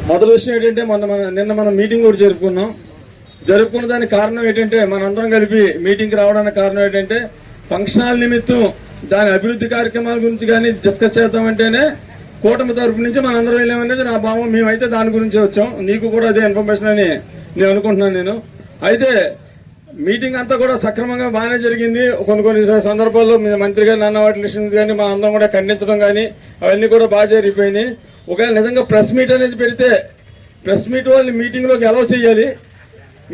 మొదటి విషయం ఏంటంటే నిన్న మనం మీటింగ్ కూడా జరుపుకున్న దానికి కారణం ఏంటంటే మనందరం కలిపి మీటింగ్కి రావడానికి కారణం ఏంటంటే ఫంక్షన్ హాల్ నిమిత్తం దాని అభివృద్ధి కార్యక్రమాల గురించి కానీ డిస్కస్ చేద్దామంటేనే కూటమి తరపు నుంచి మనందరం వెళ్ళామనేది నా భావం. మేమైతే దాని గురించి వచ్చాం, నీకు కూడా అదే ఇన్ఫర్మేషన్ అని నేను అనుకుంటున్నాను. అయితే మీటింగ్ అంతా కూడా సక్రమంగా బాగానే జరిగింది. కొన్ని సందర్భాల్లో మంత్రి గారు అన్న వాటి విషయం కానీ మన అందరం కూడా ఖండించడం కానీ అవన్నీ కూడా బాగా జరిగిపోయినాయి. ఒకవేళ నిజంగా ప్రెస్ మీట్ అనేది పెడితే ప్రెస్ మీట్ వాళ్ళని మీటింగ్లోకి అలౌ చేయాలి.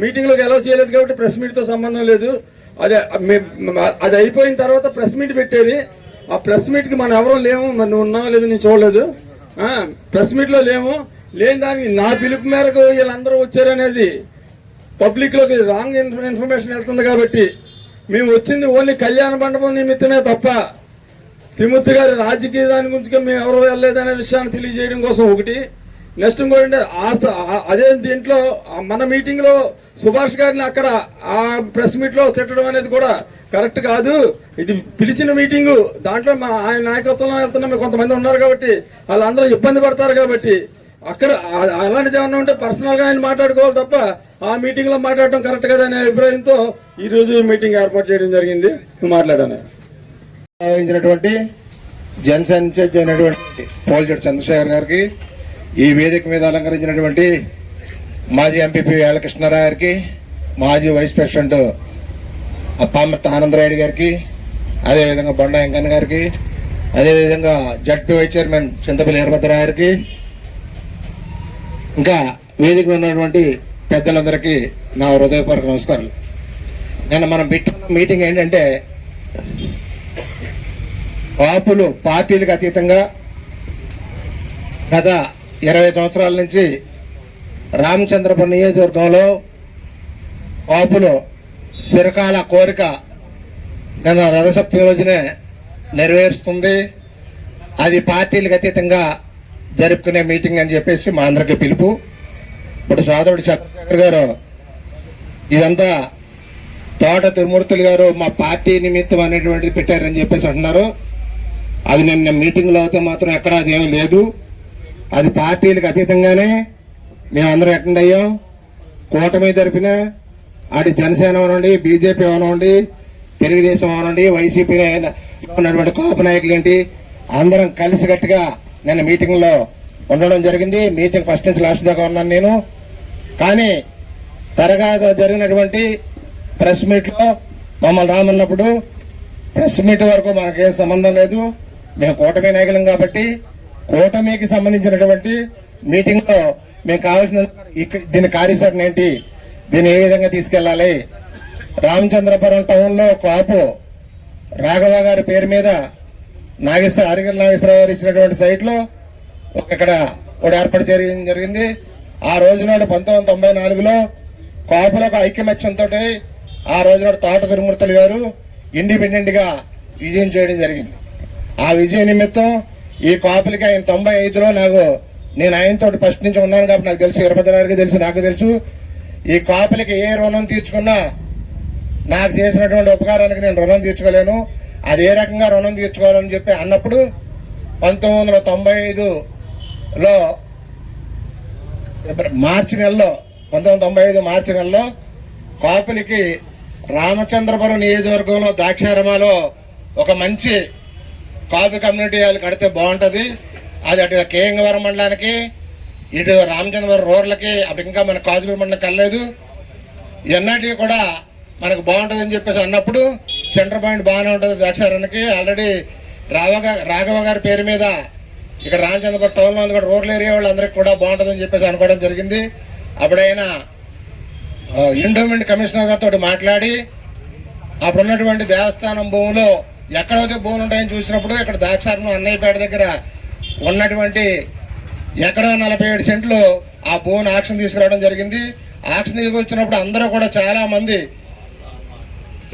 మీటింగ్లోకి అలౌ చేయలేదు కాబట్టి ప్రెస్ మీట్తో సంబంధం లేదు. అది అయిపోయిన తర్వాత ప్రెస్ మీట్ పెట్టేది. ఆ ప్రెస్ మీట్కి మనం ఎవరూ లేము, మరి నువ్వు ఉన్నావో లేదో నేను చూడలేదు. ప్రెస్ మీట్లో లేని దానికి నా పిలుపు మేరకు వీళ్ళందరూ వచ్చారనేది పబ్లిక్లోకి రాంగ్ ఇన్ఫర్మేషన్ వెళ్తుంది. కాబట్టి మేము వచ్చింది ఓన్లీ కళ్యాణ మండపం నిమిత్తమే తప్ప తిరుమూర్తి గారి రాజకీయ దాని గురించి మేము ఎవరు వెళ్ళలేదనే విషయాన్ని తెలియజేయడం కోసం ఒకటి. నెక్స్ట్ ఇంకోటి అదే దీంట్లో మన మీటింగ్లో సుభాష్ గారిని అక్కడ ఆ ప్రెస్ మీట్లో తిట్టడం అనేది కూడా కరెక్ట్ కాదు. ఇది పిలిచిన మీటింగు, దాంట్లో ఆయన నాయకత్వంలో వెళ్తున్న కొంతమంది ఉన్నారు కాబట్టి వాళ్ళందరూ ఇబ్బంది పడతారు. కాబట్టి అక్కడ అలాంటిది ఏమన్నా ఉంటే పర్సనల్గా ఆయన మాట్లాడుకోవాలి తప్ప ఆ మీటింగ్లో మాట్లాడటం కరెక్ట్ కదా అనే అభిప్రాయంతో ఈరోజు ఈ మీటింగ్ ఏర్పాటు చేయడం జరిగింది. నువ్వు మాట్లాడాను. జనసేన ఇన్ఛార్జ్ అయినటువంటి పోల్చెట్టి చంద్రశేఖర్ గారికి, ఈ వేదిక మీద అలంకరించినటువంటి మాజీ ఎంపీపీ వేళకృష్ణారావు గారికి, మాజీ వైస్ ప్రెసిడెంట్ పామర్తి ఆనందరాయుడు గారికి, అదేవిధంగా బొండ వెంకన్న గారికి, అదేవిధంగా ZP vice chairman Chintapalli Veerabhadrarao గారికి, ఇంకా వేదిక ఉన్నటువంటి పెద్దలందరికీ నా హృదయపూర్వక నమస్కారాలు. నిన్న మనం పెట్టుకున్న మీటింగ్ ఏంటంటే కాపులు పార్టీలకు అతీతంగా గత 20 సంవత్సరాల నుంచి రామచంద్రపురం నియోజకవర్గంలో కాపులు చిరకాల కోరిక నిన్న రథసప్తమి రోజునే నెరవేరుస్తుంది. అది పార్టీలకు అతీతంగా జరుపుకునే మీటింగ్ అని చెప్పేసి మా అందరికీ పిలుపు. ఇప్పుడు సోదరుడు చంద్రశేఖర్ గారు ఇదంతా తోట తిరుమూర్తులు గారు మా పార్టీ నిమిత్తం అనేటువంటిది పెట్టారని చెప్పేసి అంటున్నారు. అది నిన్న మీటింగ్లో అయితే మాత్రం ఎక్కడ అదేమీ లేదు. అది పార్టీలకు అతీతంగానే మేమందరం అటెండ్ అయ్యాం. కూటమి తరపున అటు జనసేన అవనండి, బీజేపీ అవనండి, తెలుగుదేశం అవనండి, వైసీపీ ఉన్నటువంటి కాపు నాయకులు ఏంటి అందరం కలిసికట్టుగా నిన్న మీటింగ్లో ఉండడం జరిగింది. మీటింగ్ ఫస్ట్ నుంచి లాస్ట్ దాకా ఉన్నాను నేను. కానీ తర్వాత జరిగినటువంటి ప్రెస్ మీట్లో మమ్మల్ని రామన్నప్పుడు ప్రెస్ మీట్ వరకు మనకేం సంబంధం లేదు, మేము కూటమి నాయకులం కాబట్టి కూటమికి సంబంధించినటువంటి మీటింగ్లో మేము కావాల్సిన దీని కార్యాచరణ ఏంటి, దీన్ని ఏ విధంగా తీసుకెళ్లాలి. రామచంద్రపురం టౌన్లో కాపు రాఘవ గారి పేరు మీద అరిగల నాగేశ్వరరావు గారు ఇచ్చినటువంటి సైట్లో ఇక్కడ ఒక ఏర్పాటు చేయడం జరిగింది. ఆ రోజునాడు 1994లో కాపులకు ఐక్యమత్యంతో ఆ రోజునాడు తోట తిరుమూర్తులు గారు ఇండిపెండెంట్గా విజయం చేయడం జరిగింది. ఆ విజయ నిమిత్తం ఈ కాపులకి ఆయన 95లో నేను ఆయనతో ఫస్ట్ నుంచి ఉన్నాను కాబట్టి నాకు తెలుసు, వీరభద్రరావు గారికి తెలుసు, నాకు తెలుసు. ఈ కాపులకి ఏ రుణం తీర్చుకున్నా నాకు చేసినటువంటి ఉపకారానికి నేను రుణం తీర్చుకోలేను. అది ఏ రకంగా రుణం తీర్చుకోవాలని చెప్పి అన్నప్పుడు 1995 మార్చి నెలలో కాపులకి రామచంద్రపురం నియోజకవర్గంలో ద్రాక్షారామలో ఒక మంచి కాపు కమ్యూనిటీ వాళ్ళు కడితే బాగుంటుంది. అది అటు కేంగవరం మండలానికి, ఇటు రామచంద్రపురం రూరల్కి, అటు ఇంకా మన కాజులూరు మండలం కలలేదు. ఎన్నటికీ కూడా మనకు బాగుంటుందని చెప్పేసి అన్నప్పుడు సెంటర్ పాయింట్ బాగానే ఉంటుంది ద్రాక్షారానికి. ఆల్రెడీ రాఘవ గారి పేరు మీద ఇక్కడ రామచంద్రపురం టౌన్లో ఉంది కూడా రూరల్ ఏరియా వాళ్ళందరికీ కూడా బాగుంటుందని చెప్పేసి అనుకోవడం జరిగింది. అప్పుడైనా ఎండోమెంట్ కమిషనర్ గారితో మాట్లాడి అప్పుడు ఉన్నటువంటి దేవస్థానం భూములో ఎక్కడైతే భూములు ఉంటాయని చూసినప్పుడు ఇక్కడ ద్రాక్షారామం అన్నయ్యపేట దగ్గర ఉన్నటువంటి ఎకరా 47 సెంట్లు ఆ భూమిని ఆక్షన్ తీసుకురావడం జరిగింది. ఆక్షన్ తీసుకొచ్చినప్పుడు అందరూ కూడా చాలా మంది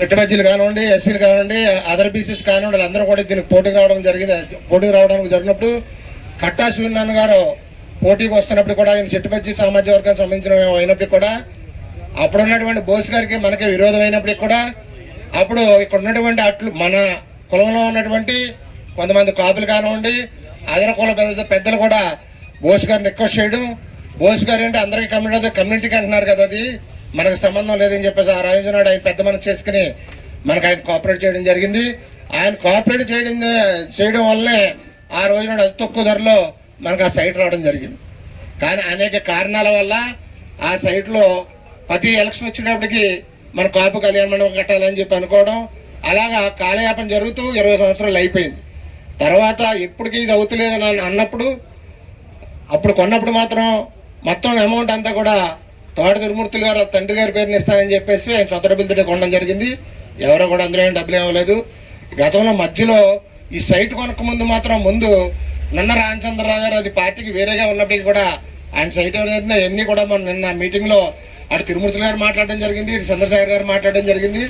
రెట్టబజ్జీలు కానివ్వండి, ఎస్సీలు కానివ్వండి, అదర్ బీసీస్ కానివ్వండి, వాళ్ళందరూ కూడా దీనికి పోటీకి రావడానికి జరిగినప్పుడు కట్టా సూర్యనారాయణ గారు పోటీకి వస్తున్నప్పుడు కూడా ఆయన చెట్టుబజ్జీ సామాజిక వర్గానికి సంబంధించిన అయినప్పటికీ కూడా అప్పుడున్నటువంటి బోస్ గారికి మనకి విరోధం అయినప్పటికీ కూడా అప్పుడు ఇక్కడ ఉన్నటువంటి అట్లు మన కులంలో ఉన్నటువంటి కొంతమంది కాపులు కానివ్వండి, అదర కుల పెద్దలు కూడా బోస్ గారిని రిక్వెస్ట్ చేయడం, బోస్ గారు ఏంటి అందరికీ కమ్యూనిటీకి అంటున్నారు కదా, అది మనకు సంబంధం లేదని చెప్పేసి ఆ రోజు నాడు ఆయన పెద్ద మనసు చేసుకుని మనకు ఆయన కోఆపరేట్ చేయడం జరిగింది. ఆయన కోఆపరేట్ చేయడం వల్లనే ఆ రోజు నాడు అతి తక్కువ ధరలో మనకు ఆ సైట్ రావడం జరిగింది. కానీ అనేక కారణాల వల్ల ఆ సైట్లో ప్రతి ఎలక్షన్ వచ్చినప్పటికీ మన కాపు కళ్యాణ మండపం కట్టాలని చెప్పి అనుకోవడం, అలాగా కాలయాపన జరుగుతూ 20 సంవత్సరాలు అయిపోయింది. తర్వాత ఎప్పటికీ ఇది అవుతలేదు అన్నప్పుడు అప్పుడు కొన్నప్పుడు మాత్రం మొత్తం అమౌంట్ అంతా కూడా తోట తిరుమూర్తులు గారు తండ్రి గారి పేరుని ఇస్తానని చెప్పేసి ఆయన సొంత డబ్బులతో కొనడం జరిగింది. ఎవరో కూడా అందులో ఏం డబ్బులు ఇవ్వలేదు. గతంలో మధ్యలో ఈ సైట్ కొనక ముందు నిన్న రామచంద్రరావు గారు అది పార్టీకి వేరేగా ఉన్నప్పటికీ కూడా ఆయన సైట్ అనేది అన్ని కూడా మన నిన్న మీటింగ్లో అటు తిరుమూర్తులు గారు మాట్లాడడం జరిగింది, ఇటు చంద్రశేఖర్ గారు మాట్లాడడం జరిగింది.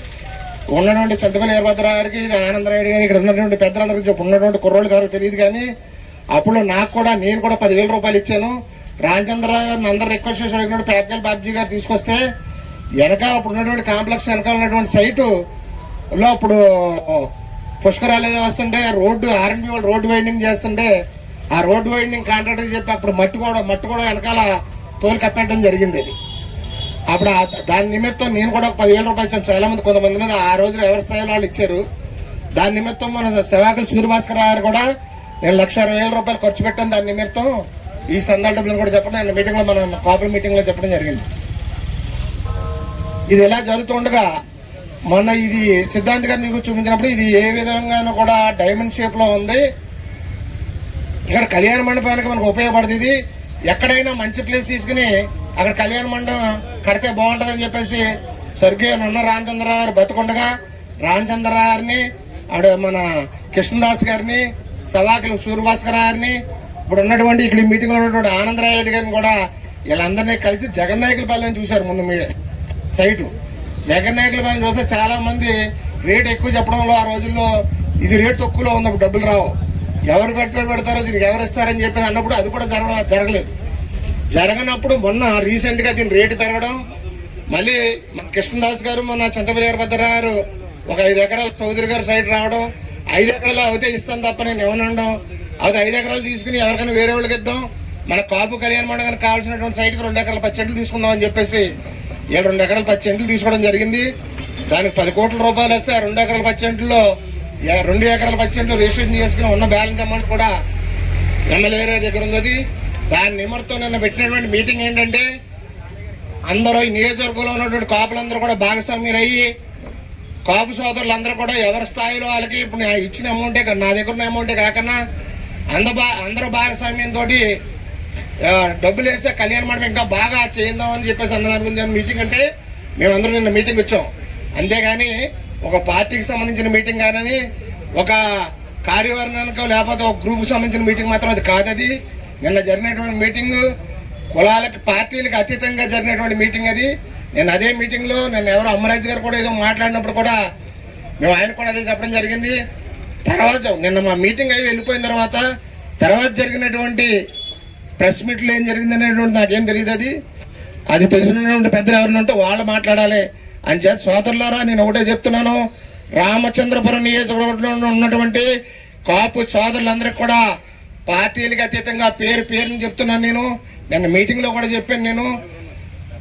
ఉన్నటువంటి చింతపల్లి వీరభద్రరావు గారికి, ఆనందరాయుడు గారికి, ఇక్కడ ఉన్నటువంటి పెద్దలందరికీ ఉన్నటువంటి కుర్రోళ్ళు గారు తెలియదు. కానీ అప్పుడు నేను కూడా 10,000 రూపాయలు ఇచ్చాను. రామచంద్రరావు గారిని అందరూ రిక్వెస్ట్ చేసి అడిగినప్పుడు పేపకల్ బాబ్జీ గారు తీసుకొస్తే వెనకాల అప్పుడు ఉన్నటువంటి కాంప్లెక్స్ వెనకాల ఉన్నటువంటి సైటులో అప్పుడు పుష్కరాలు ఏదో వస్తుంటే రోడ్డు ఆర్ఎన్బి వాళ్ళు రోడ్డు వైండింగ్ చేస్తుంటే ఆ రోడ్డు వైండింగ్ కాంట్రాక్టర్ చెప్పి అప్పుడు మట్టి కూడా వెనకాల తోలు కట్టడం జరిగింది. అది అప్పుడు దాని నిమిత్తం నేను కూడా ఒక 10,000 రూపాయలు ఇచ్చాను. చాలా మంది కొంతమంది మీద ఆ రోజున ఎవరి స్థాయిలో వాళ్ళు ఇచ్చారు. దాని నిమిత్తం మన సేవాకులు సూర్యభాస్కర్ గారు కూడా నేను 1,60,000 రూపాయలు ఖర్చు పెట్టాను. దాని నిమిత్తం ఈ సందాల డబ్బులను కూడా చెప్పడం ఆయన మీటింగ్లో మన కాపర్ మీటింగ్లో చెప్పడం జరిగింది. ఇది ఎలా జరుగుతుండగా మొన్న ఇది సిద్ధాంత్ గారిని చూపించినప్పుడు ఇది ఏ విధంగానూ కూడా డైమండ్ షేప్లో ఉంది. ఇక్కడ కళ్యాణ మండపానికి మనకు ఉపయోగపడుతుంది. ఇది ఎక్కడైనా మంచి ప్లేస్ తీసుకుని అక్కడ కళ్యాణ మండపం కడితే బాగుంటుందని చెప్పేసి స్వర్గీయ నున్న రామచంద్రరావు గారు బతుకుండగా రామచంద్రరావు గారిని మన కృష్ణదాస్ గారిని సవాకులు సూర్యభాస్కర్ గారిని ఇప్పుడు ఉన్నటువంటి ఇక్కడ మీటింగ్లో ఉన్నటువంటి ఆనందరాయుడు గారిని కూడా వీళ్ళందరినీ కలిసి జగన్నాయకులపల్లిని చూశారు. ముందు మీ సైటు జగన్నాయకులపల్లిని చూస్తే చాలా మంది రేట్ ఎక్కువ చెప్పడంలో ఆ రోజుల్లో ఇది రేట్ తక్కువలో ఉన్నప్పుడు డబ్బులు రావు, ఎవరు పెట్టుబడి పెడతారో దీనికి ఎవరు ఇస్తారని చెప్పేసి అన్నప్పుడు అది కూడా జరగలేదు. జరగనప్పుడు మొన్న రీసెంట్గా దీని రేటు పెరగడం, మళ్ళీ మన కృష్ణదాస్ గారు మొన్న చింతపల్లి వీరభద్రరావు గారు ఒక 5 ఎకరాల చౌదరి గారు సైట్ రావడం, 5 ఎకరాలు అయితే ఇస్తాను తప్ప నేను ఇవ్వనండం, అది 5 ఎకరాలు తీసుకుని ఎవరికైనా వేరే వాళ్ళకి ఇద్దాం, మన కాపు కళ్యాణ మండపానికి కావాల్సినటువంటి సైట్కి 2 ఎకరాల 10 సెంట్లు తీసుకుందాం అని చెప్పేసి 2 ఎకరాల 10 సెంట్లు తీసుకోవడం జరిగింది. దానికి 10 కోట్ల రూపాయలు వస్తే 2 ఎకరాల 10 సెంట్లో 2 ఎకరాల 10 సెంట్లు రిజిస్ట్రేషన్ చేసుకుని ఉన్న బ్యాలెన్స్ అమౌంట్ కూడా ఎమ్మెల్యే దగ్గర ఉంది. దాని నిమిత్తం నిన్న పెట్టినటువంటి మీటింగ్ ఏంటంటే అందరూ ఈ నియోజకవర్గంలో ఉన్నటువంటి కాపులందరూ కూడా భాగస్వామ్యులు అయ్యి కాపు సోదరులందరూ కూడా ఎవరి స్థాయిలో వాళ్ళకి ఇప్పుడు ఇచ్చిన అమౌంటే నా దగ్గర ఉన్న అమౌంటే కాకుండా అందరూ భాగస్వామ్యంతో డబ్బులు వేస్తే కళ్యాణ మండపం ఇంకా బాగా చేద్దామని చెప్పేసి అన్నదాని గురించి మీటింగ్ అంటే మేమందరం నిన్న మీటింగ్ వచ్చాం. అంతేగాని ఒక పార్టీకి సంబంధించిన మీటింగ్ కానీ ఒక కార్యవర్గానికో లేకపోతే ఒక గ్రూప్కి సంబంధించిన మీటింగ్ మాత్రం అది కాదు. అది నిన్న జరిగినటువంటి మీటింగ్ కులాలకి పార్టీలకు అతీతంగా జరిగినటువంటి మీటింగ్ అది. నేను అదే మీటింగ్లో ఎవరో అమ్మరాజు గారు కూడా ఏదో మాట్లాడినప్పుడు కూడా మేము ఆయన కూడా అదే చెప్పడం జరిగింది. తర్వాత నిన్న మా మీటింగ్ అయి వెళ్ళిపోయిన తర్వాత జరిగినటువంటి ప్రెస్ మీట్లో ఏం జరిగింది అనేటువంటి నాకేం తెలియదు. అది తెలిసినటువంటి పెద్దలు ఎవరిని ఉంటే వాళ్ళు మాట్లాడాలి అని చేత సోదరులారా నేను ఒకటే చెప్తున్నాను, రామచంద్రపురం నియోజకవర్గంలో ఉన్నటువంటి కాపు సోదరులందరికీ కూడా పార్టీలకు అతీతంగా పేరుని చెప్తున్నాను. నిన్న మీటింగ్లో కూడా చెప్పాను, నేను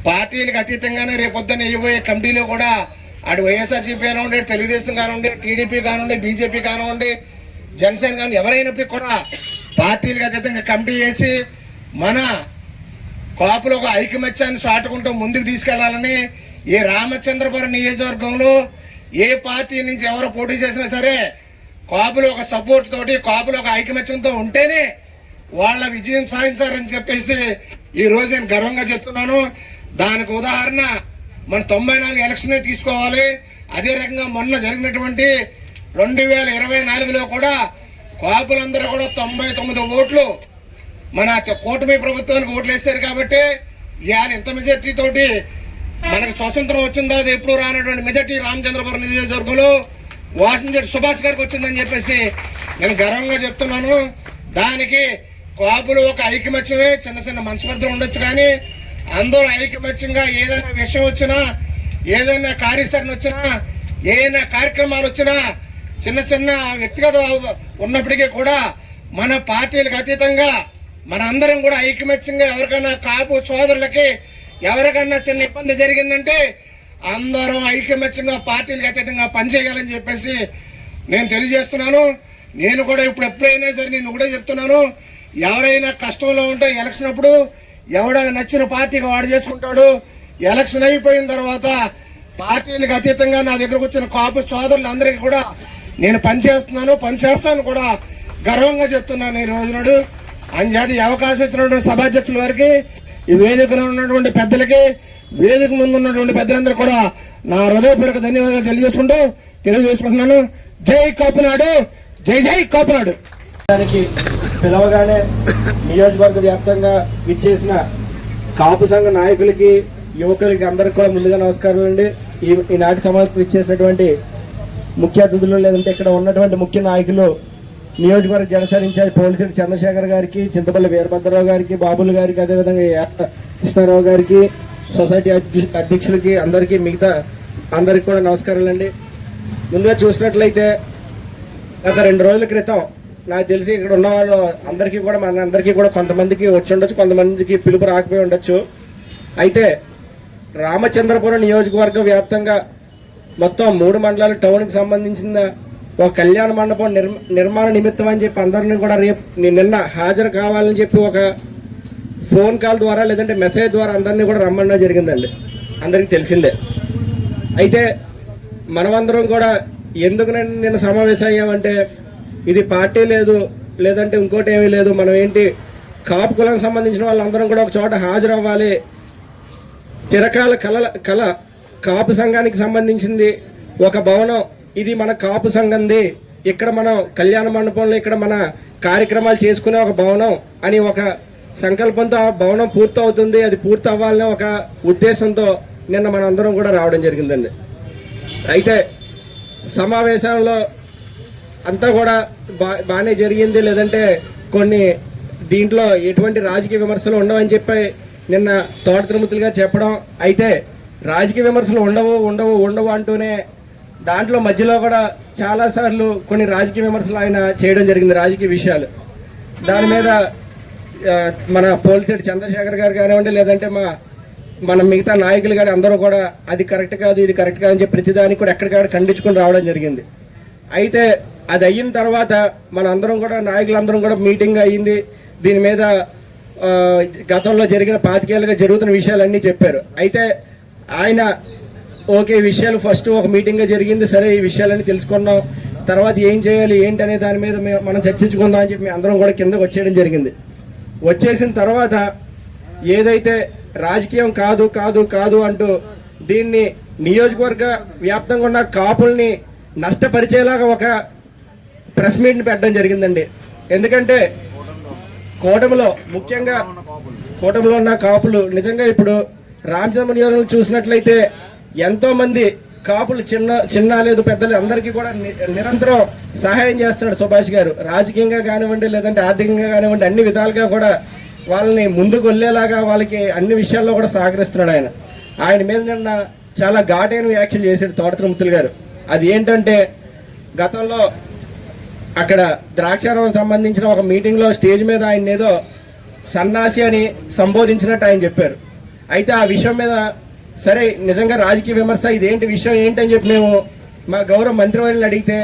పార్టీలకు అతీతంగానే రేపొద్దున ఇవ్వబోయే కమిటీలో కూడా అటు వైఎస్ఆర్సీపీ కానివ్వండి, తెలుగుదేశం కానివ్వండి, టీడీపీ కానివ్వండి, బీజేపీ కానివ్వండి, జనసేన కానివ్వండి, ఎవరైనప్పటికీ కూడా పార్టీలకు అతీతంగా కమిటీ చేసి మన కాపులో ఒక ఐకమత్యాన్ని చాటుకుంటూ ముందుకు తీసుకెళ్లాలని ఈ రామచంద్రపురం నియోజకవర్గంలో ఏ పార్టీ నుంచి ఎవరు పోటీ చేసినా సరే కాపులు ఒక సపోర్ట్ తోటి కాపులు ఒక ఐకమత్యంతో ఉంటేనే వాళ్ళ విజయం సాధించారని చెప్పేసి ఈ రోజు నేను గర్వంగా చెప్తున్నాను. దానికి ఉదాహరణ మన 94 ఎలక్షన్ తీసుకోవాలి. అదే రకంగా మొన్న జరిగినటువంటి 2024లో కూడా కాపులందరూ కూడా 99 ఓట్లు మన కూటమి ప్రభుత్వానికి ఓట్లు వేశారు. కాబట్టి ఇవాళ ఇంత మెజార్టీ తోటి మనకు స్వతంత్రం వచ్చిన తర్వాత ఎప్పుడు రానటువంటి మెజార్టీ రామచంద్రపురం నియోజకవర్గంలో వాసంజెట్టి సుభాష్ గారికి వచ్చిందని చెప్పేసి నేను గర్వంగా చెప్తున్నాను. దానికి కాపులు ఒక ఐకమత్యమే, చిన్న మనస్పర్ధలు ఉండొచ్చు, కానీ అందరూ ఐకమత్యంగా ఏదైనా విషయం వచ్చినా, ఏదైనా కార్యాచరణ వచ్చినా, ఏదైనా కార్యక్రమాలు వచ్చినా, చిన్న వ్యక్తిగత ఉన్నప్పటికీ కూడా మన పార్టీలకు అతీతంగా మనందరం కూడా ఐకమత్యంగా ఎవరికైనా కాపు సోదరులకి ఎవరికైనా చిన్న ఇబ్బంది జరిగిందంటే అందరం ఐకమత్యంగా పార్టీలకు అతీతంగా పనిచేయాలని చెప్పేసి నేను తెలియజేస్తున్నాను. నేను కూడా ఇప్పుడు ఎప్పుడైనా సరే నేను కూడా చెప్తున్నాను, ఎవరైనా కష్టంలో ఉంటే ఎలక్షన్ అప్పుడు ఎవడైనా నచ్చిన పార్టీకి వాడు చేసుకుంటాడు. ఎలక్షన్ అయిపోయిన తర్వాత పార్టీలకు అతీతంగా నా దగ్గరకు వచ్చిన కాపు సోదరులందరికీ కూడా నేను పనిచేస్తాను కూడా గర్వంగా చెప్తున్నాను ఈ రోజు నాడు. అంచేది అవకాశం ఇచ్చినటువంటి సభాధ్యక్షుల వారికి, ఈ వేదికలో ఉన్నటువంటి పెద్దలకి, వేదిక ముందు ఉన్నటువంటి పెద్దలందరూ కూడా నా హృదయపూర్వక ధన్యవాదాలు తెలియజేసుకుంటున్నాను. జై కాపునాడు, జై జై కాపునాడు. దానికి పిలవగానే నియోజకవర్గ వ్యాప్తంగా విచ్చేసిన కాపు సంఘ నాయకులకి, యువకులకి అందరికి కూడా ముందుగా నమస్కారం అండి. ఈనాటి సమావేశం ఇచ్చేసినటువంటి ముఖ్య అతిథులు లేదంటే ఇక్కడ ఉన్నటువంటి ముఖ్య నాయకులు, నియోజకవర్గ జనసేన ఇన్ఛార్జ్ పోలిశెట్టి చంద్రశేఖర్ గారికి, చింతపల్లి వీరభద్రరావు గారికి, బాబులు గారికి, అదేవిధంగా కృష్ణారావు గారికి, సొసైటీ అధ్యక్షులకి, అందరికీ మిగతా అందరికి కూడా నమస్కారాలండి. ముందుగా చూసినట్లయితే గత 2 రోజుల క్రితం నాకు తెలిసి ఇక్కడ ఉన్న వాళ్ళు అందరికీ కూడా అందరికీ కూడా కొంతమందికి వచ్చి ఉండొచ్చు, కొంతమందికి పిలుపు రాకపోయి ఉండొచ్చు. అయితే రామచంద్రపురం నియోజకవర్గ వ్యాప్తంగా మొత్తం 3 మండలాలు టౌన్కి సంబంధించిన ఒక కళ్యాణ మండపం నిర్మాణ నిమిత్తం అని చెప్పి అందరినీ కూడా నిన్న హాజరు కావాలని చెప్పి ఒక ఫోన్ కాల్ ద్వారా లేదంటే మెసేజ్ ద్వారా అందరినీ కూడా రమ్మడం జరిగిందండి. అందరికీ తెలిసిందే. అయితే మనమందరం కూడా ఎందుకు నిన్న సమావేశం అయ్యామంటే, ఇది పార్టీ లేదు లేదంటే ఇంకోటి ఏమీ లేదు, మనం ఏంటి కాపు కులానికి సంబంధించిన వాళ్ళందరం కూడా ఒక చోట హాజరు అవ్వాలి. చిరకాల కళ కాపు సంఘానికి సంబంధించింది ఒక భవనం, ఇది మన కాపు సంఘంది, ఇక్కడ మనం కళ్యాణ మండపంలో ఇక్కడ మన కార్యక్రమాలు చేసుకునే ఒక భవనం అని ఒక సంకల్పంతో ఆ భవనం పూర్తి అవుతుంది, అది పూర్తి అవ్వాలనే ఒక ఉద్దేశంతో నిన్న మనం అందరం కూడా రావడం జరిగిందండి. అయితే సమావేశంలో అంతా కూడా బాగానే జరిగింది, లేదంటే కొన్ని దీంట్లో ఎటువంటి రాజకీయ విమర్శలు ఉండవని చెప్పి నిన్న తోట తిరుమతులు గారు చెప్పడం. అయితే రాజకీయ విమర్శలు ఉండవు అంటూనే దాంట్లో మధ్యలో కూడా చాలాసార్లు కొన్ని రాజకీయ విమర్శలు ఆయన చేయడం జరిగింది, రాజకీయ విషయాలు. దాని మీద మన పోలిశెట్టి చంద్రశేఖర్ గారు కానివ్వండి, లేదంటే మన మిగతా నాయకులు కానీ అందరూ కూడా అది కరెక్ట్ కాదు, ఇది కరెక్ట్ కాదు అని చెప్పి ప్రతిదానికి కూడా ఎక్కడికక్కడ ఖండించుకొని రావడం జరిగింది. అయితే అది అయిన తర్వాత మన అందరం కూడా నాయకులందరం కూడా మీటింగ్ అయ్యింది. దీని మీద గతంలో జరిగిన 5 ఏళ్ళుగా జరుగుతున్న విషయాలన్నీ చెప్పారు. అయితే ఆయన ఓకే విషయాలు ఫస్ట్ ఒక మీటింగ్గా జరిగింది, సరే ఈ విషయాలన్నీ తెలుసుకున్నాం, తర్వాత ఏం చేయాలి ఏంటి అనే దాని మీద మనం చర్చించుకుందాం అని చెప్పి అందరం కూడా కిందకు వచ్చేయడం జరిగింది. వచ్చేసిన తర్వాత ఏదైతే రాజకీయం కాదు అంటూ దీన్ని నియోజకవర్గ వ్యాప్తంగా ఉన్న కాపుల్ని నష్టపరిచేలాగా ఒక ప్రెస్ మీట్ని పెట్టడం జరిగిందండి. ఎందుకంటే కూటమిలో ముఖ్యంగా కూటమిలో ఉన్న కాపులు నిజంగా ఇప్పుడు రామచంద్రపురం నియోజకవర్గం చూసినట్లయితే ఎంతోమంది కాపులు చిన్న లేదు పెద్దలు అందరికీ కూడా నిరంతరం సహాయం చేస్తున్నాడు సుభాష్ గారు. రాజకీయంగా కానివ్వండి, లేదంటే ఆర్థికంగా కానివ్వండి, అన్ని విధాలుగా కూడా వాళ్ళని ముందుకు వెళ్ళేలాగా వాళ్ళకి అన్ని విషయాల్లో కూడా సహకరిస్తున్నాడు ఆయన మీద నిన్న చాలా ఘాటైన వ్యాఖ్యలు చేశాడు తోట తిరుమతులు గారు. అది ఏంటంటే, గతంలో అక్కడ ద్రాక్షారావం సంబంధించిన ఒక మీటింగ్లో స్టేజ్ మీద ఆయన ఏదో సన్నాసి అని సంబోధించినట్టు ఆయన చెప్పారు. అయితే ఆ విషయం మీద సరే నిజంగా రాజకీయ విమర్శ, ఇదేంటి విషయం ఏంటని చెప్పి మేము మా గౌరవ మంత్రివర్యులు అడిగితే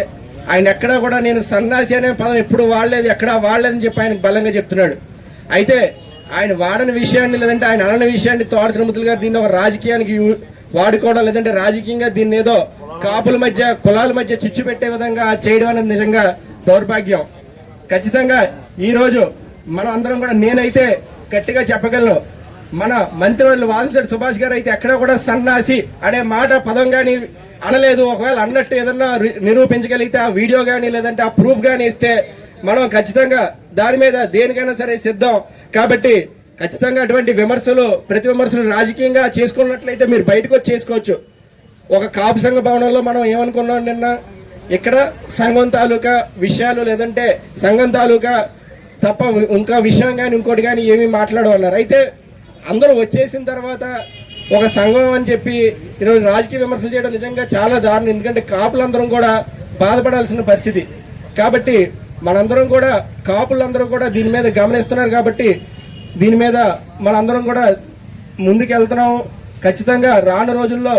ఆయన ఎక్కడా కూడా నేను సన్నాసి అనే పదం ఎప్పుడు వాడలేదు, ఎక్కడా వాడలేదని చెప్పి ఆయన బలంగా చెప్తున్నాడు. అయితే ఆయన వాడని విషయాన్ని లేదంటే ఆయన అనని విషయాన్ని తోట తిరుమతులు గారు దీన్ని ఒక రాజకీయానికి వాడుకోవడం, లేదంటే రాజకీయంగా దీన్ని ఏదో కాపుల మధ్య కులాల మధ్య చిచ్చు పెట్టే విధంగా చేయడం అనేది నిజంగా దౌర్భాగ్యం. ఖచ్చితంగా ఈరోజు మనం అందరం కూడా నేనైతే గట్టిగా చెప్పగలను, మన మంత్రివర్యులు వాసిరెడ్డి సుభాష్ గారు అయితే ఎక్కడా కూడా సన్నాసి అనే మాట పదం కానీ అనలేదు. ఒకవేళ అన్నట్టు ఏదన్నా నిరూపించగలిగితే ఆ వీడియో కానీ లేదంటే ఆ ప్రూఫ్ కానీ ఇస్తే మనం ఖచ్చితంగా దాని మీద దేనికైనా సరే సిద్ధం. కాబట్టి ఖచ్చితంగా అటువంటి విమర్శలు ప్రతి విమర్శలు రాజకీయంగా చేసుకున్నట్లయితే మీరు బయటకు వచ్చి చేసుకోవచ్చు. ఒక కాపు సంఘ భవనంలో మనం ఏమనుకున్నాం నిన్న, ఇక్కడ సంఘం తాలూకా విషయాలు లేదంటే సంఘం తాలూకా తప్ప ఇంకా విషయం కానీ ఇంకోటి కానీ ఏమీ మాట్లాడమన్నారు. అయితే అందరూ వచ్చేసిన తర్వాత ఒక సంఘం అని చెప్పి ఈరోజు రాజకీయ విమర్శలు చేయడం నిజంగా చాలా దారుణం. ఎందుకంటే కాపులందరం కూడా బాధపడాల్సిన పరిస్థితి. కాబట్టి మనందరం కూడా కాపులందరూ కూడా దీని మీద గమనిస్తున్నారు కాబట్టి దీని మీద మనందరం కూడా ముందుకు వెళ్తున్నాం. ఖచ్చితంగా రాను రోజుల్లో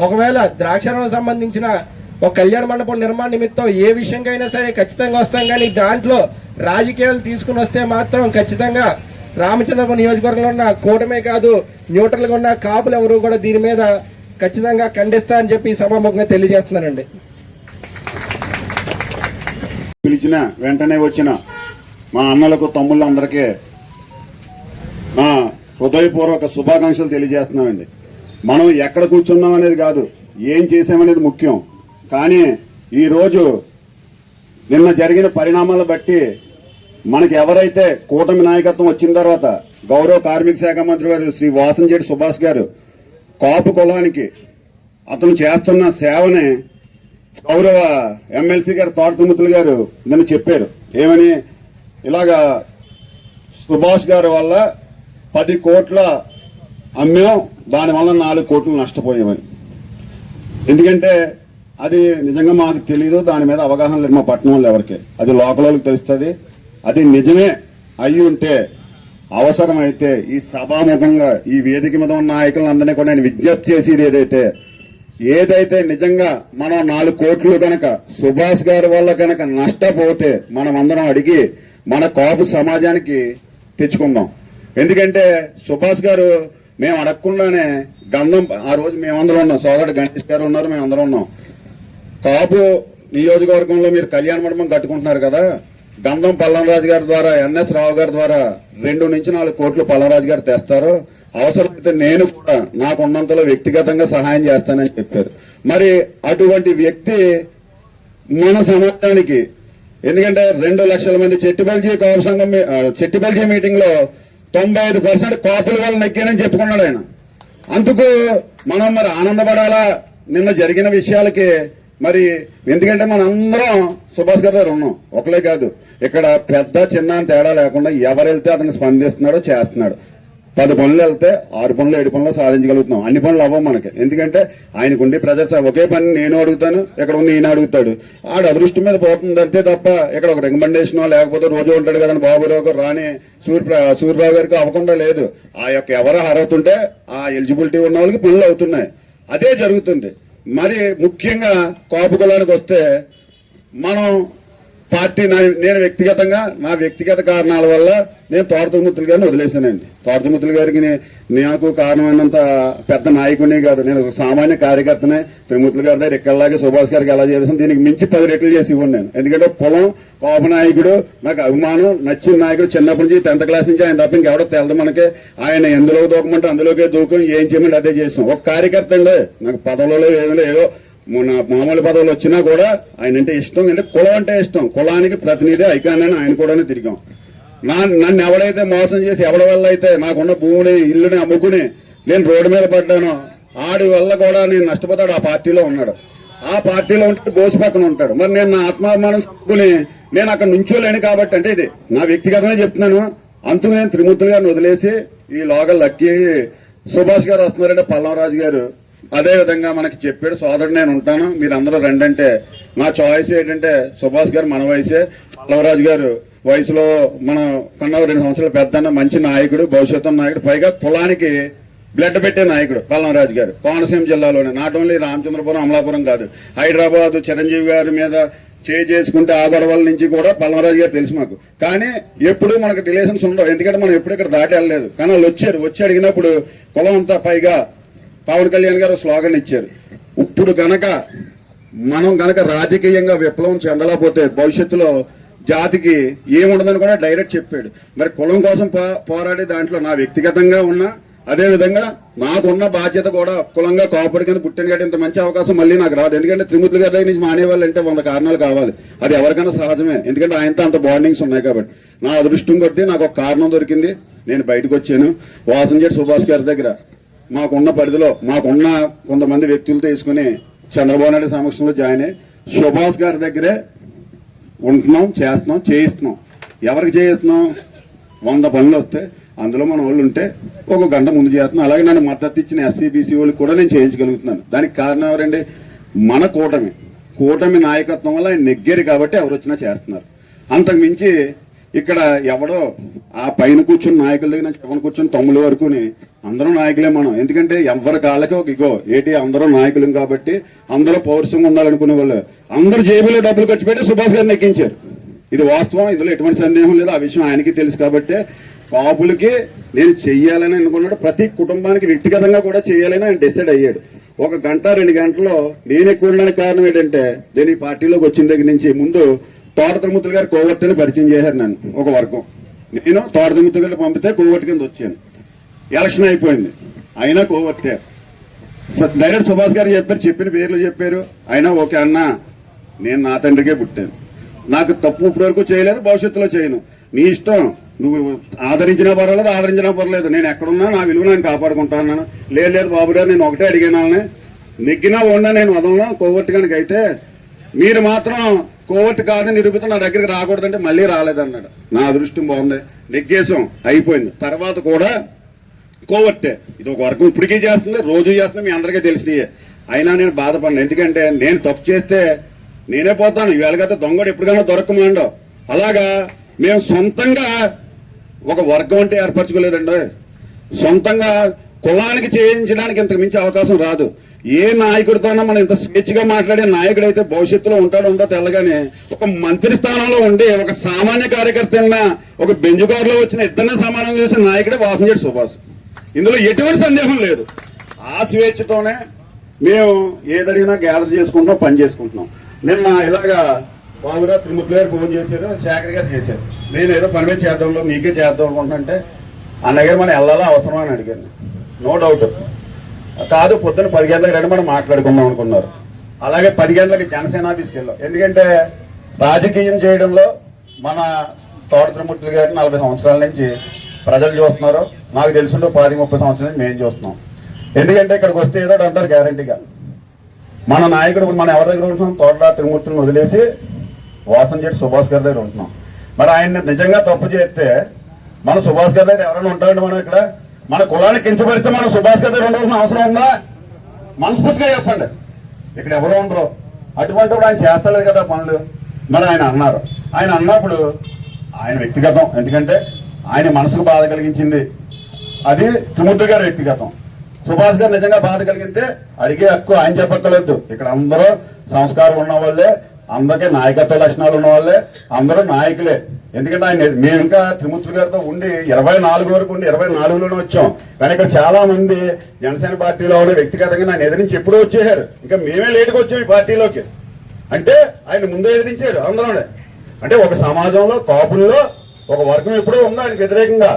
ఒకవేళ ద్రాక్షారామం సంబంధించిన ఒక కళ్యాణ మండపం నిర్మాణ నిమిత్తం ఏ విషయంగా అయినా సరే ఖచ్చితంగా వస్తాం. కానీ దాంట్లో రాజకీయాలు తీసుకుని వస్తే మాత్రం ఖచ్చితంగా రామచంద్రపురం నియోజకవర్గంలో ఉన్న కూటమే కాదు, న్యూట్రల్గా ఉన్న కాపులు ఎవరు కూడా దీని మీద ఖచ్చితంగా ఖండిస్తా అని చెప్పి సభాముఖంగా తెలియజేస్తున్నానండి. పిలిచిన వెంటనే వచ్చిన మా అన్నలకు తమ్ముళ్ళందరికీ నా హృదయపూర్వక శుభాకాంక్షలు తెలియజేస్తున్నామండి. మనం ఎక్కడ కూర్చున్నాం అనేది కాదు, ఏం చేసామనేది ముఖ్యం. కానీ ఈరోజు నిన్న జరిగిన పరిణామాలను బట్టి మనకి ఎవరైతే కూటమి నాయకత్వం వచ్చిన తర్వాత గౌరవ కార్మిక శాఖ మంత్రి గారు శ్రీ వాసంశెట్టి సుభాష్ గారు కాపు కులానికి అతను చేస్తున్న సేవని గౌరవ ఎమ్మెల్సీ గారు తోట తిరుమతులు గారు నిన్న చెప్పారు. ఏమని, ఇలాగా సుభాష్ గారి వల్ల 10 కోట్ల అమ్మాం, దానివల్ల 4 కోట్లు నష్టపోయామని. ఎందుకంటే అది నిజంగా మాకు తెలీదు, దాని మీద అవగాహన లేదు మా పట్టణం వాళ్ళు ఎవరికి. అది లోకల్ వాళ్ళకి తెలుస్తుంది. అది నిజమే అయి ఉంటే అవసరమైతే ఈ సభాముఖంగా ఈ వేదిక మీద ఉన్న నాయకులందరినీ కూడా నేను విజ్ఞప్తి చేసేది ఏదైతే నిజంగా మనం 4 కోట్లు కనుక సుభాష్ గారి వల్ల కనుక నష్టపోతే మనం అందరం అడిగి మన కాపు సమాజానికి తెచ్చుకుందాం. ఎందుకంటే సుభాష్ గారు మేము అడగకుండానే గంధం, ఆ రోజు మేమందరం ఉన్నాం, సోదరుడు గణేష్ గారు ఉన్నారు, మేమందరం ఉన్నాం. కాపు నియోజకవర్గంలో మీరు కళ్యాణ మండపం కట్టుకుంటున్నారు కదా, గంధం పల్లంరాజు గారి ద్వారా, ఎన్ఎస్ రావు గారి ద్వారా 2 నుంచి 4 కోట్లు పల్లంరాజు గారు తెస్తారు. అవసరమైతే నేను కూడా నాకున్నంతలో వ్యక్తిగతంగా సహాయం చేస్తానని చెప్పారు. మరి అటువంటి వ్యక్తి మన సమాజానికి, ఎందుకంటే 2 లక్షల మంది చెట్టిబల్జీ కాపు సంఘం చెట్టిబల్జీ మీటింగ్ లో 95% కాపుల వల్ల నెగ్గానని చెప్పుకున్నాడు ఆయన. అందుకు మనం మరి ఆనందపడాలా నిన్న జరిగిన విషయాలకి. మరి ఎందుకంటే మనందరం సుభాష్ గారి దగ్గర ఉన్నాం, ఒకలే కాదు. ఇక్కడ పెద్ద చిన్న అని తేడా లేకుండా ఎవరు వెళ్తే అతను స్పందిస్తున్నాడో చేస్తున్నాడు. 10 పనులు వెళ్తే 6 పనులు 7 పనులు సాధించగలుగుతున్నాం. అన్ని పనులు అవ్వం మనకి, ఎందుకంటే ఆయనకుండి ప్రజలు ఒకే పని నేను అడుగుతాను, ఇక్కడ ఉన్న ఈయన అడుగుతాడు. ఆడ అదృష్టం మీద పోతుంది అంతే తప్ప ఇక్కడ ఒక రికమెండేషనో లేకపోతే రోజు ఉంటాడు కదా బాబురావు గారు రాని సూర్యబాబు గారికి అవ్వకుండా లేదు. ఆ యొక్క ఎవరు అర్హత ఉంటే ఆ ఎలిజిబిలిటీ ఉన్న వాళ్ళకి పనులు అవుతున్నాయి. అదే జరుగుతుంది. మరి ముఖ్యంగా కాపు కులానికి వస్తే మనం పార్టీ నేను వ్యక్తిగతంగా నా వ్యక్తిగత కారణాల వల్ల నేను తోట తిరుమతులు గారిని వదిలేశానండి. తోట తిరుమతులు గారికి నాకు కారణమైనంత పెద్ద నాయకుడిని కాదు, నేను ఒక సామాన్య కార్యకర్తనే. తిరుమతులు గారి దగ్గర ఇక్కడలాగే సుభాష్ గారికి ఎలా చేసాను, దీనికి మించి 10 రెట్లు చేసి ఇవ్వండి నేను. ఎందుకంటే కులం, కాపు నాయకుడు, నాకు అభిమానం, నచ్చిన నాయకుడు. చిన్నప్పటి నుంచి 10th క్లాస్ నుంచి ఆయన తప్ప ఇంకెవడో తెలదు మనకి. ఆయన ఎందులో దూకమంటే అందులోకే దూకం, ఏం చేయమంటే అదే చేసాం. ఒక కార్యకర్త అండి, నాకు పదవులలో ఏమో ఏవో మామూలు పదవులు వచ్చినా కూడా ఆయన అంటే ఇష్టం, అంటే కులం అంటే ఇష్టం. కులానికి ప్రతినిధి ఐకాన్ అని ఆయన కూడా తిరిగాం. నన్ను ఎవడైతే మోసం చేసి ఎవరి వల్ల అయితే నాకున్న భూమిని ఇల్లుని అమ్ముకుని నేను రోడ్డు మీద పడ్డానో ఆడి వల్ల కూడా నేను నష్టపోతాడు. ఆ పార్టీలో ఉన్నాడు, ఆ పార్టీలో ఉంటే బోసు పక్కన ఉంటాడు. మరి నేను నా ఆత్మాభిమానం చెప్పుకుని నేను అక్కడ నుంచోలేను కాబట్టి, అంటే ఇది నా వ్యక్తిగతంగా చెప్తున్నాను. అందుకు నేను త్రిమూర్తులు గారిని వదిలేసి ఈ లోకల్ లక్కి సుభాష్ గారు వస్తున్నారంటే పల్లంరాజు గారు అదే విధంగా మనకి చెప్పాడు, సోదరుడు నేను ఉంటాను మీరు అందరూ రండి అంటే. నా చాయిస్ ఏంటంటే సుభాష్ గారు మన వయసే, పల్లవరాజు గారు వయసులో మన కన్నా 2 సంవత్సరాలు పెద్ద, మంచి నాయకుడు, భవిష్యత్తు నాయకుడు, పైగా కులానికి బ్లడ్ పెట్టే నాయకుడు పల్లంరాజు గారు. కోనసీమ జిల్లాలోనే, నాట్ ఓన్లీ రామచంద్రపురం అమలాపురం కాదు, హైదరాబాద్ చిరంజీవి గారి మీద చేసుకుంటే ఆ గొడవల నుంచి కూడా పల్లంరాజు గారు తెలుసు మాకు. కానీ ఎప్పుడు మనకు రిలేషన్స్ ఉండవు, ఎందుకంటే మనం ఎప్పుడు ఇక్కడ దాటి వెళ్ళలేదు. కానీ వాళ్ళు వచ్చి అడిగినప్పుడు కులం అంతా, పైగా పవన్ కళ్యాణ్ గారు స్లోగన్ ఇచ్చారు. ఇప్పుడు గనక మనం గనక రాజకీయంగా విప్లవం చెందలేకపోతే భవిష్యత్తులో జాతికి ఏముండదని కూడా డైరెక్ట్ చెప్పాడు. మరి కులం కోసం పోరాడే దాంట్లో నా వ్యక్తిగతంగా ఉన్నా, అదే విధంగా నాకున్న బాధ్యత కూడా కులంగా కాపుడి కింద పుట్టిన గట్టి ఇంత మంచి అవకాశం మళ్ళీ నాకు రాదు. ఎందుకంటే త్రిమూర్తులు గారి దగ్గర నుంచి మానేవాళ్ళంటే 100 కారణాలు కావాలి, అది ఎవరికైనా సహజమే. ఎందుకంటే ఆయనతో అంత బాండింగ్స్ ఉన్నాయి కాబట్టి. నా అదృష్టం కొద్దీ నాకు ఒక కారణం దొరికింది, నేను బయటకు వచ్చాను. వాసంశెట్టి సుభాష్ గారి దగ్గర మాకున్న పరిధిలో మాకున్న కొంతమంది వ్యక్తులతో తీసుకుని చంద్రబాబు నాయుడు సమక్షంలో జాయిన్ అయ్యి సుభాష్ గారి దగ్గరే ఉంటున్నాం, చేస్తున్నాం, చేయిస్తున్నాం. ఎవరికి చేయిస్తున్నాం? 100 పనులు వస్తే అందులో మన వాళ్ళు ఉంటే 1 గంట ముందు చేస్తున్నాం. అలాగే నన్ను మద్దతు ఇచ్చిన ఎస్సీ బీసీ వాళ్ళకి కూడా నేను చేయించగలుగుతున్నాను. దానికి కారణం ఎవరండి? మన కూటమి నాయకత్వం వల్ల ఆయన నెగ్గారు కాబట్టి ఎవరు వచ్చినా చేస్తున్నారు. అంతకు మించి ఇక్కడ ఎవడో ఆ పైన కూర్చుని నాయకుల దగ్గర నుంచి ఎవరు కూర్చొని తమ్ముల వరకుని అందరూ నాయకులే మనం. ఎందుకంటే ఎవరి కాళ్ళకి ఒక ఇగో ఏంటి అందరూ నాయకులు కాబట్టి అందరూ పౌరుషంగా ఉండాలనుకునే వాళ్ళు అందరూ జేబులో డబ్బులు ఖర్చు పెట్టి సుభాష్ గారిని ఎక్కించారు. ఇది వాస్తవం, ఇందులో ఎటువంటి సందేహం లేదు. ఆ విషయం ఆయనకి తెలుసు కాబట్టి కాపులకి నేను చెయ్యాలని అనుకున్నాడు. ప్రతి కుటుంబానికి వ్యక్తిగతంగా కూడా చేయాలని ఆయన డిసైడ్ అయ్యాడు. 1 గంట 2 గంటల్లో నేను ఎక్కువ ఉండడానికి కారణం ఏంటంటే నేను ఈ పార్టీలోకి వచ్చిన దగ్గర నుంచి ముందు తోట తిరుమతులు గారు కోవర్ట్ అని పరిచయం చేశారు నన్ను ఒక వర్గం. నేను తోట తిరుమతులు గారు పంపితే కోవర్ట్ కింద వచ్చాను. ఎలక్షన్ అయిపోయింది, అయినా కోవర్టే. డైరెక్ట్ సుభాష్ గారు చెప్పారు, చెప్పిన పేర్లు చెప్పారు. అయినా ఓకే అన్న, నేను నా తండ్రికే పుట్టాను, నాకు తప్పు ఇప్పటి వరకు చేయలేదు, భవిష్యత్తులో చేయను, నీ ఇష్టం, నువ్వు ఆదరించినా పర్వాలేదు ఆదరించినా పర్లేదు, నేను ఎక్కడున్నా నా విలువ నేను కాపాడుకుంటాను. లేదు బాబుగారు, నేను ఒకటే అడిగాను, నెగ్గినా ఉన్నా నేను వదలను కోవర్ట్ కనుక అయితే, మీరు మాత్రం కోవర్ట్ కాదని నిరూపితం నా దగ్గరికి రాకూడదంటే మళ్ళీ రాలేదన్నాడు. నా అదృష్టం బాగుంది, నెగ్గేసాం, అయిపోయింది. తర్వాత కూడా కోవర్టే, ఇది ఒక వర్గం ఇప్పటికీ చేస్తుంది, రోజు చేస్తుంది, మీ అందరికీ తెలిసినయే. అయినా నేను బాధపడినా, ఎందుకంటే నేను తప్పు చేస్తే నేనే పోతాను, ఇవాళకైతే దొంగడు ఎప్పటికైనా దొరకమండో. అలాగా మేము సొంతంగా ఒక వర్గం అంటే ఏర్పరచుకోలేదండి. సొంతంగా కులానికి చేయించడానికి ఇంతకు మించి అవకాశం రాదు. ఏ నాయకుడితోనో మనం ఇంత స్వేచ్ఛగా మాట్లాడే నాయకుడు అయితే భవిష్యత్తులో ఉంటాడో ఉందో తెల్లగానే ఒక మంత్రి స్థానంలో ఉండి ఒక సామాన్య కార్యకర్త ఒక బెంజుకారులో వచ్చిన ఇద్దరిని సమానంగా చేసిన నాయకుడే వాసంశెట్టి సుభాష్. ఇందులో ఎటువంటి సందేహం లేదు. ఆ స్వేచ్ఛతోనే మేము ఏదడిగినా గ్యాదర్ చేసుకుంటున్నాం, పని చేసుకుంటున్నాం. నిన్న ఇలాగా బాబురావు తిరుమూర్తి గారు ఫోన్ చేశారు, శేఖర్ గారు చేశారు. నేను ఏదో పని మీద చేద్దాంలో మీకే చేద్దాం అనుకుంటుంటే అన్నయ్య గారు మనం వెళ్ళాలా అవసరమా అని అడిగాను. నో డౌట్, కాదు పొద్దున్న 10 గంటలకు రండి మనం మాట్లాడుకుందాం అనుకున్నారు. అలాగే 10 గంటలకి జనసేన ఆఫీస్కి వెళ్ళాం. ఎందుకంటే రాజకీయం చేయడంలో మన తోట తిరుమూర్తి గారు 40 సంవత్సరాల నుంచి ప్రజలు చూస్తున్నారు. నాకు తెలుసుంటే 20-30 సంవత్సరాల నుంచి మేము చూస్తున్నాం. ఎందుకంటే ఇక్కడికి వస్తే ఏదో అంటారు గ్యారంటీగా. మన నాయకుడు మనం ఎవరి దగ్గర ఉంటున్నాం, తోట తిరుమూర్తిని వదిలేసి వాసంశెట్టి సుభాష్ గారి దగ్గర ఉంటున్నాం. మరి ఆయన నిజంగా తప్పు చేస్తే మన సుభాష్ గారి దగ్గర ఎవరైనా ఉంటారండి? మనం ఇక్కడ మన కులాన్ని కించబడితే మనం సుభాష్ గారి దగ్గర ఉండాల్సిన అవసరం ఉందా? మనస్ఫూర్తిగా చెప్పండి. ఇక్కడ ఎవరు ఉండరు. అటువంటిప్పుడు ఆయన చేస్తలేదు కదా పనులు. మరి ఆయన అన్నారు. ఆయన అన్నప్పుడు ఆయన వ్యక్తిగతం, ఎందుకంటే ఆయన మనసుకు బాధ కలిగించింది అది తిరుమూర్తి గారి వ్యక్తిగతం. సుభాష్ గారు నిజంగా బాధ కలిగితే అడిగే హక్కు ఆయన చెప్పక్కర్లేదు. ఇక్కడ అందరూ సంస్కారం ఉన్న వాళ్ళే, అందరికీ నాయకత్వ లక్షణాలు ఉన్న వాళ్ళే, అందరూ నాయకులే. ఎందుకంటే ఆయన మేము ఇంకా తిరుమూర్తి గారితో ఉండి 24 వరకు ఉండి 24లోనే వచ్చాం. కానీ ఇక్కడ చాలా మంది జనసేన పార్టీలో ఉండే వ్యక్తిగతంగా ఆయన ఎదిరించి ఎప్పుడూ వచ్చేసారు. ఇంకా మేమే లేటుగా వచ్చాం ఈ పార్టీలోకి. అంటే ఆయన ముందే ఎదిరించారు అందరూనే. అంటే ఒక సమాజంలో కాపుల్లో ఒక వర్గం ఎప్పుడూ ఉందా ఆయనకి వ్యతిరేకంగా.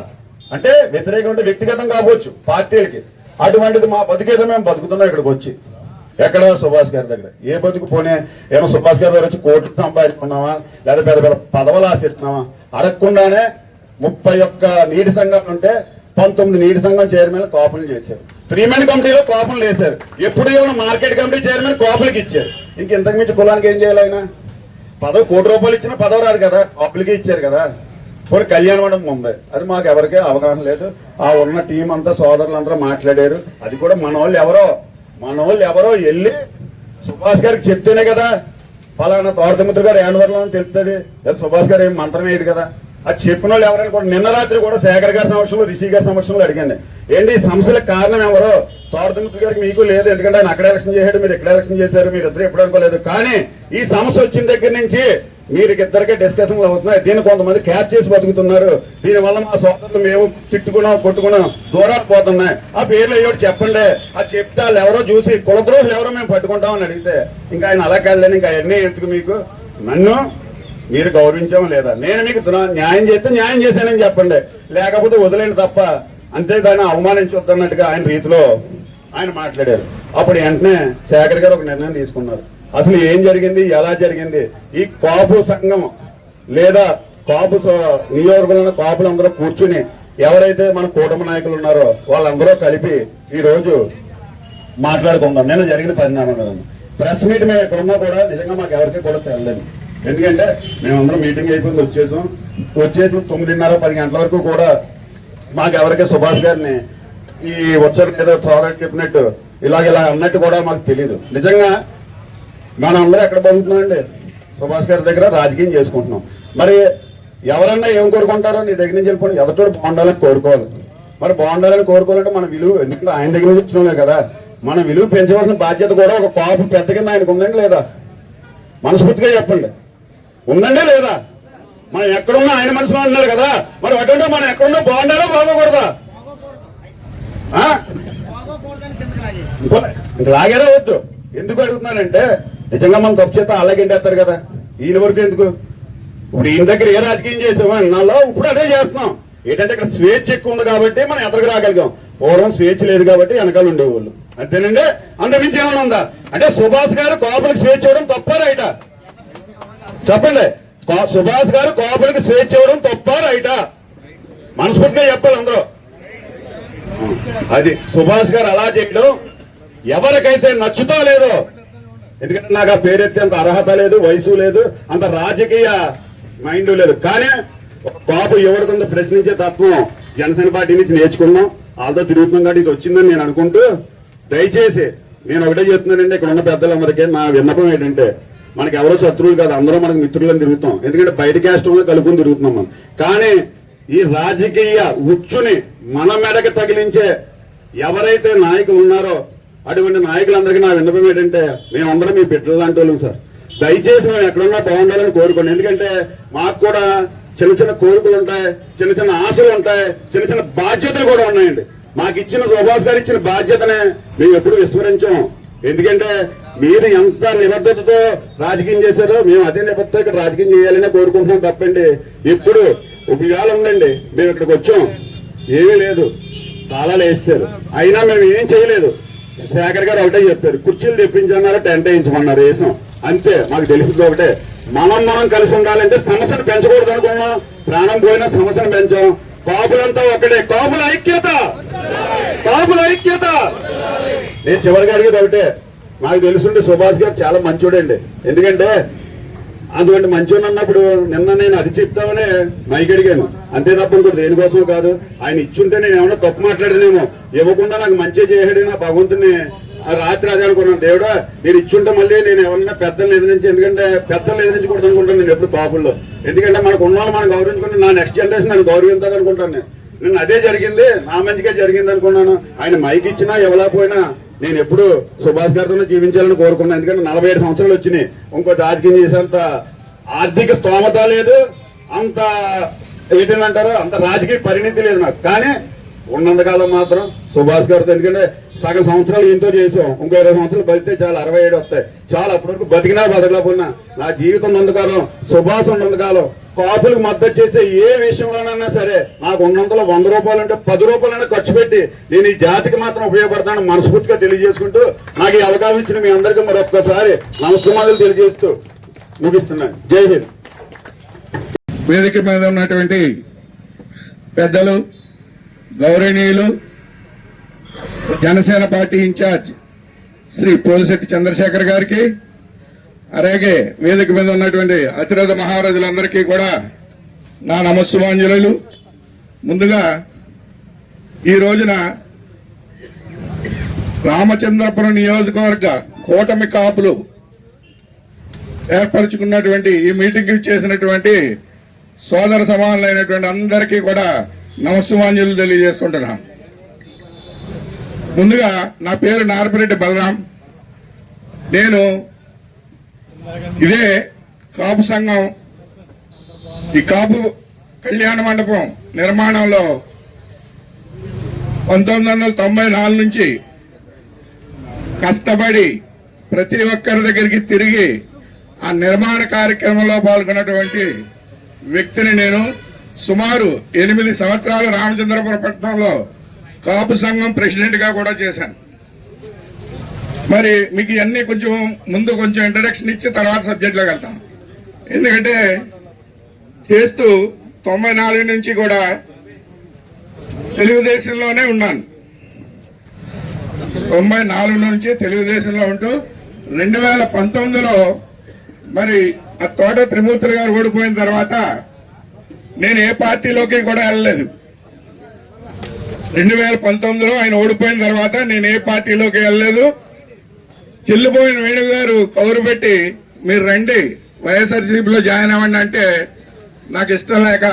అంటే వ్యతిరేకం అంటే వ్యక్తిగతం కావచ్చు పార్టీలకి. అటువంటిది మా బతుకేదో మేము బతుకుతున్నాం ఇక్కడికి వచ్చి. ఎక్కడ సుభాష్ గారి దగ్గర ఏ బతుకు పోనీ ఏమో సుభాష్ గారి దగ్గర వచ్చి కోట్లు సంపాదించుకున్నావా, లేదా పెద్ద పెద్ద పదవులు ఆశిస్తున్నావా? అడగకుండానే 31 నీటి సంఘం ఉంటే 19 నీటి సంఘం చైర్మన్ కాపులు చేశారు. 3 మెన్ కమిటీలో కాపులు వేశారు. ఎప్పుడు ఏమైనా మార్కెట్ కమిటీ చైర్మన్ కాపులకి ఇచ్చారు. ఇంతకు మించి కులానికి ఏం చేయాలి? ఆయన పదవి ₹1 కోటి ఇచ్చిన పదవి రాదు కదా, కాపులకి ఇచ్చారు కదా. పోనీ కళ్యాణ మండపం ఉంది, అది మాకు ఎవరికీ అవగాహన లేదు. ఆ ఉన్న టీం అంతా సోదరులందరూ మాట్లాడారు. అది కూడా మన వాళ్ళు ఎవరో వెళ్ళి సుభాష్ గారికి చెప్తేనే కదా ఫలానా తోట తిరుమూర్తి గారు యాన్వర్లో తెలుస్తుంది. లేదా సుభాష్ గారు ఏం మంత్రం వేయడు కదా. అది చెప్పిన వాళ్ళు ఎవరైనా కూడా నిన్న రాత్రి కూడా శేఖర్ గారి సమక్షంలో, రిషి గారి సమక్షంలో అడిగాను, ఏంటి ఈ సమస్యలకు కారణం ఎవరో? తోట తిరుమూర్తి గారికి మీకు లేదు, ఎందుకంటే ఆయన అక్కడ ఎలక్షన్ చేశాడు, మీరు ఎక్కడ ఎలక్షన్ చేశారు, మీరు ఇద్దరు ఎప్పుడు అనుకోలేదు. కానీ ఈ సమస్య వచ్చిన దగ్గర నుంచి మీరు ఇద్దరికే డిస్కషన్లు అవుతున్నాయి. దీన్ని కొంతమంది క్యాచ్ చేసి బతుకుతున్నారు. దీనివల్ల మా సోదరులు మేము తిట్టుకున్నాం, కొట్టుకున్నాం, దూరాలు పోతున్నాయి. ఆ పేర్లు అయ్యో చెప్పండి. అది చెప్తే వాళ్ళు ఎవరో చూసి కులద్రోహులు ఎవరో మేము పట్టుకుంటామని అడిగితే ఇంకా ఆయన అలా కాదని ఇంకా అవన్నీ ఎందుకు మీకు? నన్ను మీరు గౌరవించామో లేదా? నేను మీకు న్యాయం చేస్తే న్యాయం చేశానని చెప్పండి, లేకపోతే వదిలేండి తప్ప. అంతే దాన్ని అవమానించొద్దన్నట్టుగా ఆయన రీతిలో ఆయన మాట్లాడారు. అప్పుడు వెంటనే శేఖర్ గారు ఒక నిర్ణయం తీసుకున్నారు. అసలు ఏం జరిగింది, ఎలా జరిగింది? ఈ కాపు సంఘం లేదా కాపు నియోజకవర్గంలో కాపులందరూ కూర్చుని ఎవరైతే మన కూటమి నాయకులు ఉన్నారో వాళ్ళందరూ కలిపి ఈ రోజు మాట్లాడుకుందాం. నేను జరిగిన పరిణామం కదండి. ప్రెస్ మీట్ మేము ఎక్కడున్నా కూడా నిజంగా మాకు ఎవరికి కూడా తెలియదు. ఎందుకంటే మేమందరం మీటింగ్ అయిపోయింది, వచ్చేసి 9:30-10 గంటల వరకు కూడా మాకెవరికి సుభాష్ గారిని ఈ వచ్చారు ఏదో సోదరు చెప్పినట్టు ఇలా అన్నట్టు కూడా మాకు తెలియదు. నిజంగా మనం అందరూ ఎక్కడ బతుకుతున్నామండి? సుభాష్ గారి దగ్గర రాజకీయం చేసుకుంటున్నాం. మరి ఎవరన్నా ఏం కోరుకుంటారో నీ దగ్గర నుంచి వెళ్ళిపోయి ఎదుటోడు బాగుండాలని కోరుకోవాలి. మరి బాగుండాలని కోరుకోవాలంటే మన విలువ, ఎందుకంటే ఆయన దగ్గర నుంచి వచ్చినామే కదా, మన విలువ పెంచవలసిన బాధ్యత కూడా ఒక కాపు పెద్ద కింద ఆయనకు ఉందండి లేదా? మనస్ఫూర్తిగా చెప్పండి, ఉందండి లేదా? మనం ఎక్కడున్నా ఆయన మనసులో ఉన్నారు కదా, మరి అటువంటి మనం ఎక్కడున్నా బాగుండాలా బాగోకూడదా? ఇంక లాగేదా వద్దు. ఎందుకు అడుగుతున్నానంటే నిజంగా మనం తప్పు చేస్తే అలాగే ఎంటేస్తారు కదా, ఈయన వరకు ఎందుకు? ఇప్పుడు ఈయన దగ్గర ఏ రాజకీయం చేసామో అన్నాలో ఇప్పుడు అదే చేస్తున్నాం. ఏంటంటే ఇక్కడ స్వేచ్ఛ ఎక్కువ ఉంది కాబట్టి మనం ఎదరికి రాగలిగాం. పూర్వం స్వేచ్ఛ లేదు కాబట్టి వెనకాల ఉండేవాళ్ళు, అంతేనండి. అంతమించి ఏమైనా ఉందా? అంటే సుభాష్ గారు కాపులకు స్వేచ్ఛ ఇవ్వడం తప్ప రైటా? చెప్పండి. సుభాష్ గారు కాపులకు స్వేచ్ఛ ఇవ్వడం తప్ప రైటా? మనస్ఫూర్తిగా చెప్పాలి అందరూ. అది సుభాష్ గారు అలా చేయడం ఎవరికైతే నచ్చుతో లేదో, ఎందుకంటే నాకు ఆ పేరెత్తే అంత అర్హత లేదు, వయసు లేదు, అంత రాజకీయ మైండ్ లేదు. కానీ ఒక కాపు ఎవరికొంత ప్రశ్నించే తత్వం జనసేన పార్టీ నుంచి నేర్చుకున్నాం. వాళ్ళతో తిరుగుతున్నాం కాబట్టి ఇది వచ్చిందని నేను అనుకుంటూ, దయచేసి నేను ఒకటే చెప్తున్నానండి, ఇక్కడ ఉన్న పెద్దలందరికీ నా విన్నపం ఏంటంటే, మనకి ఎవరో శత్రువులు కాదు, అందరూ మనకు మిత్రులని తిరుగుతాం. ఎందుకంటే బయట క్యాస్ట్రంలో కలుపుకొని తిరుగుతున్నాం మనం. కానీ ఈ రాజకీయ ఉచ్చుని మన మెడకి తగిలించే ఎవరైతే నాయకులు ఉన్నారో అటువంటి నాయకులందరికీ నా విన్నపం ఏంటంటే, మేమందరం మీ బిడ్డలు లాంటి వాళ్ళం సార్. దయచేసి మేము ఎక్కడున్నా బాగుండాలని కోరుకోండి. ఎందుకంటే మాకు కూడా చిన్న చిన్న కోరికలు ఉంటాయి, చిన్న చిన్న ఆశలు ఉంటాయి, చిన్న చిన్న బాధ్యతలు కూడా ఉన్నాయండి. మాకు ఇచ్చిన సుభాష్ గారు ఇచ్చిన బాధ్యతనే మేము ఎప్పుడు విస్మరించాం. ఎందుకంటే మీరు ఎంత నిబద్ధతతో రాజకీయం చేశారో మేము అదే నిబద్ధత ఇక్కడ రాజకీయం చేయాలనే కోరుకుంటున్నాం తప్పండి. ఎప్పుడు ఉపయోగాలు ఉండండి. మేము ఇక్కడికి వచ్చాం, ఏమీ లేదు, తాళాలు వేసారు, అయినా మేము ఏం చేయలేదు. శేఖర్ గారు ఒకటే చెప్పారు, కుర్చీలు తెప్పించన్నారు, టెంట్ వేయించమన్నారు, వేసాం, అంతే. మాకు తెలిసింది ఒకటే, మనం కలిసి ఉండాలంటే సమస్యను పెంచకూడదు అనుకున్నాం. ప్రాణం పోయినా సమస్యను పెంచాం. కాపులంతా ఒకటే, కాపుల ఐక్యత, కాపుల ఐక్యత. నేను చివరిగా అడిగేది ఒకటే, నాకు తెలుసుంటే సుభాష్ గారు చాలా మంచోడండి. ఎందుకంటే అందుకంటే మంచోడు అన్నప్పుడు నిన్న నేను అది చెప్తామనే మైక్ అడిగాను, అంతే తప్ప ఇంకోటి దేనికోసం కాదు. ఆయన ఇచ్చుంటే నేను ఏమన్నా తప్పు మాట్లాడేనేమో, ఇవ్వకుండా నాకు మంచి చేయడు నా భగవంతుని. రాత్రి అదే అనుకున్నాను, దేవుడా నేను ఇచ్చుంటే మళ్ళీ నేను ఎవరన్నా పెద్దలు ఎదిరించి, ఎందుకంటే పెద్దలు ఎదిరించకూడదు అనుకుంటాను నేను ఎప్పుడు కాపుల్లో. ఎందుకంటే మనకు ఉన్న వాళ్ళు మనం గౌరవించుకుంటే నా నెక్స్ట్ జనరేషన్ నన్ను గౌరవించాలి అనుకుంటాను నేను. అదే జరిగింది, నా మంచిగా జరిగింది అనుకున్నాను. ఆయన మైక్ ఇచ్చినా ఇవ్వలేకపోయినా నేను ఎప్పుడు సుభాష్ గారితోనే జీవించాలని కోరుకున్నాను. ఎందుకంటే 47 సంవత్సరాలు వచ్చినాయి, ఇంకో రాజకీయం చేసేంత ఆర్థిక స్తోమత లేదు, అంత ఏంటంటారు అంత రాజకీయ పరిణితి లేదు నాకు. కానీ ఉన్నంతకాలం మాత్రం సుభాష్ గారితో, ఎందుకంటే సగం సంవత్సరాలు ఈయనతో చేసాం, ఇంకో 20 సంవత్సరాలు బతితే చాలా 67 వస్తాయి చాలా. అప్పటి వరకు బతికినా బతకలేకున్నా నా జీవితం ఉన్నంతకాలం, సుభాష్ ఉన్నంతకాలం, కాపులకు మద్దతు చేసే ఏ విషయంలోనైనా సరే నాకు ఉన్నంతలో 100 రూపాయలు అంటే 10 రూపాయలైనా ఖర్చు పెట్టి నేను ఈ జాతికి మాత్రం ఉపయోగపడతానని మనస్ఫూర్తిగా తెలియజేసుకుంటూ, నాకు ఈ అవకాశం ఇచ్చిన మీ అందరికీ మరొక్కసారి నమస్కారాలు తెలియజేస్తూ ముగిస్తున్నాను. జై హింద్. వేదిక మీద ఉన్నటువంటి పెద్దలు, గౌరవనీయులు, జనసేన పార్టీ ఇన్ఛార్జ్ శ్రీ పోలిశెట్టి చంద్రశేఖర్ గారికి, అలాగే వేదిక మీద ఉన్నటువంటి అతిరథ మహారాజులందరికీ కూడా నా నమస్సుమాంజలు. ముందుగా ఈ రోజున రామచంద్రపురం నియోజకవర్గ కూటమి కాపులు ఏర్పరచుకున్నటువంటి ఈ మీటింగ్ చేసినటువంటి సోదర సమానులైనటువంటి అందరికీ కూడా నమస్సుమాంజలు తెలియజేసుకుంటున్నాను. ముందుగా నా పేరు నారపిరెడ్డి బలరాం. నేను ఇదే కాపు సంఘం, ఈ కాపు కళ్యాణ మండపం నిర్మాణంలో 1994 నుంచి కష్టపడి ప్రతి ఒక్కరి దగ్గరికి తిరిగి ఆ నిర్మాణ కార్యక్రమంలో పాల్గొన్నటువంటి వ్యక్తిని నేను. సుమారు 8 సంవత్సరాలు రామచంద్రపురం పట్టణంలో కాపు సంఘం ప్రెసిడెంట్ గా కూడా చేశాను. మరి మీకు ఇవన్నీ కొంచెం ముందు కొంచెం ఇంట్రడక్షన్ ఇచ్చి తర్వాత సబ్జెక్ట్లోకి వెళ్తాం. ఎందుకంటే చేస్తూ 94 నుంచి కూడా తెలుగుదేశంలోనే ఉన్నాను. 94 నుంచి తెలుగుదేశంలో ఉంటూ 2019లో మరి ఆ తోట త్రిమూర్తి గారు ఓడిపోయిన తర్వాత నేను ఏ పార్టీలోకి కూడా వెళ్ళలేదు. 2019లో ఆయన ఓడిపోయిన తర్వాత నేను ఏ పార్టీలోకి వెళ్ళలేదు. చెల్లిపోయిన వేణు గారు కౌరు పెట్టి మీరు రండి వైఎస్ఆర్సీపీలో జాయిన్ అవ్వండి అంటే నాకు ఇష్టం లేక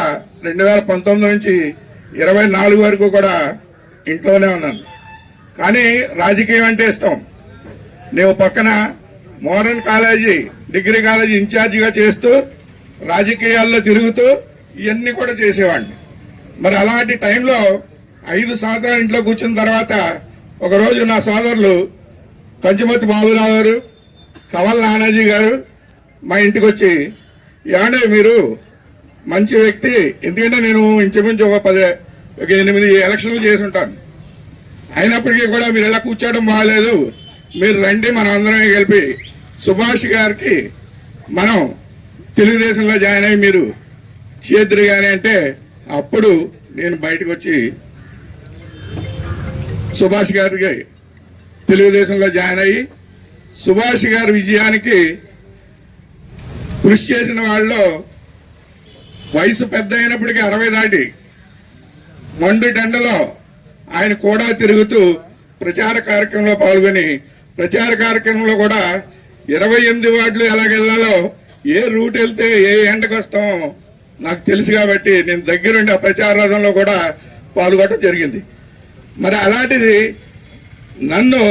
2019 నుంచి 24 వరకు కూడా ఇంట్లోనే ఉన్నాను. కానీ రాజకీయం అంటే ఇష్టం. నేను పక్కన మోడర్న్ కాలేజీ, డిగ్రీ కాలేజీ ఇన్ఛార్జిగా చేస్తూ రాజకీయాల్లో తిరుగుతూ ఇవన్నీ కూడా చేసేవాడిని. మరి అలాంటి టైంలో 5 సంవత్సరాలు ఇంట్లో కూర్చున్న తర్వాత ఒకరోజు నా సోదరులు కంచుమతి బాబురావు గారు, కవల్ నానాజీ గారు మా ఇంటికి వచ్చి, ఏమంటే మీరు మంచి వ్యక్తి, ఎందుకంటే నేను ఇంచుమించు ఒక 8 ఎలక్షన్లు చేసి ఉంటాను, అయినప్పటికీ కూడా మీరు ఇలా కూర్చోవడం బాగాలేదు, మీరు రండి మనం అందరం కలిపి సుభాష్ గారికి మనం తెలుగుదేశంలో జాయిన్ అయ్యి మీరు చేతురు కానీ అంటే, అప్పుడు నేను బయటకు వచ్చి సుభాష్ గారికి తెలుగుదేశంలో జాయిన్ అయ్యి సుభాష్ గారి విజయానికి కృషి చేసిన వాళ్ళలో వయసు పెద్ద అయినప్పటికీ 60 దాటి మండు టెండలో ఆయన కూడా తిరుగుతూ ప్రచార కార్యక్రమంలో పాల్గొని, ప్రచార కార్యక్రమంలో కూడా 28 వార్డులు ఎలాగెళ్లాలో, ఏ రూట్ వెళ్తే ఏ ఎండకు వస్తామో నాకు తెలుసు కాబట్టి నేను దగ్గరుండి ఆ ప్రచార రథంలో కూడా పాల్గొనడం జరిగింది. మరి అలాంటిది నన్ను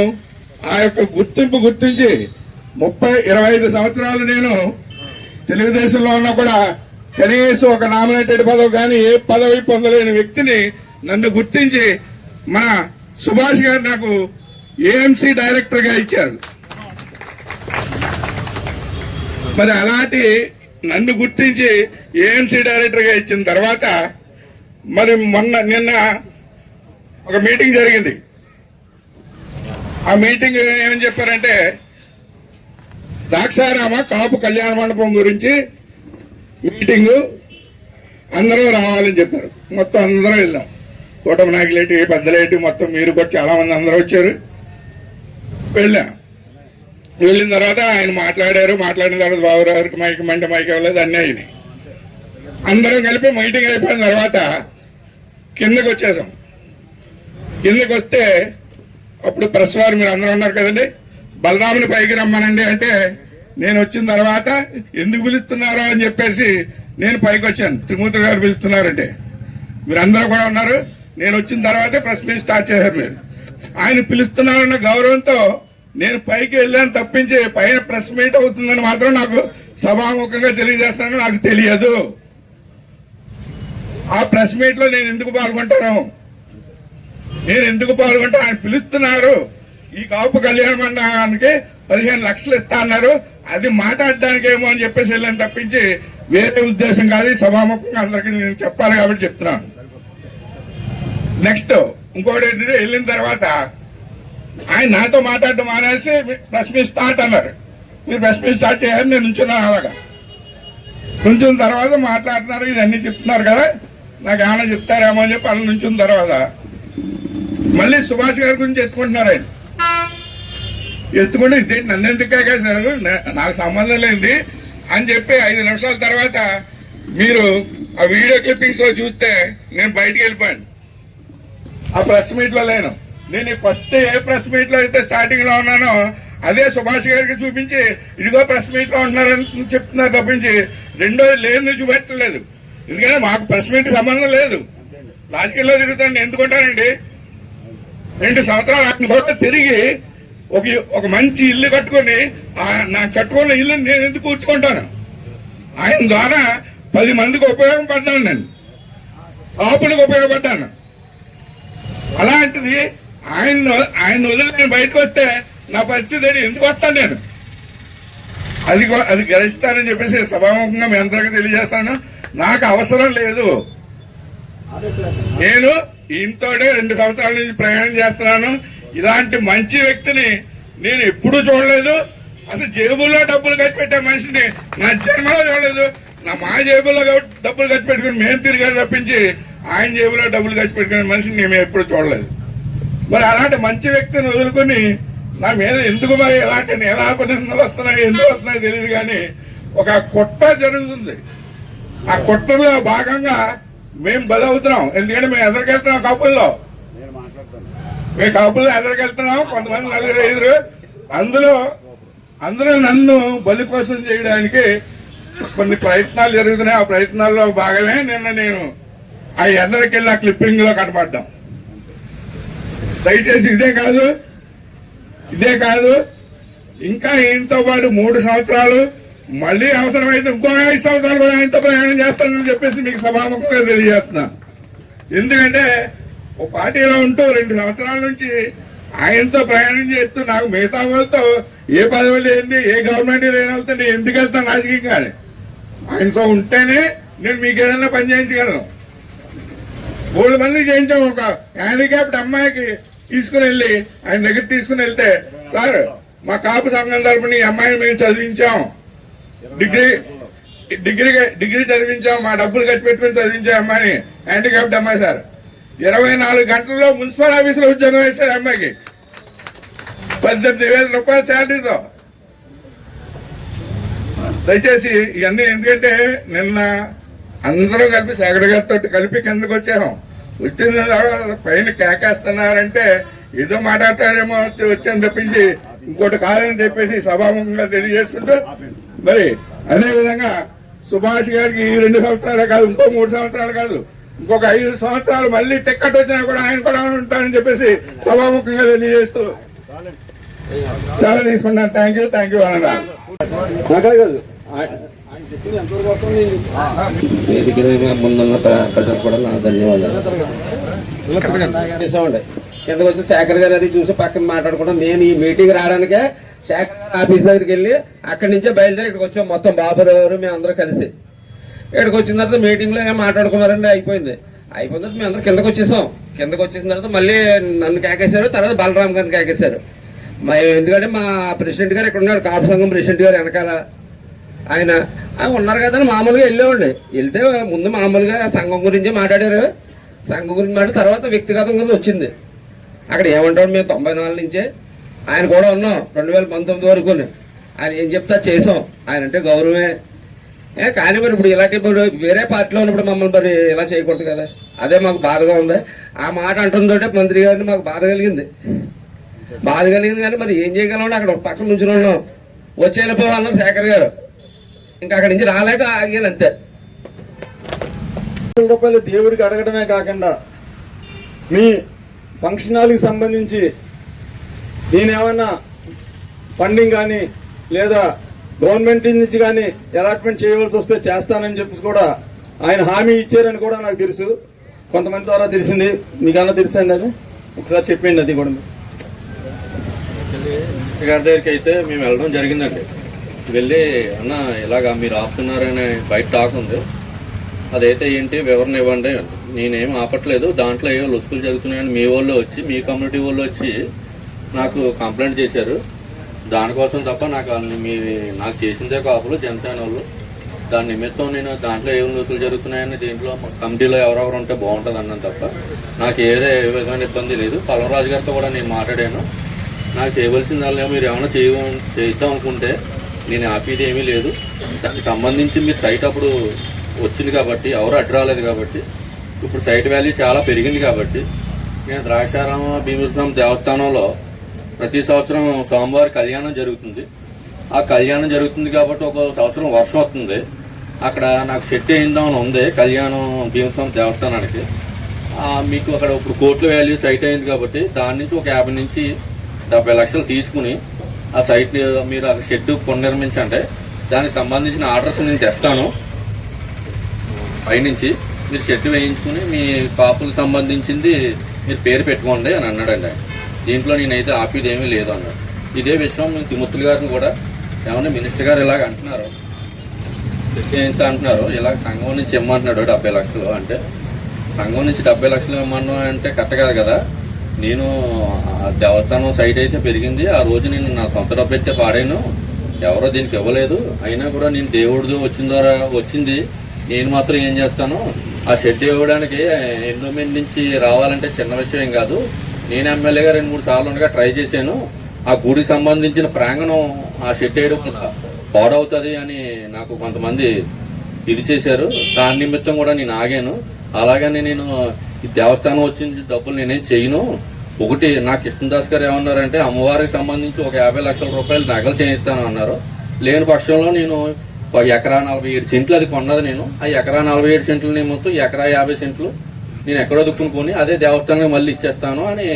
ఆ యొక్క గుర్తింపు గుర్తించి 25 సంవత్సరాలు నేను తెలుగుదేశంలో ఉన్నా కూడా కనీసం ఒక నామినేటెడ్ పదవి కానీ ఏ పదవి పొందలేని వ్యక్తిని నన్ను గుర్తించి మన సుభాష్ గారు నాకు ఏఎంసీ డైరెక్టర్గా ఇచ్చారు. మరి అలాంటి నన్ను గుర్తించి ఏఎంసీ డైరెక్టర్గా ఇచ్చిన తర్వాత మరి నిన్న ఒక మీటింగ్ జరిగింది. ఆ మీటింగ్ ఏమని చెప్పారంటే, ద్రాక్షారామ కాపు కళ్యాణ మండపం గురించి మీటింగు అందరూ రావాలని చెప్పారు. మొత్తం అందరూ వెళ్ళాం. కూటమి నాయకులేటి, పెద్దలేటి, మొత్తం మీరు కూడా చాలా మంది అందరూ వచ్చారు. వెళ్ళాం. వెళ్ళిన తర్వాత ఆయన మాట్లాడారు. మాట్లాడిన తర్వాత బాబురావుకి మైక్ మంటే మైక్ ఇవ్వలేదు, అన్నీ అయినాయి. అందరం కలిపి మీటింగ్ అయిపోయిన తర్వాత కిందకు వచ్చేసాం. కిందకు వస్తే అప్పుడు ప్రెస్ వారు మీరు అందరూ ఉన్నారు కదండి, బలరాముని పైకి రమ్మనండి అంటే, నేను వచ్చిన తర్వాత ఎందుకు పిలుస్తున్నారో అని చెప్పేసి నేను పైకి వచ్చాను. త్రిమూర్తి గారు పిలుస్తున్నారంటే మీరు అందరూ కూడా ఉన్నారు. నేను వచ్చిన తర్వాతే ప్రెస్ మీట్ స్టార్ట్ చేశారు. మీరు ఆయన పిలుస్తున్నారన్న గౌరవంతో నేను పైకి వెళ్ళాను తప్పించి పైన ప్రెస్ మీట్ అవుతుందని మాత్రం నాకు సభాముఖంగా తెలియజేస్తాను. నాకు తెలియదు ఆ ప్రెస్ మీట్ లో నేను ఎందుకు పాల్గొంటాను, ఆయన పిలుస్తున్నారు. ఈ కాపు కళ్యాణ మండపానికి 15 లక్షలు ఇస్తా అన్నారు, అది మాట్లాడడానికి ఏమో అని చెప్పేసి వెళ్ళాను తప్పించి వేరే ఉద్దేశం కాదు. సభాముఖంగా అందరికీ నేను చెప్పాలి కాబట్టి చెప్తున్నాను. నెక్స్ట్ ఇంకోటి ఏంటంటే, వెళ్ళిన తర్వాత ఆయన నాతో మాట్లాడడం మానేసి ప్రెస్ మీట్ స్టార్ట్ అన్నారు. మీరు ప్రెస్ మీట్ స్టార్ట్ చేయాలని నేను నుంచున్నాను. అలాగా నుంచున్న తర్వాత మాట్లాడుతున్నారు, ఇవన్నీ చెప్తున్నారు కదా, నాకు ఏమైనా చెప్తారేమో అని చెప్పి అలా నుంచున్న తర్వాత మళ్ళీ సుభాష్ గారి గురించి ఎత్తుకుంటున్నారు. ఆయన ఎత్తుకుంటే ఇదేంటి నన్ను ఎందుకు కాకేసారు, నాకు సంబంధం లేనిది అని చెప్పి 5 నిమిషాల తర్వాత మీరు ఆ వీడియో క్లిప్పింగ్స్ లో చూస్తే నేను బయటికి వెళ్ళిపోయాను. ఆ ప్రెస్ మీట్ లో లేను. నేను ఫస్ట్ ఏ ప్రెస్ మీట్ లో అయితే స్టార్టింగ్ లో ఉన్నానో అదే సుభాష్ గారికి చూపించి ఇదిగో ప్రెస్ మీట్ లో ఉంటున్నారని చెప్తున్నారు తప్పించి రెండోది లేని చూపెట్టలేదు. ఎందుకంటే మాకు ప్రెస్ మీట్ సంబంధం లేదు. రాజకీయాల్లో తిరుగుతాను ఎందుకుంటానండి. 2 సంవత్సరాలు ఆయన కూడా తిరిగి ఒక మంచి ఇల్లు కట్టుకొని నాకు కట్టుకున్న ఇల్లు నేను ఎందుకు కూర్చుకుంటాను. ఆయన ద్వారా 10 మందికి ఉపయోగపడ్డాను, నేను కాపులకు ఉపయోగపడ్డాను. అలాంటిది ఆయన వదిలి నేను బయటకు వస్తే నా పరిస్థితి ఎందుకు వస్తాను నేను, అది గ్రహిస్తానని చెప్పేసి సభాముఖంగా మీ అందరికీ తెలియజేస్తాను. నాకు అవసరం లేదు. నేను ఈయనతోనే 2 సంవత్సరాల నుంచి ప్రయాణం చేస్తున్నాను. ఇలాంటి మంచి వ్యక్తిని నేను ఎప్పుడూ చూడలేదు. అసలు జేబుల్లో డబ్బులు ఖర్చు పెట్టే మనిషిని నా జన్మలో చూడలేదు. మా జేబుల్లో డబ్బులు ఖర్చు పెట్టుకుని మేము తిరిగాను తప్పించి ఆయన జేబులో డబ్బులు ఖర్చు పెట్టుకునే మనిషిని నేను ఎప్పుడు చూడలేదు. మరి అలాంటి మంచి వ్యక్తిని వదులుకొని నా మీద ఎందుకు మరి ఎలాంటి నేలాపనిందలు వస్తున్నాయి, ఎందుకు వస్తున్నాయో తెలియదు. కానీ ఒక కుట్ర జరుగుతుంది. ఆ కుట్రలో భాగంగా మేము బలవుతున్నాం. ఎందుకంటే మేము ఎదురుకెళ్తున్నాం కాపుల్లో, ఎదురుకెళ్తున్నాం. కొంతమంది 4-5 అందులో నన్ను బలి కోసం చేయడానికి కొన్ని ప్రయత్నాలు జరుగుతున్నాయి. ఆ ప్రయత్నాల్లో భాగమే నిన్న నేను ఆ ఎండలకెళ్ళి ఆ క్లిప్పింగ్ లో కనపడ్డాం. దయచేసి ఇదే కాదు ఇంకా ఈయనతో పాటు 3 సంవత్సరాలు మళ్ళీ అవసరమైతే ఇంకో 5 సంవత్సరాలు కూడా ఆయనతో ప్రయాణం చేస్తానని చెప్పేసి మీకు సభాముఖంగా తెలియజేస్తున్నాను. ఎందుకంటే ఓ పార్టీలో ఉంటూ 2 సంవత్సరాల నుంచి ఆయనతో ప్రయాణం చేస్తూ నాకు మిగతా వాళ్ళతో ఏ పదవి లేని ఏ గవర్నమెంట్ లేని వాళ్ళతో నేను ఎందుకు వెళ్తాను రాజకీయంగా? ఆయనతో ఉంటేనే నేను మీకు ఏదైనా పని చేయించగలను. 3 మంది చేయించాం. ఒక హ్యాండిక్యాప్డ్ అమ్మాయికి తీసుకుని వెళ్ళి ఆయన దగ్గర తీసుకుని వెళ్తే, సార్ మా కాపు సంఘం తరపున ఈ అమ్మాయిని మేము చదివించాం, డిగ్రీ చదివించాం, మా డబ్బులు ఖర్చు పెట్టుకుని చదివించాం అమ్మాయిని, హ్యాండిక్యాప్డ్ అమ్మాయి సార్. 24 గంటల్లో మున్సిపల్ ఆఫీసులో ఉద్యోగం వేశారు అమ్మాయికి 18,000 రూపాయల శాలరీతో. దయచేసి ఇవన్నీ ఎందుకంటే నిన్న అందరం కలిపి శేఖర్ గారితో కలిపి కిందకు వచ్చాము. వచ్చిన తర్వాత పైన కేకేస్తున్నారంటే ఏదో మాట్లాడతారేమో వచ్చాను తప్పించి ఇంకోటి కాదని చెప్పేసి సభాముఖంగా తెలియజేసుకుంటూ, మరి అదేవిధంగా సుభాష్ గారికి ఈ 2 సంవత్సరాలే కాదు, ఇంకో 3 సంవత్సరాలు కాదు, ఇంకొక 5 సంవత్సరాలు మళ్ళీ టిక్కెట్ వచ్చినా కూడా ఆయన కూడా ఉంటారని చెప్పేసి సభాముఖంగా తెలియజేస్తూ చాలా తీసుకుంటాను. థ్యాంక్ యూ అన్నారు. కాదు వేదిక ముందున్న ప్రజలు కూడా నా ధన్యవాదాలు. కిందకు వచ్చి శేఖర్ గారు అది చూసి పక్కన మాట్లాడుకుంటాం. నేను ఈ మీటింగ్ రావడానికే శేఖర్ గారు ఆఫీస్ దగ్గరికి వెళ్ళి అక్కడి నుంచే బయలుదేరి ఇక్కడికి వచ్చాం. మొత్తం బాబురావు మేము అందరూ కలిసి ఇక్కడికి వచ్చిన తర్వాత మీటింగ్లో ఏం మాట్లాడుకున్నారండి. అయిపోయిన తర్వాత మేము అందరూ కిందకు వచ్చేసాం. కిందకు వచ్చేసిన తర్వాత మళ్ళీ నన్ను కేకేశారు, తర్వాత బలరామ్ గారిని కేకేశారు. ఎందుకంటే మా ప్రెసిడెంట్ గారు ఇక్కడ ఉన్నాడు, కాపు సంఘం ప్రెసిడెంట్ గారు వెనకాల ఆయన ఉన్నారు కదా అని మామూలుగా వెళ్ళేవాళ్ళు. వెళ్తే ముందు మామూలుగా సంఘం గురించి మాట్లాడారు. సంఘం గురించి మాట్లాడిన తర్వాత వ్యక్తిగతంగా వచ్చింది. అక్కడ ఏమంటాడు, మేము 94 నుంచే ఆయన కూడా ఉన్నాం 2019 వరకు. ఆయన ఏం చెప్తా చేసాం. ఆయన అంటే గౌరవమే. కానీ మరి ఇప్పుడు ఇలాంటి వేరే పార్టీలో ఉన్నప్పుడు మమ్మల్ని మరి ఇలా చేయకూడదు కదా, అదే మాకు బాధగా ఉంది. ఆ మాట అంటుందంటే మంత్రి గారిని మాకు బాధ కలిగింది కానీ మరి ఏం చేయగలం? అక్కడ పక్కన నుంచి ఉన్నాం. వచ్చి వెళ్ళిపోవాలన్నారు శేఖర్ గారు. ఇంకా అక్కడి నుంచి రాలేక ఆగాను అంతే. రూపాయలు దేవుడికి అడగడమే కాకుండా మీ ఫంక్షన్ హాల్కి సంబంధించి నేనేమన్నా ఫండింగ్ కానీ లేదా గవర్నమెంట్ నుంచి కానీ అలాట్మెంట్ చేయవలసి వస్తే చేస్తానని చెప్పి కూడా ఆయన హామీ ఇచ్చారని కూడా నాకు తెలుసు. కొంతమంది ద్వారా తెలిసింది. మీకన్నా తెలుసండి? అది ఒకసారి చెప్పండి. అది కూడా గారి దగ్గరికి అయితే మేము వెళ్ళడం జరిగిందండి. వెళ్ళి అన్న ఇలాగా మీరు ఆపుతున్నారని బయట టాక్ ఉంది, అదైతే ఏంటి వివరణ ఇవ్వండి. నేనేం ఆపట్లేదు, దాంట్లో ఏవో లొసుకులు జరుగుతున్నాయని మీ వాళ్ళు వచ్చి, మీ కమ్యూనిటీ వాళ్ళు వచ్చి నాకు కంప్లైంట్ చేశారు. దానికోసం తప్ప నాకు చేసిందే కాపులు జనసేన వాళ్ళు. దాని నిమిత్తం నేను దాంట్లో ఏం లొసుకులు జరుగుతున్నాయని దీంట్లో కమిటీలో ఎవరెవరు ఉంటే బాగుంటుంది అన్నాను తప్ప నాకు ఏ విధమైన ఇబ్బంది లేదు. పలవరాజు గారితో కూడా నేను మాట్లాడాను. నాకు చేయవలసిందల్లా మీరు ఏమైనా చేద్దాం అనుకుంటే నేను ఆపేది ఏమీ లేదు. దానికి సంబంధించి మీరు సైట్ అప్పుడు వచ్చింది కాబట్టి ఎవరు అడ్డు రాలేదు కాబట్టి ఇప్పుడు సైట్ వాల్యూ చాలా పెరిగింది కాబట్టి నేను ద్రాక్షారామ భీమేశ్వరం దేవస్థానంలో ప్రతి సంవత్సరం సోమవారం కళ్యాణం జరుగుతుంది. ఆ కళ్యాణం జరుగుతుంది కాబట్టి ఒక సంవత్సరం వర్షం వస్తుంది. అక్కడ నాకు షెడ్ వేయిందామని ఉంది కళ్యాణం భీమేశ్వరం దేవస్థానానికి. మీకు అక్కడ ఇప్పుడు కోట్ల వాల్యూ సైట్ అయింది కాబట్టి దాని నుంచి ఒక 50 నుంచి 70 లక్షలు తీసుకుని ఆ సైట్ మీరు ఆ షెడ్ పునర్నిర్మించంటే దానికి సంబంధించిన ఆర్డర్స్ నేను తెస్తాను. పైనుంచి మీరు షెడ్ వేయించుకుని మీ కాపులకు సంబంధించింది మీరు పేరు పెట్టుకోండి అని అన్నాడండి. దీంట్లో నేనైతే ఆపేది ఏమీ లేదు అన్నాడు. ఇదే విషయం మేము తిమ్మతులు గారిని కూడా ఏమన్నా మినిస్టర్ గారు ఇలాగ అంటున్నారు, ఎంత అంటున్నారు, ఇలాగ సంఘం నుంచి ఇమ్మంటున్నాడు 70 లక్షలు అంటే సంఘం నుంచి 70 లక్షలు ఇమ్మన్నా అంటే కరెక్ట్ కాదు కదా. నేను దేవస్థానం సైట్ అయితే పెరిగింది. ఆ రోజు నేను నా సొంత డబ్బు పెట్టే పాడాను, ఎవరో దీనికి ఇవ్వలేదు. అయినా కూడా నేను దేవుడిది వచ్చింది నేను మాత్రం ఏం చేస్తాను, ఆ షెడ్ ఇవ్వడానికి ఎండోమెంట్ నుంచి రావాలంటే చిన్న విషయం ఏం కాదు. నేను ఎమ్మెల్యేగా 2-3 సార్లు ఉండగా ట్రై చేశాను. ఆ గుడికి సంబంధించిన ప్రాంగణం ఆ షెడ్ వేయడం పాడవుతుంది అని నాకు కొంతమంది ఇది చేశారు. దాని నిమిత్తం కూడా నేను ఆగాను. అలాగని నేను ఈ దేవస్థానం వచ్చిన డబ్బులు నేనేం చేయను. ఒకటి నాకు కృష్ణదాస్ గారు ఏమన్నారంటే అమ్మవారికి సంబంధించి ఒక 50 లక్షల రూపాయలు నగలు చేయిస్తాను అన్నారు. లేని పక్షంలో నేను ఎకరా 47 సెంట్లు అది కొన్నది నేను. ఆ ఎకరా 47 సెంట్లు నిమిత్తం ఎకరా 50 సెంట్లు నేను ఎక్కడో దుక్కుని అదే దేవస్థానానికి మళ్ళీ ఇచ్చేస్తాను అని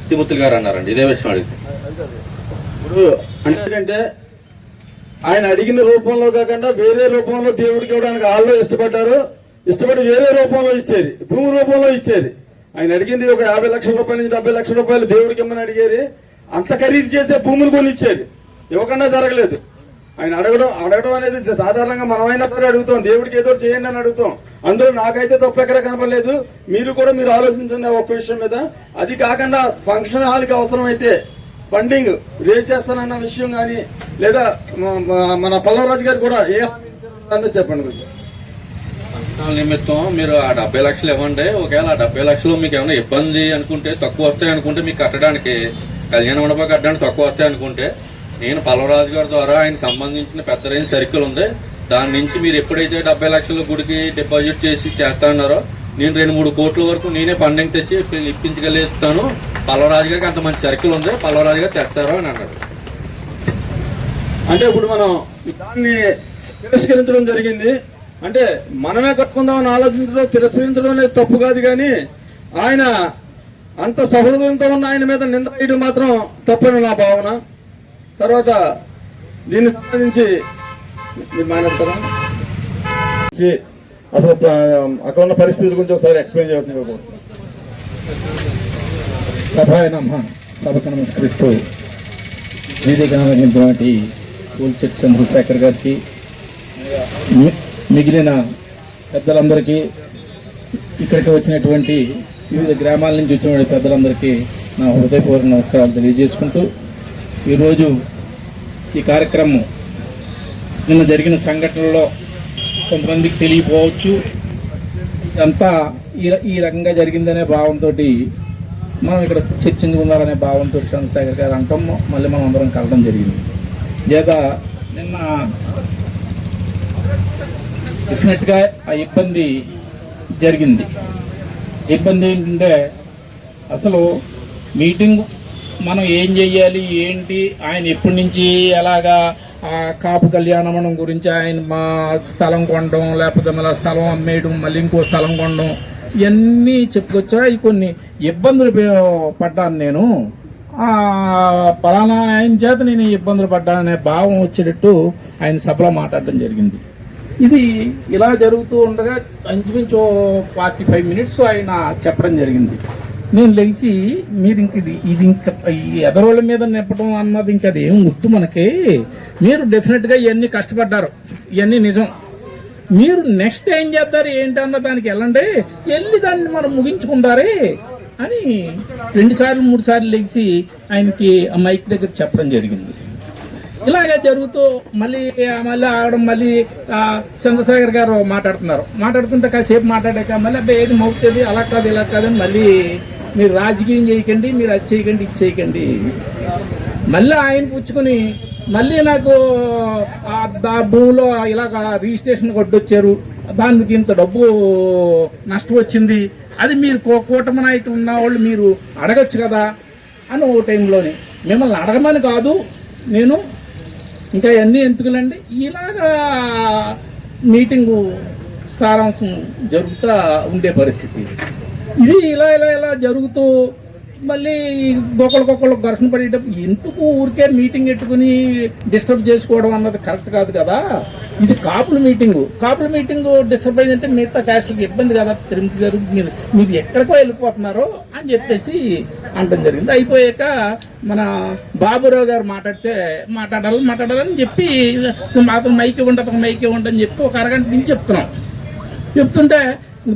తిరుమూర్తులు గారు అన్నారండి. ఇదే విషయం అడిగితే ఇప్పుడు అంటే ఆయన అడిగిన రూపంలో కాకుండా వేరే రూపంలో దేవుడికి ఇవ్వడానికి వాళ్ళు ఇష్టపడి వేరే రూపంలో ఇచ్చేది, భూమి రూపంలో ఇచ్చేది. ఆయన అడిగింది ఒక 50 లక్షల రూపాయల నుంచి 70 లక్షల రూపాయలు దేవుడికి ఇమ్మని అడిగేది. అంత ఖరీదు చేసే భూములు కొని ఇచ్చేది, ఇవ్వకుండా జరగలేదు. ఆయన అడగడం అనేది సాధారణంగా మనమైనా సరే అడుగుతాం, దేవుడికి ఏదో చేయండి అని అడుగుతాం. అందులో నాకైతే తప్పు ఎక్కడ కనపడలేదు. మీరు ఆలోచించండి ఒక్క విషయం మీద. అది కాకుండా ఫంక్షన్ హాల్కి అవసరమైతే ఫండింగ్ రేజ్ చేస్తానన్న విషయం కానీ, లేదా మన పల్లవరాజు గారు కూడా ఏ హామీ చెప్పండి కొంచెం. ఫంక్షనల్ నిమిత్తం మీరు ఆ 70 లక్షలు ఇవ్వండి. ఒకవేళ ఆ 70 లక్షలు మీకు ఏమైనా ఇబ్బంది అనుకుంటే, తక్కువ వస్తాయి అనుకుంటే, మీకు కట్టడానికి కళ్యాణ మండపం కట్టడానికి తక్కువ వస్తాయి అనుకుంటే, నేను పల్లవరాజు గారి ద్వారా ఆయన సంబంధించిన పెద్ద రేంజ్ సర్కిల్ ఉంది, దాని నుంచి మీరు ఎప్పుడైతే 70 లక్షల గుడికి డిపాజిట్ చేస్తారో నేను 2-3 కోట్ల వరకు నేనే ఫండింగ్ తెచ్చి ఇప్పించగలుగుతాను. పల్లవరాజు గారికి అంత మంచి సర్కిల్ ఉంది, పల్లవరాజు గారు తెస్తారు అని అన్నాడు. అంటే ఇప్పుడు మనం దాన్ని తిరస్కరించడం జరిగింది. అంటే మనమే కట్టుకుందామని ఆలోచించడం, తిరస్కరించడం అనేది తప్పు కాదు. కానీ ఆయన అంత సహృదయంతో ఉన్న ఆయన మీద నింద వేయడం మాత్రం తప్పని నా భావన. తర్వాత దీనికి సంబంధించి మీరు మాట్లాడతారా? అసలు అక్కడ ఉన్న పరిస్థితుల గురించి ఒకసారి ఎక్స్ప్లెయిన్ చేయాల్సింది. సభకు నమస్కరిస్తూ వేదిక నిర్వహించినటువంటి పూల్చెట్టి చంద్రశేఖర్ గారికి, మిగిలిన పెద్దలందరికీ, ఇక్కడికి వచ్చినటువంటి వివిధ గ్రామాల నుంచి వచ్చినటువంటి పెద్దలందరికీ నా హృదయపూర్వక నమస్కారాలు తెలియజేసుకుంటూ, ఈరోజు ఈ కార్యక్రమం నిన్న జరిగిన సంఘటనలో కొంతమందికి తెలియపోవచ్చు, ఇదంతా ఈ రకంగా జరిగిందనే భావంతో మనం ఇక్కడ చర్చించుకుందామనే భావంతో చంద్రశేఖర్ గారు అంటాం. మళ్ళీ మనం అందరం కలవడం జరిగింది. లేదా నిన్న డెఫినెట్గా ఆ ఇబ్బంది జరిగింది. ఇబ్బంది ఏంటంటే అసలు మీటింగ్ మనం ఏం చెయ్యాలి ఏంటి, ఆయన ఎప్పటి నుంచి ఎలాగా కాపు కళ్యాణమనం గురించి ఆయన మా స్థలం కొనడం, లేకపోతే మళ్ళీ స్థలం అమ్మేయడం, మళ్ళీ ఇంకో స్థలం కొనడం, ఇవన్నీ చెప్పుకొచ్చా. కొన్ని ఇబ్బందులు పడ్డాను నేను, పలానా ఆయన చేత నేను ఇబ్బందులు పడ్డాననే భావం వచ్చేటట్టు ఆయన సభలో మాట్లాడడం జరిగింది. ఇది ఇలా జరుగుతూ ఉండగా ఇంచుమించు 45 మినిట్స్ ఆయన చెప్పడం జరిగింది. నేను లేచి మీరు ఇది ఇంకా ఎదరోళ్ళ మీద నింపడం అన్నది ఇంకా అది ఏం గుర్తు మనకి. మీరు డెఫినెట్గా ఇవన్నీ కష్టపడ్డారు, ఇవన్నీ నిజం. మీరు నెక్స్ట్ ఏం చేస్తారు ఏంటి అన్న దానికి వెళ్ళి దాన్ని మనం ముగించుకుంటారే అని 2 సార్లు 3 సార్లు లేచి ఆయనకి ఆ మైక్ దగ్గర చెప్పడం జరిగింది. ఇలాగే జరుగుతూ మళ్ళీ ఆగడం, మళ్ళీ చంద్రశేఖర్ గారు మాట్లాడుతుంటే కాసేపు మాట్లాడాక మళ్ళీ అబ్బాయి ఏది మౌతుంది, అలా కాదు ఇలా కాదని మళ్ళీ మీరు రాజకీయం చేయకండి, మీరు అది చేయకండి ఇది చేయకండి, మళ్ళీ ఆయన పుచ్చుకొని మళ్ళీ నాకు ఆ భూమిలో ఇలాగ రిజిస్ట్రేషన్ కొట్టొచ్చారు, దానికి ఇంత డబ్బు నష్టం వచ్చింది, అది మీరు కూటమి నాయకులు ఉన్నవాళ్ళు మీరు అడగచ్చు కదా అని ఓ టైంలోనే, మిమ్మల్ని అడగమని కాదు నేను, ఇంకా అన్నీ ఎందుకులండి, ఇలాగా మీటింగు సారాంశం జరుగుతూ ఉండే పరిస్థితి. ఇది ఇలా జరుగుతూ మళ్ళీ ఒకరికొకరు ఘర్షణ పడేటప్పుడు ఎందుకు ఊరికే మీటింగ్ పెట్టుకుని డిస్టర్బ్ చేసుకోవడం అన్నది కరెక్ట్ కాదు కదా. ఇది కాపుల మీటింగు డిస్టర్బ్ అయిందంటే మిగతా క్యాస్ట్లకి ఇబ్బంది కదా. తిరుమతి గారు మీరు ఎక్కడికో వెళ్ళిపోతున్నారో అని చెప్పేసి అనడం జరిగింది. అయిపోయాక మన బాబురావు గారు మాట్లాడాలని చెప్పి అతను మైక్ ఇవ్వండి అని చెప్పి ఒక అరగంట నుంచి చెప్తుంటే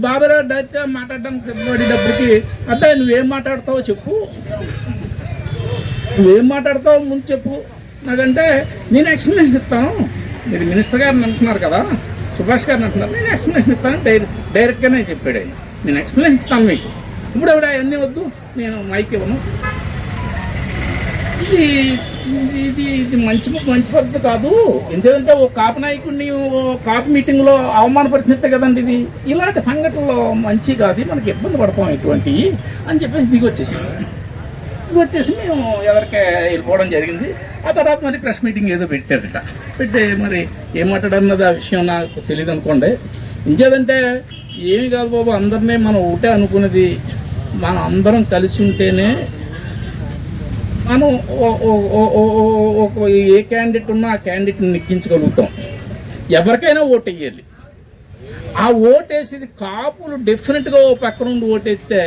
బాబురావు డైరెక్ట్గా మాట్లాడడానికి సిద్ధపడేటప్పటికి అబ్బాయి నువ్వేం మాట్లాడతావో ముందు చెప్పు నాకంటే నేను ఎక్స్ప్లెనేషన్ ఇస్తాను. మీరు మినిస్టర్ గారిని అంటున్నారు కదా, సుభాష్ గారిని అంటున్నారు, నేను ఎక్స్ప్లెనేషన్ ఇస్తాను డైరెక్ట్గానే చెప్పాడు ఆయన. నేను ఎక్స్ప్లెనేషన్ ఇస్తాను మీకు, ఇప్పుడు అవన్నీ వద్దు, నేను మైక్ ఇవ్వను. ఇది మంచి పద్ధతి కాదు. ఎందుకంటే ఓ కాపు నాయకుడిని కాపు మీటింగ్లో అవమానపరిచినట్టే కదండి. ఇది ఇలాంటి సంఘటనలో మంచి కాదు, మనకి ఇబ్బంది పడతాం ఇటువంటి అని చెప్పేసి దిగొచ్చేసి వచ్చేసి మేము ఎవరికి వెళ్ళిపోవడం జరిగింది. ఆ తర్వాత మరి ప్రెస్ మీటింగ్ ఏదో పెట్టారట. పెట్టి మరి ఏం మాట్లాడన్నది ఆ విషయం నాకు తెలియదు అనుకోండి. ఇంకేదంటే ఏమి కాదు బాబు, అందరినీ మనం ఒకటే అనుకున్నది, మనం అందరం కలిసి ఉంటేనే మనం ఏ క్యాండిడేట్ ఉన్నా ఆ క్యాండిడేట్ని నెగ్గించగలుగుతాం. ఎవరికైనా ఓటు వేయాలి. ఆ ఓటేసేది కాపులు డెఫినెట్గా ఓ పక్క నుండి ఓటేస్తే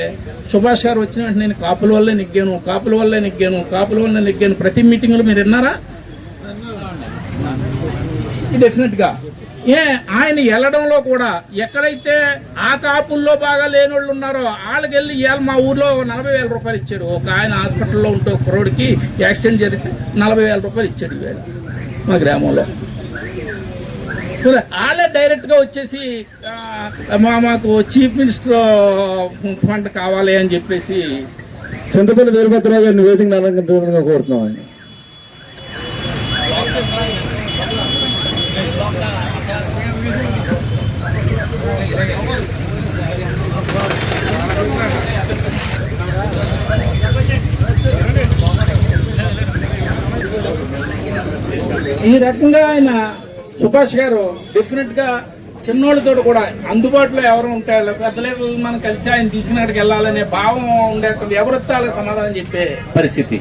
సుభాష్ గారు వచ్చిన వెంటనే నేను కాపుల వల్లే నెగ్గాను ప్రతి మీటింగ్లో మీరు విన్నారా? డెఫినెట్గా ఆయన వెళ్ళడంలో కూడా ఎక్కడైతే ఆ కాపుల్లో బాగా లేని వాళ్ళు ఉన్నారో వాళ్ళకి వెళ్ళి ఇవాళ మా ఊర్లో 40,000 రూపాయలు ఇచ్చాడు. ఒక ఆయన హాస్పిటల్లో ఉంటే ఒక కుర్రోడికి యాక్సిడెంట్ జరిగితే 40,000 రూపాయలు ఇచ్చాడు ఇవాళ మా గ్రామంలో. వాళ్ళే డైరెక్ట్గా వచ్చేసి మాకు చీఫ్ మినిస్టర్ ఫండ్ కావాలి అని చెప్పేసి చింతపల్లి వీరభద్రరావు గారిని వేదిక అలంకరించడానికి కోరుతున్నామండి. ఈ రకంగా ఆయన సుభాష్ గారు డెఫినెట్గా చిన్నోళ్ళతో కూడా అందుబాటులో ఎవరు ఉంటారో పెద్దలు మనం కలిసి ఆయన తీసుకున్నట్టుకు వెళ్ళాలనే భావం ఉండేటువంటి ఎవరు వస్తారో సమాధానం చెప్పే పరిస్థితి.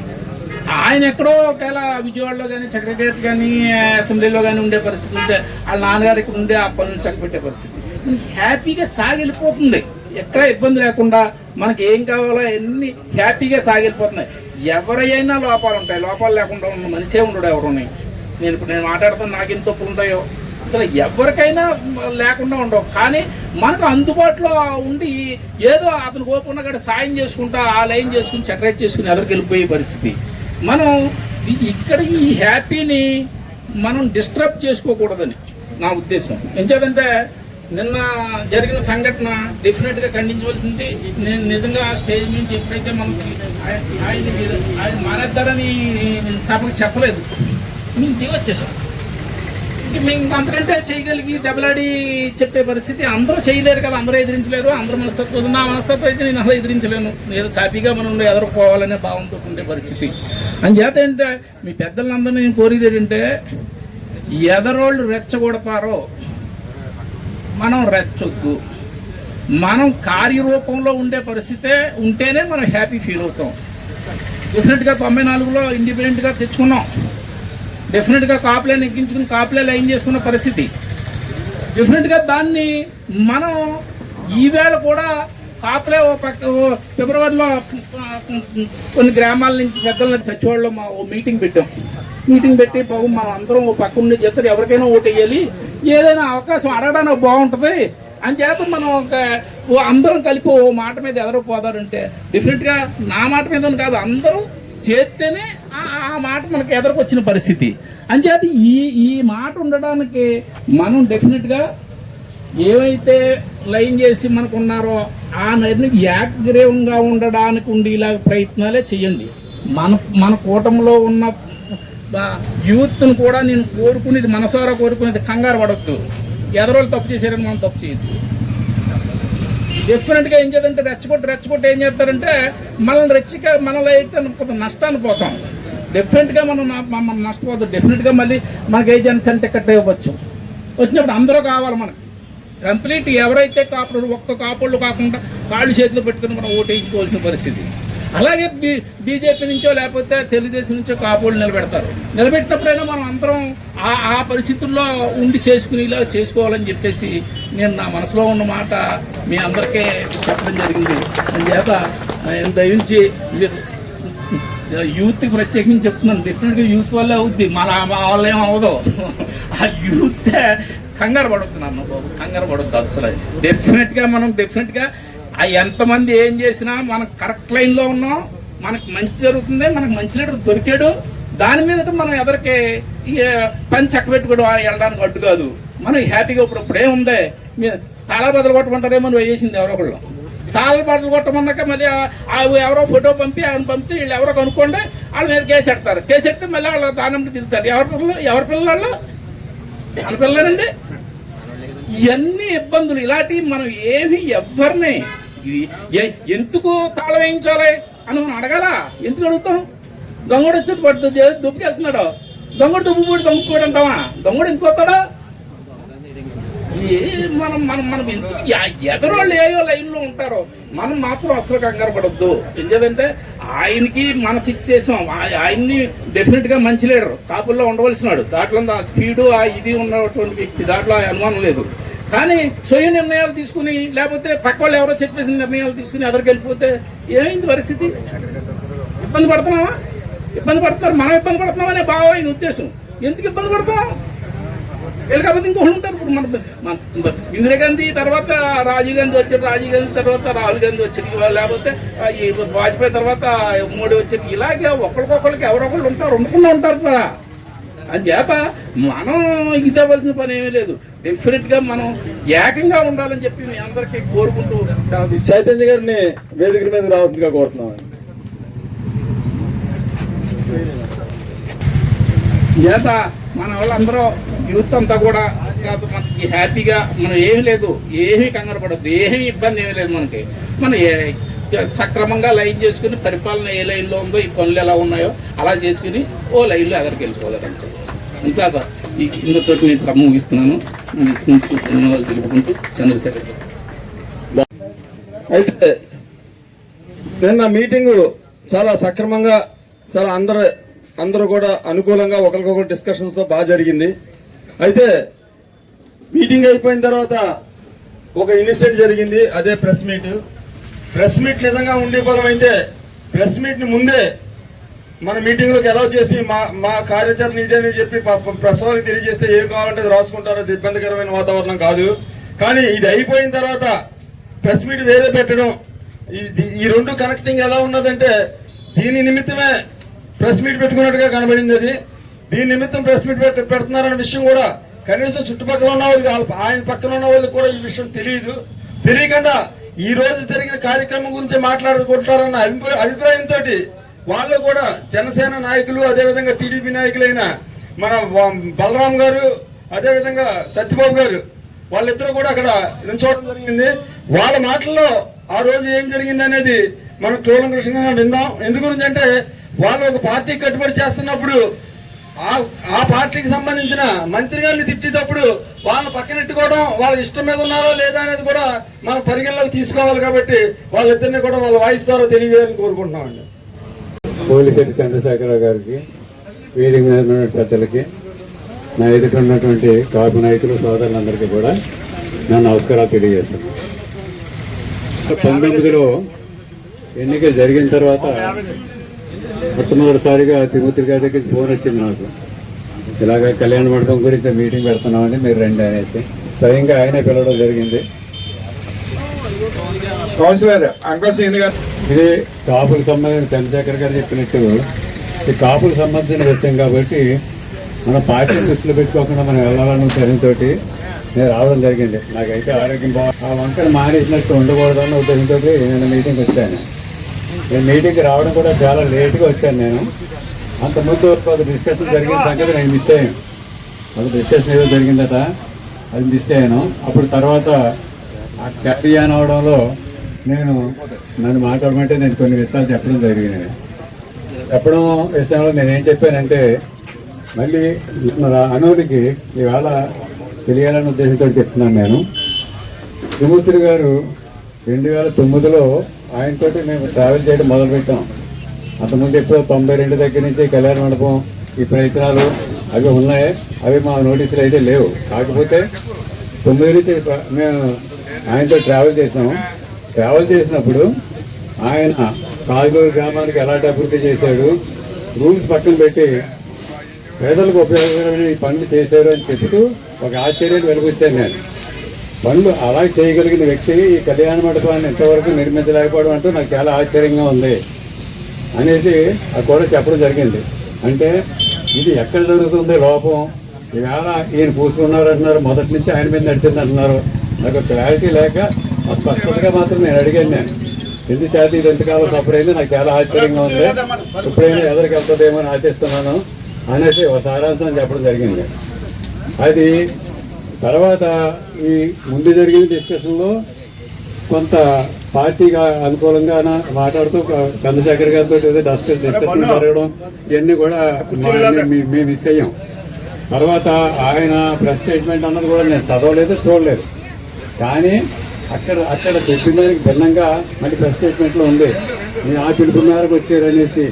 ఆయన ఎక్కడో ఒకవేళ విజయవాడలో కానీ సెక్రటరియట్ కానీ అసెంబ్లీలో కానీ ఉండే పరిస్థితి ఉంటే వాళ్ళ నాన్నగారు ఇక్కడ ఉండే ఆ పనులు చక్కబెట్టే పరిస్థితి మనకి హ్యాపీగా సాగిపోతుంది. ఎక్కడ ఇబ్బంది లేకుండా మనకి ఏం కావాలో అన్ని హ్యాపీగా సాగిపోతున్నాయి. ఎవరైనా లోపాలు ఉంటాయి, లోపాలు లేకుండా ఉన్న మనిషే ఉండడు ఎవరుని. నేను మాట్లాడుతాను నాకేం తప్పులు ఉంటాయో ఇక్కడ ఎవరికైనా లేకుండా ఉండవు. కానీ మనకు అందుబాటులో ఉండి ఏదో అతను కోపున్న కాడ సాయం చేసుకుంటా ఆ లైన్ చేసుకుని సెటరేట్ చేసుకుని ఎదరికి వెళ్ళిపోయే పరిస్థితి. మనం ఇక్కడ ఈ హ్యాపీని మనం డిస్టర్బ్ చేసుకోకూడదని నా ఉద్దేశం. ఎంచేదంటే నిన్న జరిగిన సంఘటన డెఫినెట్గా ఖండించవలసింది. నేను నిజంగా స్టేజ్ నుంచి ఎప్పుడైతే మనకి ఆయన మానేద్దారని సభకు చెప్పలేదు, మేము దిగి వచ్చేసాం. మేము అంతకంటే చేయగలిగి దెబ్బలాడి చెప్పే పరిస్థితి అందరూ చేయలేరు కదా, అందరూ ఎదిరించలేరు. అందరూ మనస్తత్వం, నా మనస్తత్వం అయితే నేను అసలు ఎదిరించలేను. ఏదో సాపీగా మనం ఎదుర్కోవాలనే భావంతో ఉండే పరిస్థితి. అంచేత ఏంటంటే మీ పెద్దలందరినీ నేను కోరేది ఏంటంటే ఎదరోళ్ళు రెచ్చగొడతారో మనం రెచ్చొద్దు. మనం కార్యరూపంలో ఉండే పరిస్థితే ఉంటేనే మనం హ్యాపీ ఫీల్ అవుతాం. డెఫినెట్గా 94లో ఇండిపెండెంట్గా తెచ్చుకున్నాం. డెఫినెట్గా కాపులే నెగ్గించుకుని కాపులే లైన్ చేసుకున్న పరిస్థితి. డెఫినెట్గా దాన్ని మనం ఈవేళ కూడా కాపులే ఫిబ్రవరిలో కొన్ని గ్రామాల నుంచి పెద్దల సచివాళ్ళలో మా ఓ మీటింగ్ పెట్టాం. మీటింగ్ పెట్టి బాబు మనం అందరం ఓ పక్క ఉండి చెప్తారు ఎవరికైనా ఓటు వేయాలి, ఏదైనా అవకాశం అడగడానికి బాగుంటుంది అని చేత మనం అందరం కలిపి ఓ మాట మీద ఎదరపోదారంటే డెఫినెట్గా నా మాట మీద కాదు, అందరం చేస్తేనే ఆ మాట మనకు ఎదరకొచ్చిన పరిస్థితి. అంచేత ఈ మాట ఉండడానికి మనం డెఫినెట్గా ఏవైతే లైన్ చేసి మనకు ఉన్నారో ఆ నిర్ణయం ఏకగ్రీవంగా ఉండడానికి ఉండేలా ప్రయత్నాలే చేయండి. మన కూటమిలో ఉన్న యూత్ను కూడా నేను కోరుకునేది, మనసారా కోరుకునేది, కంగారు పడద్దు. ఎదరోళ్ళు తప్పు చేశారని మనం తప్పు చేయొద్దు. డెఫినెట్గా ఏం చేద్దంటే రెచ్చగొట్టి ఏం చేస్తారంటే మనలో అయితే కొంత నష్టాన్ని పోతాం. డెఫినెట్గా మనం నష్టపోతాం. డెఫినెట్గా మళ్ళీ మనకి ఏజెన్సీ అంటే టికెట్ ఇవ్వచ్చు. వచ్చినప్పుడు అందరూ కావాలి మనకి. కంప్లీట్ ఎవరైతే కాపులు ఒక్క కాపుళ్ళు కాకుండా కాళ్ళు చేతిలో పెట్టుకుని మనం ఓటు వేయించుకోవాల్సిన పరిస్థితి. అలాగే బీజేపీ నుంచో లేకపోతే తెలుగుదేశం నుంచో కాపుళ్ళు నిలబెట్టినప్పుడైనా మనం అందరం ఆ పరిస్థితుల్లో ఉండి ఇలా చేసుకోవాలని చెప్పేసి నేను నా మనసులో ఉన్న మాట మీ అందరికీ చెప్పడం జరిగింది. అందుచేత నేను దయించి యూత్కి ప్రత్యేకించి చెప్తున్నాను. డెఫినెట్గా యూత్ వల్లే అవుద్ది, మన వల్ల ఏం అవ్వదు. ఆ యూత్ కంగారు పడుతున్నాను బాబు, కంగారు పడద్దు అసలు. డెఫినెట్గా ఎంతమంది ఏం చేసినా మనం కరెక్ట్ లైన్లో ఉన్నాం, మనకు మంచి జరుగుతుంది, మనకు మంచి లీడర్ దొరికాడు. దాని మీద మనం ఎదరికి పని చక్కబెట్టుకోవడం వెళ్ళడానికి అడ్డు కాదు. మనం హ్యాపీగా ఇప్పుడు ఏముంది, తాళాలు బదులు కొట్టమంటారేమో నువ్వు వేసింది ఎవరో ఒకళ్ళు. తాళాలు బదులు కొట్టమన్నాక మళ్ళీ ఎవరో ఫోటో పంపితే వీళ్ళు ఎవరో కనుక్కోండి వాళ్ళ మీద కేసు పెడతారు. కేసు పెడితే మళ్ళీ వాళ్ళు దానం తిరుగుతారు. ఎవరి పిల్లలు వాళ్ళ పిల్లలండి. ఇవన్నీ ఇబ్బందులు. ఇలాంటివి మనం ఏమి ఎవరిని ఎందుకు తాళం వేయించాలి? అని మనం అడగాలా? ఎందుకు అడుగుతాం? దొంగడు వచ్చి పడుతుంది దుబ్బుకి వెళ్తున్నాడు, దొంగడు దుబ్బు పోయి దొంగకోడు అంటావా? దొంగడు ఎందుకు వస్తాడా? మనం మనం మనం ఎదరోళ్ళు ఏయో లైన్లో ఉంటారో మనం మాత్రం అసలు కంగారు పడద్దు. ఎందుకంటే ఆయనకి మన శిక్ష చేసాం, ఆయన్ని డెఫినెట్గా మంచి లీడర్ కాపుల్లో ఉండవలసినాడు. దాంట్లో ఆ స్పీడు ఆ ఇది ఉన్నటువంటి వ్యక్తి, దాంట్లో అనుమానం లేదు. కానీ స్వయం నిర్ణయాలు తీసుకుని లేకపోతే పక్క వాళ్ళు ఎవరో చెప్పేసిన నిర్ణయాలు తీసుకుని ఎదరికి వెళ్ళిపోతే ఏమైంది పరిస్థితి? ఇబ్బంది పడుతున్నావా? ఇబ్బంది పడుతున్నారు, మనం ఇబ్బంది పడుతున్నామనే భావం ఆయన ఉద్దేశం. ఎందుకు ఇబ్బంది పడుతున్నాం? వీళ్ళు కాకపోతే ఇంకొకళ్ళు ఉంటారు. ఇప్పుడు మన ఇందిరాగాంధీ తర్వాత రాజీవ్ గాంధీ వచ్చారు, రాజీవ్ గాంధీ తర్వాత రాహుల్ గాంధీ వచ్చారు, లేకపోతే ఈ వాజ్పేయి తర్వాత మోడీ వచ్చారు. ఇలాగే ఒకరికొకరికి ఎవరొకళ్ళు ఉంటారు, వండుకుండా ఉంటారు కదా. అని చేత మనం ఇది అవ్వాల్సిన పని ఏమీ లేదు. డెఫినెట్గా మనం ఏకంగా ఉండాలని చెప్పి మీ అందరికీ కోరుకుంటూ చైతన్య గారిని వేదిక మీద రావాల్సిందిగా కోరుతున్నాం. చేత మన వాళ్ళందరూ యూత్ అంతా కూడా మనకి హ్యాపీగా, మనం ఏమీ లేదు, ఏమీ కంగారు పడద్దు, ఏమీ ఇబ్బంది ఏమీ లేదు. మనకి మనం సక్రమంగా లైన్ చేసుకుని పరిపాలన ఏ లైన్లో ఉందో, ఈ పనులు ఎలా ఉన్నాయో అలా చేసుకుని ఓ లైన్లో ఎదరికి వెళ్ళిపోలేదంటే అంతా. ఈ కిందతో నేను ముగిస్తున్నాను. ధన్యవాదాలు తెలుపుకుంటూ చంద్రశేఖర్. అయితే నిన్న మీటింగు చాలా సక్రమంగా, చాలా అందరూ కూడా అనుకూలంగా ఒకరికొకరు డిస్కషన్స్తో బాగా జరిగింది. అయితే మీటింగ్ అయిపోయిన తర్వాత ఒక ఇన్సిడెంట్ జరిగింది, అదే ప్రెస్ మీట్. ప్రెస్ మీట్ నిజంగా ఉండే బలం అయితే ప్రెస్ మీట్ని ముందే మన మీటింగ్లోకి అలౌ చేసి మా కార్యాచరణ ఇదే అని చెప్పి ప్రెస్ వాళ్ళకి తెలియజేస్తే ఏం కావాలంటే అది రాసుకుంటారో, అది ఇబ్బందికరమైన వాతావరణం కాదు. కానీ ఇది అయిపోయిన తర్వాత ప్రెస్ మీట్ వేరే పెట్టడం, ఈ రెండు కనెక్టింగ్ ఎలా ఉన్నదంటే దీని నిమిత్తమే ప్రెస్ మీట్ పెట్టుకున్నట్టుగా కనబడింది. అది దీని నిమిత్తం ప్రెస్ మీట్ పెడుతున్నారన్న విషయం కూడా కనీసం చుట్టుపక్కల ఉన్న వాళ్ళకి, ఆయన పక్కన ఉన్న వాళ్ళకి కూడా ఈ విషయం తెలియకుండా ఈ రోజు జరిగిన కార్యక్రమం గురించి మాట్లాడుకుంటారన్న అభిప్రాయంతో వాళ్ళు కూడా జనసేన నాయకులు, అదేవిధంగా టీడీపీ నాయకులైన మన బలరాం గారు, అదేవిధంగా సత్యబాబు గారు, వాళ్ళిద్దరూ కూడా అక్కడ నిల్చోవడం జరిగింది. వాళ్ళ మాటల్లో ఆ రోజు ఏం జరిగింది అనేది మనం కూలంకషంగా విందాం. ఎందు గురించి అంటే వాళ్ళు ఒక పార్టీ కట్టుబడి చేస్తున్నప్పుడు ఆ పార్టీకి సంబంధించిన మంత్రి గారిని తిట్టేటప్పుడు వాళ్ళని పక్కనెట్టుకోవడం, వాళ్ళ ఇష్టం మీద ఉన్నారో లేదా అనేది కూడా మనం పరిగణలోకి తీసుకోవాలి. కాబట్టి వాళ్ళిద్దరిని కూడా వాళ్ళ వాయిస్ ద్వారా తెలియజేయాలని కోరుకుంటున్నామండి. పోలిశెట్టి చంద్రశేఖరరావు గారికి, వేదిక మీద ఉన్న పెద్దలకి, నా ఎదుట ఉన్నటువంటి కాపు నాయకులు సోదరులందరికీ కూడా నా నమస్కారాలు తెలియజేస్తున్నాను. 19లో ఎన్నికలు జరిగిన తర్వాత మొట్టమొదటిసారిగా తిరుమతి గారి దగ్గర ఫోన్ వచ్చింది నాకు, ఇలాగ కళ్యాణ మండపం గురించి మీటింగ్ పెడుతున్నామని, మీరు రండి అనేసి స్వయంగా ఆయనే పిలవడం జరిగింది. ఇది కాపులకు సంబంధించిన చంద్రశేఖర్ గారు చెప్పినట్టు ఈ కాపులకు సంబంధించిన విషయం కాబట్టి మన పార్టీ దృష్టిలో పెట్టుకోకుండా మనం వెళ్ళాలన్న ఉద్దేశంతో నేను రావడం జరిగింది. నాకైతే ఆరోగ్యం ఆ వంకను మానేసినట్టు ఉండకూడదన్న ఉద్దేశంతో నేను మీటింగ్కి వచ్చాను. నేను మీటింగ్కి రావడం కూడా చాలా లేట్గా వచ్చాను. నేను అంతకుముందు ఒక డిస్కషన్ జరిగిన సంగతి నేను మిస్ అయ్యాను. ఒక డిస్కషన్ ఏదో జరిగిందట, అది మిస్ అయ్యాను. అప్పుడు తర్వాత ఆ క్యారీ ఆన్ అవడంలో నన్ను మాట్లాడమంటే నేను కొన్ని విషయాలు చెప్పడం జరిగింది. చెప్పడం విషయంలో నేనేం చెప్పానంటే, మళ్ళీ మన అనుడికి ఇవాళ తెలియాలనే ఉద్దేశంతో చెప్తున్నాను. నేను త్రిమూర్తి గారు 2009లో ఆయనతో మేము ట్రావెల్ చేయడం మొదలుపెట్టాం. అంతకుముందు ఎప్పుడో 92 దగ్గర నుంచి కళ్యాణ మండపం ఈ ప్రయత్నాలు అవి ఉన్నాయి. అవి మా నోటీసులు అయితే లేవు. కాకపోతే 9 నుంచి మేము ఆయనతో ట్రావెల్ చేసాము. ట్రావెల్ చేసినప్పుడు ఆయన కాజూరు గ్రామానికి ఎలాంటి అభివృద్ధి చేశాడు, రూల్స్ పక్కన పెట్టి పేదలకు ఉపయోగకరమైన ఈ పనులు చేశారు అని చెబుతూ ఒక ఆశ్చర్యాన్ని వెలుగుచ్చాను. నేను పనులు అలా చేయగలిగిన వ్యక్తి ఈ కళ్యాణ మండపాన్ని ఇంతవరకు నిర్మించలేకపోవడం అంటూ నాకు చాలా ఆశ్చర్యంగా ఉంది అనేసి అది కూడా చెప్పడం జరిగింది. అంటే ఇది ఎక్కడ జరుగుతుంది లోపం, ఈవేళ ఈయన పూసుకున్నారంటున్నారు, మొదటి నుంచి ఆయన మీద నడిచింది అంటున్నారు. నాకు క్లారిటీ లేక ఆ స్పష్టతగా మాత్రం నేను అడిగాను. నేను ఎందుకు శాతం ఇది ఎంతకాలం సఫర్ అయింది, నాకు చాలా ఆశ్చర్యంగా ఉంది, ఎప్పుడైనా ఎదరికి వెళ్తుందేమో అని ఆశిస్తున్నాను అనేసి ఒక సారాంశం చెప్పడం జరిగింది. అది తర్వాత ఈ ముందు జరిగిన డిస్కషన్లో కొంత పార్టీగా అనుకూలంగా మాట్లాడుతూ చంద్రశేఖర్ గారితో ఏదో డిస్కషన్ జరగడం ఇవన్నీ కూడా మేము మిస్ అయ్యాం. తర్వాత ఆయన ప్రెస్ స్టేట్మెంట్ అన్నది కూడా నేను చదవలేదు, చూడలేదు. కానీ అక్కడ చెప్పిన దానికి భిన్నంగా మళ్ళీ ప్రెస్ స్టేట్మెంట్లో ఉంది, నేను ఆ పిలుపు మేరకు వచ్చారనేసి.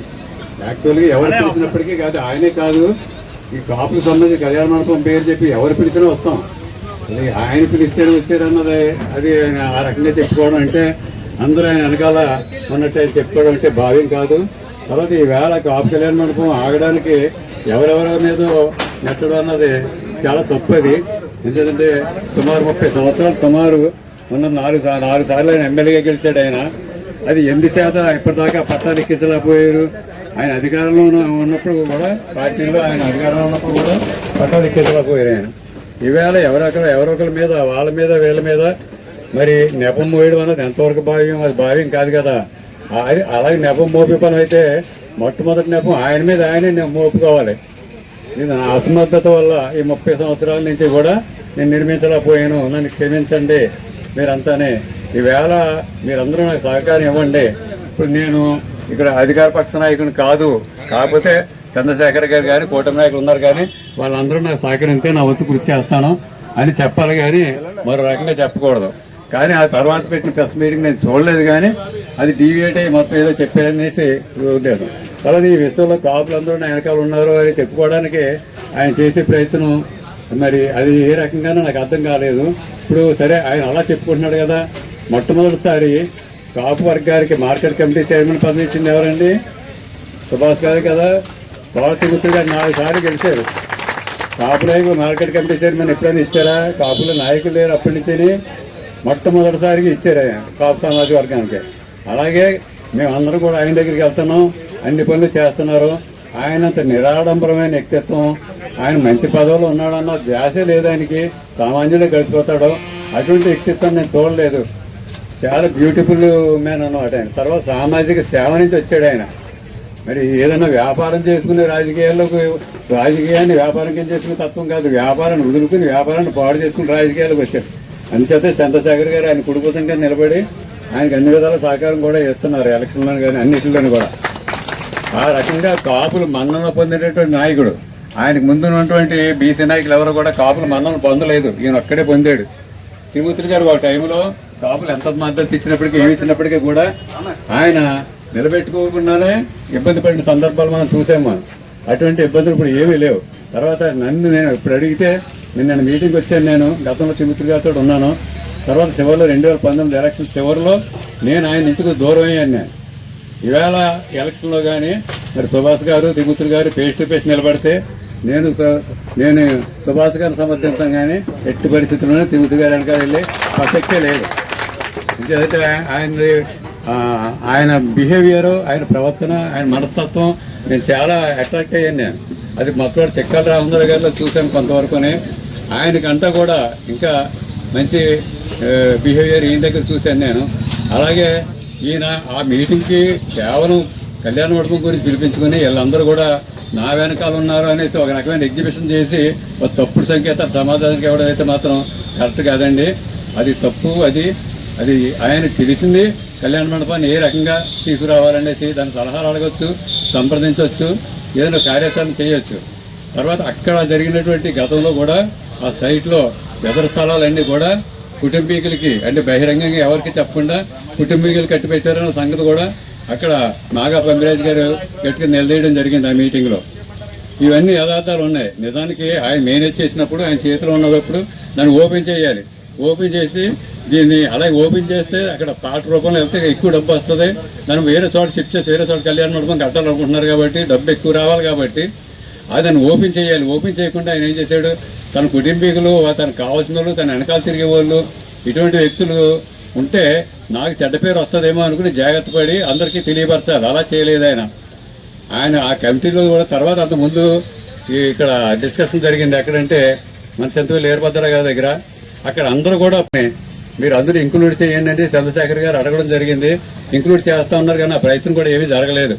యాక్చువల్గా ఎవరు పిలిచినప్పటికీ కాదు, ఆయనే కాదు, ఈ కాపులకు సంబంధించి కళ్యాణ మండపం పేరు చెప్పి ఎవరు పిలిచినా వస్తాం. అది ఆయన పిలిస్తేనే వచ్చారన్నది అది ఆయన ఆ రకంగా చెప్పుకోవడం అంటే అందరూ ఆయన వెనకాల ఉన్నట్టు చెప్పుకోవడం అంటే భావ్యం కాదు. తర్వాత ఈవేళ కాపు కళ్యాణ మండపం ఆగడానికి ఎవరెవరి మీద నెట్టడం అన్నది చాలా తప్పది. ఎందుకంటే సుమారు 30 సంవత్సరాలు సుమారు ఉన్న 4 సార్లు ఆయన ఎమ్మెల్యేగా గెలిచాడు. ఆయన అది 8% ఇప్పటిదాకా పట్టాలు ఎక్కించలేకపోయారు. ఆయన అధికారంలో ఉన్నప్పుడు కూడా, పార్టీలో ఆయన అధికారంలో ఉన్నప్పుడు కూడా పట్టాలు ఎక్కించలేకపోయారు. ఆయన ఈవేళ ఎవరొకరి మీద, వాళ్ళ మీద, వీళ్ళ మీద మరి నెపం మోయడం అన్నది ఎంతవరకు భావ్యం? అది భావ్యం కాదు కదా. అలాగే నెపం మోపే పని అయితే మొట్టమొదటి నెపం ఆయన మీద ఆయనే మోపుకోవాలి. నేను నా అసమర్థత వల్ల ఈ 30 సంవత్సరాల నుంచి కూడా నేను నిర్మించలేకపోయాను, నన్ను క్షమించండి మీరంతానే. ఈవేళ మీరందరూ నాకు సహకారం ఇవ్వండి. ఇప్పుడు నేను ఇక్కడ అధికార పక్ష నాయకుని కాదు, కాకపోతే చంద్రశేఖర్ గారు కానీ కూటమి నాయకులు ఉన్నారు, కానీ వాళ్ళందరూ నాకు సహకరిస్తే నా వంతు కృషి చేస్తాను అని చెప్పాలి, కానీ మరో రకంగా చెప్పకూడదు. కానీ ఆ తర్వాత పెట్టిన ప్రెస్ మీటింగ్ నేను చూడలేదు, కానీ అది డీవియేట్ అయ్యి మొత్తం ఏదో చెప్పారనేసి ఉద్దేశం. తర్వాత ఈ విషయంలో కాపులందరూ నా వెనకాల ఉన్నారు అని చెప్పుకోవడానికి ఆయన చేసే ప్రయత్నం మరి అది ఏ రకంగానూ నాకు అర్థం కాలేదు. ఇప్పుడు సరే ఆయన అలా చెప్పుకుంటున్నాడు కదా. మొట్టమొదటిసారి కాపు వర్గానికి మార్కెట్ కమిటీ చైర్మన్ పదవి ఇచ్చింది ఎవరండి? సుభాష్ గారు కదా. పాలతిగుత్తు గారు 4 సార్లు గెలిచారు. కాపు నాయకులు మార్కెట్ కమిటీ చైర్మన్ ఎప్పుడైనా ఇచ్చారా? కాపుల నాయకులు లేరు అప్పటి నుంచి, మొట్టమొదటిసారిగా ఇచ్చారు ఆయన కాపు సమాజ వర్గానికి. అలాగే మేమందరం కూడా ఆయన దగ్గరికి వెళ్తున్నాం, అన్ని పనులు చేస్తున్నారు. ఆయనంత నిరాడంబరమైన వ్యక్తిత్వం, ఆయన మంచి పదవులు ఉన్నాడన్న ధ్యాసే లేదు ఆయనకి, సామాన్యులు గడిచిపోతాడు. అటువంటి వ్యక్తిత్వం నేను చూడలేదు. చాలా బ్యూటిఫుల్ మ్యాన్ అన్నమాట ఆయన. తర్వాత సామాజిక సేవ నుంచి వచ్చాడు ఆయన. మరి ఏదైనా వ్యాపారం చేసుకునే రాజకీయాన్ని వ్యాపారం కింద చేసుకునే తత్వం కాదు, వ్యాపారాన్ని వదులుకుని వ్యాపారాన్ని పాడు చేసుకుని రాజకీయాలకు వచ్చాడు. అందుచేత చంద్రశేఖర్ గారు ఆయన కుడిపోతంగా నిలబడి ఆయనకు అన్ని విధాల సహకారం కూడా ఇస్తున్నారు, ఎలక్షన్లో కానీ అన్నింటిలోనూ కూడా. ఆ రకంగా కాపులు మన్నన పొందేటటువంటి నాయకుడు. ఆయనకు ముందు ఉన్నటువంటి బీసీ నాయకులు ఎవరు కూడా కాపులు మన్నన పొందలేదు, ఈయన ఒక్కడే పొందాడు. తిరుమూర్తి గారు ఒక టైంలో కాపులు ఎంత మద్దతు ఇచ్చినప్పటికీ, ఏమి ఇచ్చినప్పటికీ కూడా ఆయన నిలబెట్టుకోకుండానే ఇబ్బంది పడిన సందర్భాలు మనం చూసాము. అటువంటి ఇబ్బందులు ఇప్పుడు ఏమీ లేవు. తర్వాత నేను ఇప్పుడు అడిగితే నిన్న మీటింగ్కి వచ్చాను. నేను గతంలో తిరుమూర్తి గారితో ఉన్నాను. తర్వాత చివరిలో 2019 ఎలక్షన్ చివరిలో నేను ఆయన నుంచి దూరం అయ్యాను. నేను ఈవేళ ఎలక్షన్లో కానీ మరి సుభాష్ గారు, తిరుమూర్తి గారు ఫేస్ టు ఫేస్ నిలబడితే నేను సుభాష్ గారిని సమర్థించాను, కానీ ఎట్టి పరిస్థితుల్లోనే తిరుమూర్తి గారు వెనకాల వెళ్ళి ప్రసక్తే లేదు. ఇంకైతే ఆయన బిహేవియరు, ఆయన ప్రవర్తన, ఆయన మనస్తత్వం నేను చాలా అట్రాక్ట్ అయ్యాను. నేను అది మొత్తం చెక్కల రామచంద్ర గారిలో చూశాను కొంతవరకునే. ఆయనకంతా కూడా ఇంకా మంచి బిహేవియర్ ఈయన దగ్గర చూశాను నేను. అలాగే ఈయన ఆ మీటింగ్కి కేవలం కళ్యాణ మండపం గురించి పిలిపించుకుని వీళ్ళందరూ కూడా నా వెనకాల ఉన్నారు అనేసి ఒక రకమైన ఎగ్జిబిషన్ చేసి ఒక తప్పుడు సంకేతాలు సమాధానానికి ఇవ్వడం అయితే మాత్రం కరెక్ట్ కాదండి. అది తప్పు. అది ఆయనకు తెలిసింది కళ్యాణ మండపాన్ని ఏ రకంగా తీసుకురావాలనేసి దాని సలహాలు అడగచ్చు, సంప్రదించవచ్చు, ఏదైనా కార్యాచరణ చేయొచ్చు. తర్వాత అక్కడ జరిగినటువంటి గతంలో కూడా ఆ సైట్లో ఎదురు స్థలాలన్నీ కూడా కుటుంబీకులకి అంటే బహిరంగంగా ఎవరికి చెప్పకుండా కుటుంబీకులు కట్టి పెట్టారన్న సంగతి కూడా అక్కడ నాగా పంపిరాజు గారు గట్టిగా నిలదీయడం జరిగింది ఆ మీటింగ్లో. ఇవన్నీ యథార్థాలు ఉన్నాయి. నిజానికి ఆయన మేనేజ్ చేసినప్పుడు ఆయన చేతిలో ఉన్నప్పుడు దాన్ని ఓపెన్ చేయాలి. ఓపెన్ చేసి దీన్ని అలాగే ఓపెన్ చేస్తే అక్కడ పాట రూపంలో వెళ్తే ఎక్కువ డబ్బు వస్తుంది. దాన్ని వేరే చోట షిఫ్ట్ చేసి వేరే చోట కళ్యాణ మండపం కట్టాలనుకుంటున్నారు కాబట్టి డబ్బు ఎక్కువ రావాలి కాబట్టి దాన్ని ఓపెన్ చేయాలి. ఓపెన్ చేయకుండా ఆయన ఏం చేశాడు, తన కుటుంబీకులు, తనకు కావాల్సిన వాళ్ళు, తన వెనకాల తిరిగే వాళ్ళు, ఇటువంటి వ్యక్తులు ఉంటే నాకు చెడ్డ పేరు వస్తుందేమో అనుకుని జాగ్రత్త పడి అందరికీ తెలియపరచాలి. అలా చేయలేదు ఆయన ఆ కమిటీలో కూడా. తర్వాత అంతకుముందు ఇక్కడ డిస్కషన్ జరిగింది ఎక్కడంటే మన చెంతవల్లి ఏర్పడ్డారా గారి దగ్గర. అక్కడ అందరూ కూడా మీరు అందరూ ఇంక్లూడ్ చేయండి అంటే చంద్రశేఖర్ గారు అడగడం జరిగింది. ఇంక్లూడ్ చేస్తూ ఉన్నారు కానీ ఆ ప్రయత్నం కూడా ఏమీ జరగలేదు.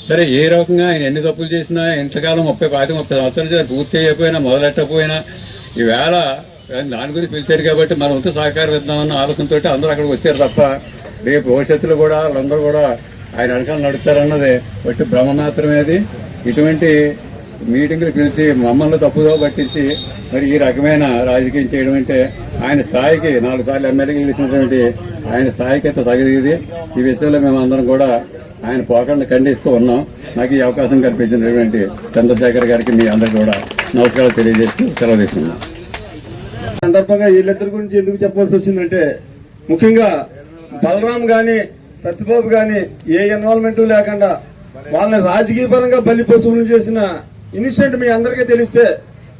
సరే ఏ రకంగా ఆయన ఎన్ని తప్పులు చేసినా ఇంతకాలం 30 సంవత్సరాల పూర్తి అయిపోయినా మొదలెట్టకపోయినా ఈవేళ దాని గురించి పిలిచారు కాబట్టి మన వంతు సహకారం ఇద్దామన్న ఆలోచనతో అందరూ అక్కడికి వచ్చారు తప్ప రేపు భవిష్యత్తులో కూడా వాళ్ళందరూ కూడా ఆయన వెనకాల నడుస్తారన్నది బట్టి భ్రమ మాత్రమే. అది ఇటువంటి మీటింగులు పిలిచి మమ్మల్ని తప్పుదో పట్టించి మరి ఈ రకమైన రాజకీయం చేయడం అంటే ఆయన స్థాయికి 4 సార్లు ఎమ్మెల్యేగా గెలిచినటువంటి ఆయన స్థాయికి అయితే తగిది. ఈ విషయంలో మేము అందరం కూడా ఆయన పోకడను ఖండిస్తూ ఉన్నాం. నాకు ఈ అవకాశం కల్పించినటువంటి చంద్రశేఖర్ గారికి మీ అందరికీ కూడా నమస్కారాలు తెలియజేస్తూ సెలవు తీసుకున్నాం. సందర్భంగా వీళ్ళిద్దరి గురించి ఎందుకు చెప్పాల్సి వచ్చిందంటే, ముఖ్యంగా బలరాం కానీ సత్యబాబు కానీ ఏ ఇన్వాల్వ్మెంట్ లేకుండా వాళ్ళని రాజకీయ పరంగా బలి పశువులు చేసిన ఇన్సిడెంట్ మీ అందరికీ తెలిస్తే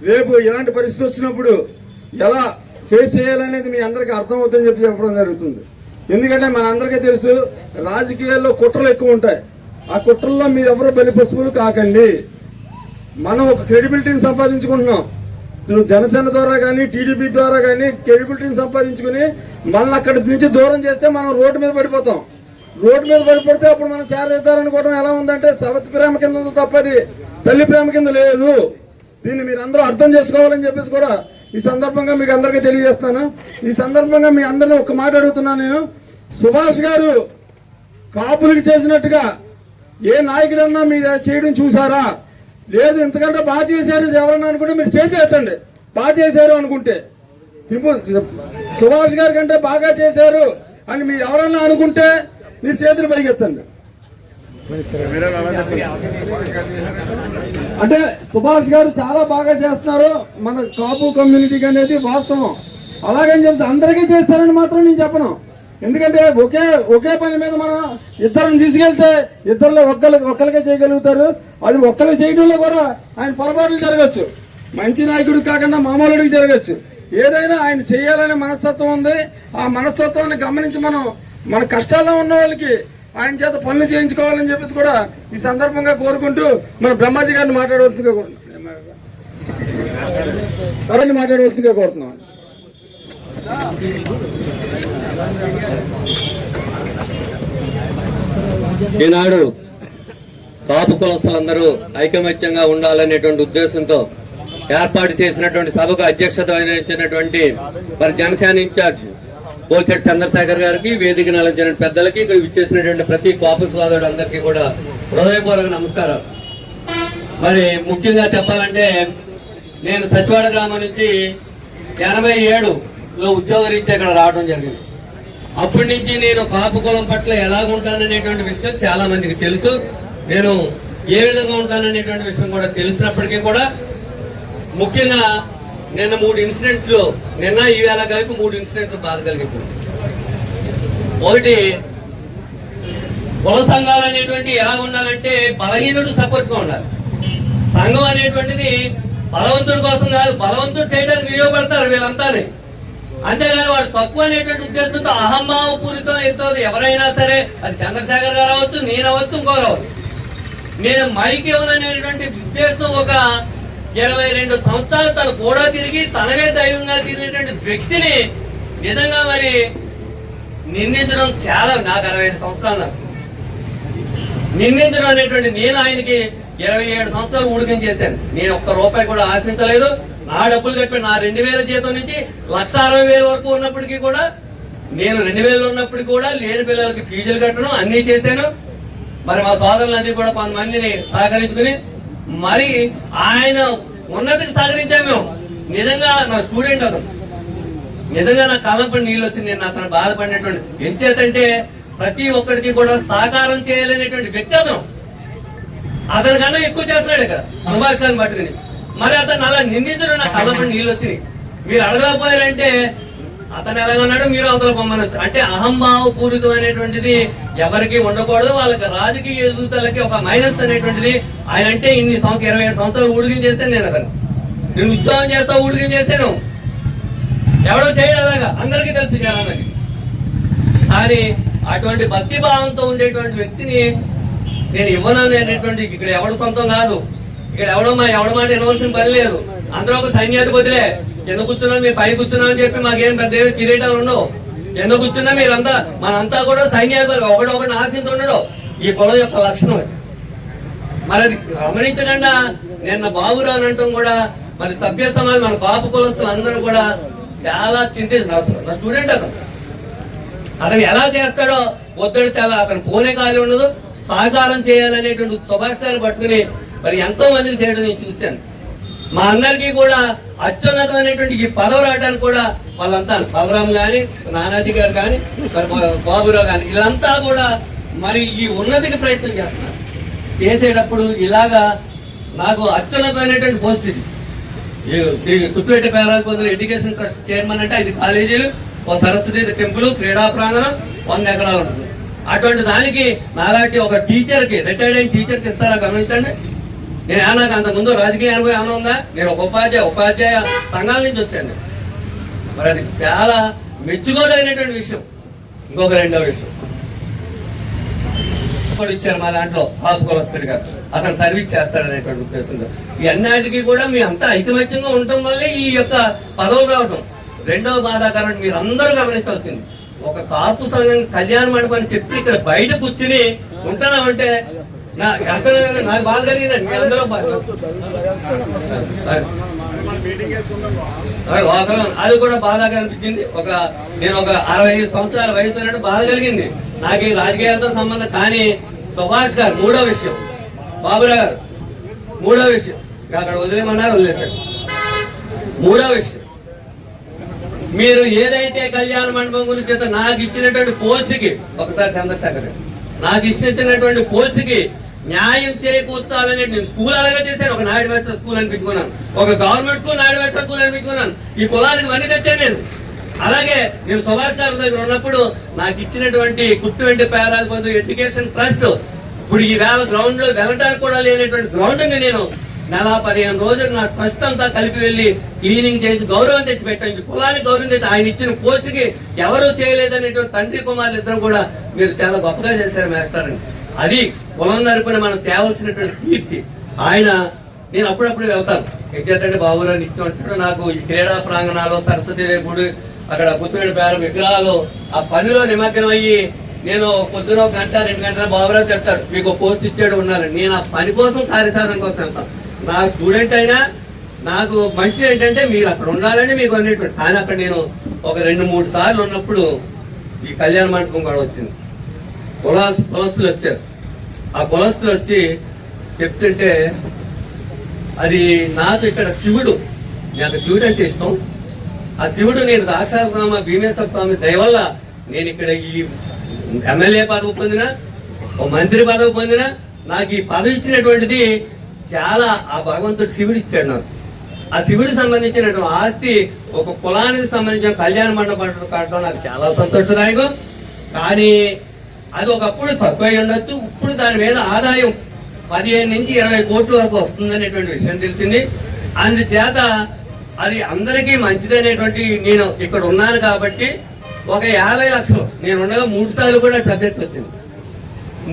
రేపు ఇలాంటి పరిస్థితి వచ్చినప్పుడు ఎలా ఫేస్ చేయాలనేది మీ అందరికీ అర్థమవుతుందని చెప్పడం జరుగుతుంది. ఎందుకంటే మన అందరికీ తెలుసు రాజకీయాల్లో కుట్రలు ఎక్కువ ఉంటాయి. ఆ కుట్రల్లో మీరు ఎవరు బలి పశువులు కాకండి. మనం ఒక క్రెడిబిలిటీని సంపాదించుకుంటున్నాం జనసేన ద్వారా కానీ టీడీపీ ద్వారా కానీ క్రెడిబిలిటీని సంపాదించుకుని మనల్ని అక్కడి నుంచి దూరం చేస్తే మనం రోడ్డు మీద పడిపోతాం. రోడ్డు మీద పడిపోతే అప్పుడు మనం చేరదిద్దారనుకోవడం ఎలా ఉందంటే సవతి ప్రేమ కింద తప్పది తల్లి ప్రేమ కింద లేదు. దీన్ని మీరు అందరూ అర్థం చేసుకోవాలని చెప్పేసి కూడా ఈ సందర్భంగా మీకు అందరికీ తెలియజేస్తాను. ఈ సందర్భంగా మీ అందరినీ ఒక మాట అడుగుతున్నాను నేను. సుభాష్ గారు కాపులకి చేసినట్టుగా ఏ నాయకుడన్నా మీరు చేయడం చూసారా? లేదు ఇంతకంటే బాగా చేశారు ఎవరన్నా అనుకుంటే మీరు చేతి ఎత్తండి. బాగా చేశారు అనుకుంటే సుభాష్ గారి కంటే బాగా చేశారు అని మీరు ఎవరన్నా అనుకుంటే మీరు చేతులు పైకెత్తండి. అంటే సుభాష్ గారు చాలా బాగా చేస్తున్నారు మన కాపు కమ్యూనిటీకి అనేది వాస్తవం. అలాగని చెప్పి అందరికీ చేస్తారని మాత్రం నేను చెప్పను. ఎందుకంటే ఒకే పని మీద మనం ఇద్దరిని తీసుకెళ్తే ఇద్దరిలో ఒక్కరికే చేయగలుగుతారు. అది ఒక్కరికి చేయడంలో కూడా ఆయన పొరపాట్లు జరగచ్చు. మంచి నాయకుడికి కాకుండా మామూలుడికి జరగచ్చు. ఏదైనా ఆయన చేయాలనే మనస్తత్వం ఉంది. ఆ మనస్తత్వాన్ని గమనించి మనం మన కష్టాల్లో ఉన్న వాళ్ళకి ఆయన చేత పనులు చేయించుకోవాలని చెప్పేసి కూడా ఈ సందర్భంగా కోరుకుంటూ మన బ్రహ్మాజీ గారిని మాట్లాడవలసిందిగా కోరుతున్నాం. ఈనాడు కాపు కులస్తులందరూ ఐకమత్యంగా ఉండాలనేటువంటి ఉద్దేశంతో ఏర్పాటు చేసినటువంటి సభకు అధ్యక్షత వహించినటువంటి మరి జనసేన ఇన్ఛార్జ్ పోల్చెట్టి చంద్రశేఖర్ గారికి, వేదిక నలంచిన పెద్దలకి, ఇక్కడ విచ్చేసినటువంటి ప్రతి కాపు సోదరుడు అందరికీ కూడా హృదయపూర్వక నమస్కారం. మరి ముఖ్యంగా చెప్పాలంటే నేను సచివాడ గ్రామం నుంచి 87లో ఉద్యోగరీత్యా ఇక్కడ రావడం జరిగింది. అప్పటి నుంచి నేను కాపు కులం పట్ల ఎలాగుంటాననేటువంటి విషయం చాలా మందికి తెలుసు. నేను ఏ విధంగా ఉంటాననేటువంటి విషయం కూడా తెలిసినప్పటికీ కూడా ముఖ్యంగా నిన్న 3 ఇన్సిడెంట్లు, నిన్న ఈవేళ కలిపి 3 ఇన్సిడెంట్లు బాధ కలిగించింది. ఒకటి, కుల సంఘాలు అనేటువంటి ఎలా ఉండాలంటే బలహీనుడు సపోర్ట్గా ఉండాలి. సంఘం అనేటువంటిది బలవంతుడి కోసం కాదు, బలవంతుడు చేయడానికి వినియోగపడతారు వీళ్ళంతానే. అంతేగాని వాడు తక్కువ అనేటువంటి ఉద్దేశంతో అహంభావపూరితం ఎంతో ఎవరైనా సరే, అది చంద్రశేఖర్ గారు అవ్వచ్చు, నేను అవ్వచ్చు, ఇంకోరు అవ్వచ్చు. నేను మైక్ ఇవ్వననేటువంటి ఉద్దేశం ఒక 22 సంవత్సరాలు తను కూడా తిరిగి తనవే దైవంగా తిరిగినటువంటి వ్యక్తిని నిజంగా మరి నిందించడం చాలా, నాకు 65 సంవత్సరాలు నిందించడం అనేటువంటి, నేను ఆయనకి 27 సంవత్సరాలు ఊడికం చేశాను. నేను ఒక్క రూపాయి కూడా ఆశించలేదు. నా డబ్బులు కట్టాను. నా 2000 జీతం నుంచి 1,60,000 వరకు ఉన్నప్పటికీ కూడా, నేను 2000 ఉన్నప్పటికీ కూడా లేని పిల్లలకి ఫీజులు కట్టడం అన్నీ చేశాను. మరి మా సోదరులందరూ కూడా కొంతమందిని సహకరించుకుని మరి ఆయన ఉన్నతికి సహకరించాము మేము. నిజంగా నా స్టూడెంట్ అతను, నిజంగా నా కళ్ళపడి నీళ్ళు వచ్చి నేను అతను బాధపడినటువంటి ఎంచేతంటే ప్రతి ఒక్కరికి కూడా సహకారం చేయాలనేటువంటి వ్యక్తి అతని కన్నా ఎక్కువ చేస్తున్నాడు ఇక్కడ సుభాష్ గారిని పట్టుకుని. మరి అతను అలా నిందించడం నా కళ్ళపడి నీళ్ళు వచ్చినాయి. మీరు అడగకపోయారంటే అతను ఎలాగన్నాడు, మీరు అవతల పొమ్మనొచ్చు. అంటే అహంభావ పూరితమైనటువంటిది ఎవరికి ఉండకూడదు. వాళ్ళకి రాజకీయ ఎదుగుదలకి ఒక మైనస్ అనేటువంటిది. ఆయన అంటే 27 సంవత్సరాలు ఊడిగం చేశాను నేను. నేను ఉద్యోగం చేస్తా ఊడిగం చేశాను. ఎవడో చేయడం అలాగా అందరికీ తెలుసు జనానికి. కానీ అటువంటి భక్తి భావంతో ఉండేటువంటి వ్యక్తిని నేను ఇవ్వను అనేటువంటి, ఇక్కడ ఎవడు సొంతం కాదు, ఇక్కడ ఎవడ మాట వినవలసిన పని లేదు. అందరూ ఒక సైన్యాధిపతులే. కింద కూర్చున్నాం, మీరు పై కూర్చున్నామని చెప్పి మాకేం పెద్ద కిరీటాలు ఉండవు. కింద కూర్చున్నా మీరంతా మనంతా కూడా సైన్యాధిపతులు. ఒకడొకటి ఆశించుండడు. ఈ కులం యొక్క లక్షణం. మరి అది గమనించకుండా నిన్న బాబురావు అనటం కూడా మరి సభ్య సమాజం, మన కాపు కులస్తులు అందరూ కూడా చాలా చింతించి నా స్టూడెంట్ అతను ఎలా చేస్తాడో ఒత్తిడి తెల అతను ఫోనే ఖాళీ ఉండదు, సహకారం చేయాలనేటువంటి సుభాష్ గారిని పట్టుకుని మరి ఎంతో మందిని చేయడం నేను చూశాను. మా అందరికీ కూడా అత్యున్నతమైనటువంటి ఈ పదవి రావడానికి కూడా వాళ్ళంతా బలరాం కానీ, నానాజీ గారు కానీ, మరి బాబురావు కానీ, వీళ్ళంతా కూడా మరి ఈ ఉన్నతికి ప్రయత్నం చేస్తున్నారు. చేసేటప్పుడు ఇలాగా నాకు అత్యున్నతమైనటువంటి పోస్ట్ ఇది. కుత్తురెడ్డి పేరాలకు పొందిన ఎడ్యుకేషన్ ట్రస్ట్ చైర్మన్ అంటే 5 కాలేజీలు, ఒక సరస్వతి టెంపుల్, క్రీడా ప్రాంగణం, 100 ఎకరాలు ఉంటుంది. అటువంటి దానికి నాలాంటి ఒక టీచర్కి, రిటైర్డ్ అయిన టీచర్కి ఇస్తారా గమనించండి. నేను నాకు అంతకుముందు రాజకీయ అనుభవం ఏమైనా ఉందా? నేను ఒక ఉపాధ్యాయ సంఘాల నుంచి వచ్చాను. మరి అది చాలా మెచ్చుకోదగినటువంటి విషయం. ఇంకొక రెండవ విషయం ఇచ్చారు మా దాంట్లో కాపు కులస్తుడి గారు, అతను సర్వీస్ చేస్తాడనేటువంటి ఉద్దేశంతో ఈ అన్నిటికీ కూడా మీ అంతా ఐకమత్యంగా ఉండటం వల్లే ఈ యొక్క పదవులు రావటం. రెండవ బాధాకరం మీరు అందరూ గమనించాల్సింది, ఒక కాపు సంఘం కళ్యాణ మండపం చెప్తే ఇక్కడ బయట కూర్చుని ఉంటున్నామంటే నాకు బాధ కలిగిందండి. మీ అందరూ అది కూడా బాధగా అనిపించింది. నేను ఒక 65 సంవత్సరాల వయసు ఉన్నట్టు బాధ కలిగింది. నాకు ఈ రాజకీయాలతో సంబంధం కానీ సుభాష్ గారు మూడో విషయం, బాబురావు గారు మూడో విషయం, అక్కడ వదిలేమన్నారు వదిలేశారు. మూడో విషయం, మీరు ఏదైతే కళ్యాణ మండపం గురించి నాకు ఇచ్చినటువంటి పోస్ట్కి ఒకసారి చంద్రశేఖర్ నాకు ఇచ్చినటువంటి పోస్ట్కి న్యాయం చేకూర్చాలని నేను స్కూల్ అలాగే చేశాను. ఒక నాయుడు మేస్టర్ స్కూల్ అనిపించుకున్నాను, ఒక government school Naidu master school అనిపించుకున్నాను. ఈ కులానికి వన్నీ తెచ్చాను నేను. అలాగే నేను సుభాష్ గారి దగ్గర ఉన్నప్పుడు నాకు ఇచ్చినటువంటి కుత్తురెడ్డి పేరాలకు పొందిన ఎడ్యుకేషన్ ట్రస్ట్ ఇప్పుడు ఈ గ్రౌండ్ లో వెళ్ళటానికి కూడా లేనటువంటి గ్రౌండ్ ని నేను నెల 15 రోజులు నా ట్రస్ట్ అంతా కలిపి వెళ్ళి క్లీనింగ్ చేసి గౌరవం తెచ్చి పెట్టాను. కులానికి గౌరవం తెచ్చి ఆయన ఇచ్చిన కోచ్కి ఎవరూ చేయలేదనేటువంటి తండ్రి కుమారులు ఇద్దరు కూడా మీరు చాలా గొప్పగా చేశారు మాస్టర్ అని. అది కులం తరపున మనం తేవలసినటువంటి కీర్తి. ఆయన నేను అప్పుడప్పుడు వెళ్తాను, ఎగ్జాక్ట్ బాబురావు ఇచ్చినట్టు నాకు ఈ క్రీడా ప్రాంగణాలు, సరస్వతీదేవి గుడి, అక్కడ కుత్తురెడ్డి పేర విగ్రహాలు, ఆ పనిలో నిమగ్నం అయ్యి నేను పొద్దున 1 గంట 2 గంటల బాబురావు చెప్తాడు మీకు పోస్ట్ ఇచ్చాడు ఉన్నారని. నేను ఆ పని కోసం కార్యసాధన కోసం వెళ్తాను. నా స్టూడెంట్ అయినా నాకు మంచిది ఏంటంటే మీరు అక్కడ ఉండాలని మీకు అనేటువంటి. కానీ అక్కడ నేను ఒక 2-3 సార్లు ఉన్నప్పుడు ఈ కళ్యాణ మండపం కూడా వచ్చింది. కులస్తులు వచ్చారు. ఆ కులస్తులు వచ్చి చెప్తుంటే అది నాకు ఇక్కడ శివుడు, నాకు శివుడు అంటే ఇష్టం. ఆ శివుడు నేను ద్రాక్షారామ భీమేశ్వర స్వామి దయ వల్ల నేను ఇక్కడ ఈ ఎమ్మెల్యే పదవి పొందిన, ఒక మంత్రి పదవి పొందిన, నాకు ఈ పదవి ఇచ్చినటువంటిది చాలా ఆ భగవంతుడు శివుడు ఇచ్చాడు నాకు. ఆ శివుడికి సంబంధించినటువంటి ఆస్తి ఒక కులానికి సంబంధించిన కళ్యాణ మండపం కట్టడం నాకు చాలా సంతోషదాయకం. కానీ అది ఒకప్పుడు తక్కువై ఉండొచ్చు, ఇప్పుడు దాని మీద ఆదాయం 15 నుంచి 20 కోట్ల వరకు వస్తుందనేటువంటి విషయం తెలిసింది. అందుచేత అది అందరికీ మంచిదనేటువంటి నేను ఇక్కడ ఉన్నాను కాబట్టి ఒక 50 లక్షలు నేను ఉండగా 3 సార్లు కూడా సబ్జెక్ట్ వచ్చింది.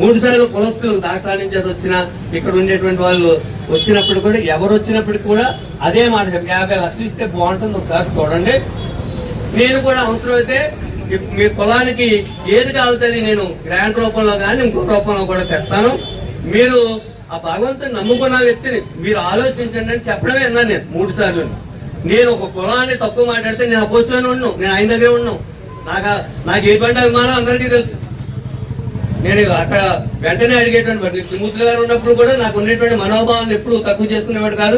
3 సార్లు కులస్తులు దాక్షా నుంచి వచ్చిన ఇక్కడ ఉండేటువంటి వాళ్ళు వచ్చినప్పుడు కూడా ఎవరు వచ్చినప్పటికి కూడా అదే మాట 50 లక్షలు ఇస్తే బాగుంటుంది, ఒకసారి చూడండి. నేను కూడా అవసరమైతే మీ కులానికి ఏది కాలుతుంది నేను గ్రాంట్ రూపంలో కానీ ఇంకో రూపంలో కూడా తెస్తాను. మీరు ఆ భగవంతుని నమ్ముకున్న వ్యక్తిని మీరు ఆలోచించండి అని చెప్పడమే అన్నాను నేను 3 సార్లు. నేను ఒక కులాన్ని తక్కువ మాట్లాడితే నేను ఆ పోస్టులోనే ఉన్నాను, నేను ఆయన దగ్గరే ఉన్నాను. నాకు ఏ బండి అభిమానం అందరికీ తెలుసు. నేను అక్కడ వెంటనే అడిగేటువంటి మరి త్రిమూర్తులు గారు ఉన్నప్పుడు కూడా నాకు ఉండేటువంటి మనోభావాలను ఎప్పుడు తక్కువ చేసుకునేవాడు కాదు,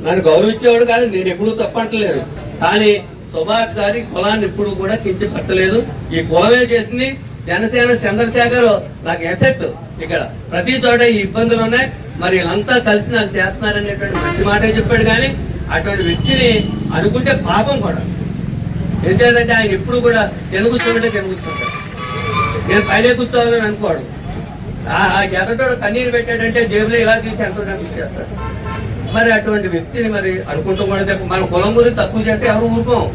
నన్ను గౌరవించేవాడు కాదు, నేను ఎప్పుడూ తప్పట్లేదు. కానీ సుభాష్ గారి కులాన్ని ఎప్పుడు కూడా కించపట్టలేదు. ఈ కులమే చేసింది. జనసేన చంద్రశేఖర్ నాకు ఎసెట్. ఇక్కడ ప్రతి చోట ఈ ఇబ్బందులు ఉన్నాయి, మరి వీళ్ళంతా కలిసి నాకు చేస్తున్నారనేటువంటి మంచి మాటే చెప్పాడు. కానీ అటువంటి వ్యక్తిని అనుకుంటే పాపం కూడా. ఎందుకంటే ఆయన ఎప్పుడు కూడా కూర్చోమంటే కూర్చుంటాడు, నేను పైన కూర్చోవాలని అనుకోడు. ఎదటోడు కన్నీరు పెట్టాడంటే జేబులో ఇలా తీసి ఎంతో చేస్తాడు. మరి అటువంటి వ్యక్తిని మరి అనుకుంటూ కూడా మన కులం గురించి తక్కువ చేస్తే ఎవరు ఊరుకోం.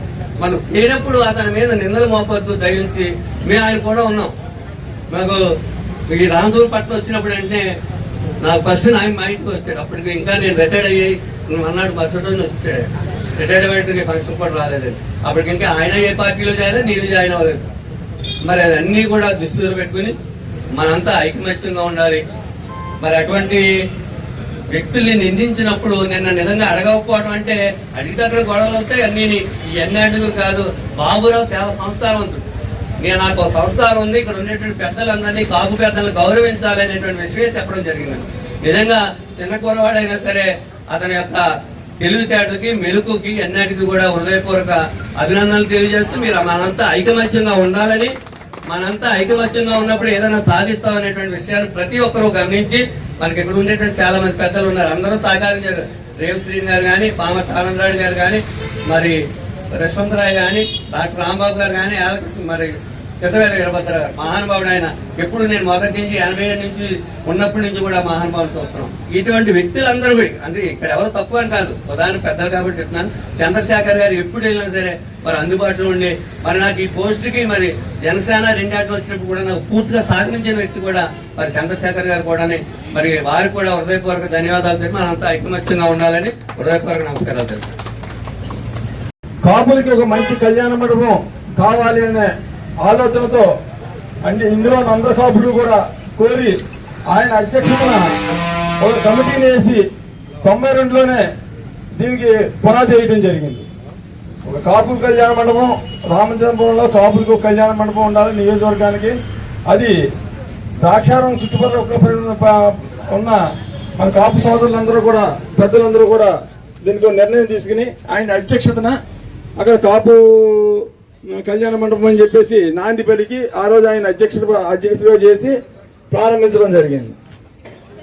మనం లేనప్పుడు అతని మీద నిందలు మోపొద్దు దయించి. మేము ఆయన కూడా ఉన్నాం. మాకు ఈ రామదూరు పట్టణం వచ్చినప్పుడు అంటే నాకు ఫస్ట్ ఆయన మా ఇంటికి వచ్చాడు. అప్పటికి ఇంకా నేను రిటైర్డ్ అయ్యి అన్నాడు మరుసటి రోజు వచ్చాడు. రిటైర్మెంట్కి ఫంక్షన్ కూడా రాలేదండి. అప్పటికి ఇంకా ఆయన ఏ పార్టీలో జాయిన్ నేను జాయిన్ అవ్వలేదు. మరి అన్నీ కూడా దృష్టిలో పెట్టుకుని మనంతా ఐకమత్యంగా ఉండాలి. మరి అటువంటి వ్యక్తుల్ని నిందించినప్పుడు నిన్న నిజంగా అడగకపోవడం అంటే అడిగితే అక్కడ గొడవలు అవుతాయి. అన్నీ ఇవన్నీ అడుగులు కాదు. బాబురావు చాలా సంస్కారవంతుడు. నాకు ఒక సంస్కారం ఉంది, ఇక్కడ ఉండేటువంటి పెద్దలందరినీ కాపు పెద్దలను గౌరవించాలి అనేటువంటి విషయమే చెప్పడం జరిగింది. నిజంగా చిన్న కురవాడైనా సరే అతని యొక్క తెలివితేటలకి మెలుకుకి అన్నిటికీ కూడా హృదయపూర్వక అభినందనలు తెలియజేస్తూ మీరు మనంతా ఐకమత్యంగా ఉండాలని, మనంతా ఐకమత్యంగా ఉన్నప్పుడు ఏదైనా సాధిస్తామనేటువంటి విషయాన్ని ప్రతి ఒక్కరూ గమనించి, మనకి ఇక్కడ ఉండేటువంటి చాలా మంది పెద్దలు ఉన్నారు, అందరూ సహకరించారు. రేవ్ శ్రీని గారు కానీ, పామర్తి ఆనందరాడు గారు కానీ, మరి యశ్వంతరాయ్ కానీ, డాక్టర్ రాంబాబు గారు కానీ, మరి చిత్తవేల వీరభద్ర గారు మహానుభావుడు. ఆయన ఎప్పుడు నేను మొదటి నుంచి 87 నుంచి ఉన్నప్పటి నుంచి కూడా మహానుభావులు చూస్తున్నాం. ఇటువంటి వ్యక్తులందరూ అంటే ఇక్కడ ఎవరు తక్కువ అని కాదు, ఉదాహరణ పెద్దలు కాబట్టి చెప్తున్నాను. చంద్రశేఖర్ గారు ఎప్పుడు వెళ్ళినా సరే మరి అందుబాటులో ఉండి, మరి నాకు ఈ పోస్టుకి మరి జనసేన 2 ఆటలు వచ్చినప్పుడు కూడా నాకు పూర్తిగా సహకరించిన వ్యక్తి కూడా మరి చంద్రశేఖర్ గారు కూడా. మరి వారికి కూడా హృదయపూర్వక ధన్యవాదాలు చెప్పి మనంతా ఐకమత్యంగా ఉండాలని హృదయపూర్వక నమస్కారాలు తెలుసు. కాపులకి ఒక మంచి కళ్యాణ మండపం కావాలి అనే ఆలోచనతో అంటే ఇందులో అందరు కాపులు కూడా కోరి ఆయన అధ్యక్షతన ఒక కమిటీని వేసి 92లోనే దీనికి పునాది వేయడం జరిగింది. ఒక కాపుల కళ్యాణ మండపం రామచంద్రపురంలో కాపులకు ఒక కళ్యాణ మండపం ఉండాలి నియోజకవర్గానికి. అది ద్రాక్షారం చుట్టుపక్కల ఉన్న మన కాపు సోదరులందరూ కూడా పెద్దలందరూ కూడా దీనికి నిర్ణయం తీసుకుని ఆయన అధ్యక్షతన అక్కడ కాపు కళ్యాణ మండపం అని చెప్పేసి నాందిపల్లికి ఆ రోజు ఆయన అధ్యక్షుడిగా చేసి ప్రారంభించడం జరిగింది.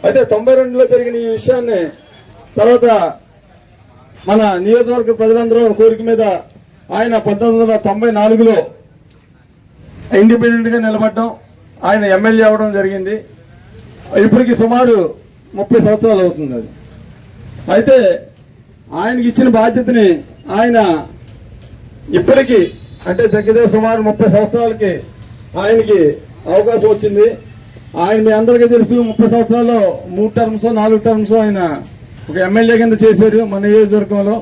అయితే 92లో జరిగిన ఈ విషయాన్ని తర్వాత మన నియోజకవర్గ ప్రజలందరూ కోరిక మీద ఆయన 1994లో ఇండిపెండెంట్గా నిలబడడం, ఆయన ఎమ్మెల్యే అవ్వడం జరిగింది. ఇప్పటికి సుమారు 30 సంవత్సరాలు అవుతుంది అది. అయితే ఆయనకి ఇచ్చిన బాధ్యతని ఆయన ఇప్పటికీ అంటే దగ్గర సుమారు 30 సంవత్సరాలకి ఆయనకి అవకాశం వచ్చింది. ఆయన మీ అందరికీ తెలుసు 30 సంవత్సరాల్లో 3 టర్మ్స్ 4 టర్మ్స్ ఆయన ఒక ఎమ్మెల్యే కింద చేశారు మన నియోజకవర్గంలో.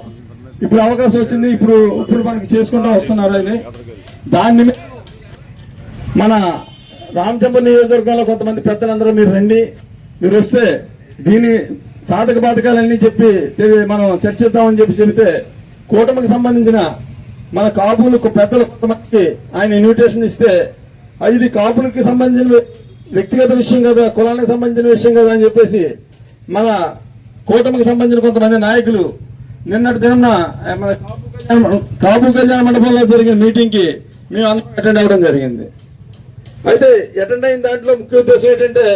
ఇప్పుడు అవకాశం వచ్చింది, ఇప్పుడు మనకి చేసుకుంటూ వస్తున్నారు. ఆయన దాన్ని మన రామచంద్ర నియోజకవర్గంలో కొంతమంది పెద్దలందరూ మీరు రండి, మీరు వస్తే దీని సాధక బాధకాలన్నీ చెప్పి మనం చర్చిద్దామని చెబితే కూటమికి సంబంధించిన మన కాపులకు పెద్దలు కొంతమంది ఆయన ఇన్విటేషన్ ఇస్తే ఇది కాపులకి సంబంధించిన వ్యక్తిగత విషయం కదా, కులానికి సంబంధించిన విషయం కదా అని చెప్పేసి మన కూటమికి సంబంధించిన కొంతమంది నాయకులు నిన్నటి దిన మన కాపు కళ్యాణ మండపంలో జరిగిన మీటింగ్కి మేము అందరూ అటెండ్ అవ్వడం జరిగింది. అయితే అటెండ్ అయిన దాంట్లో ముఖ్య ఉద్దేశం ఏంటంటే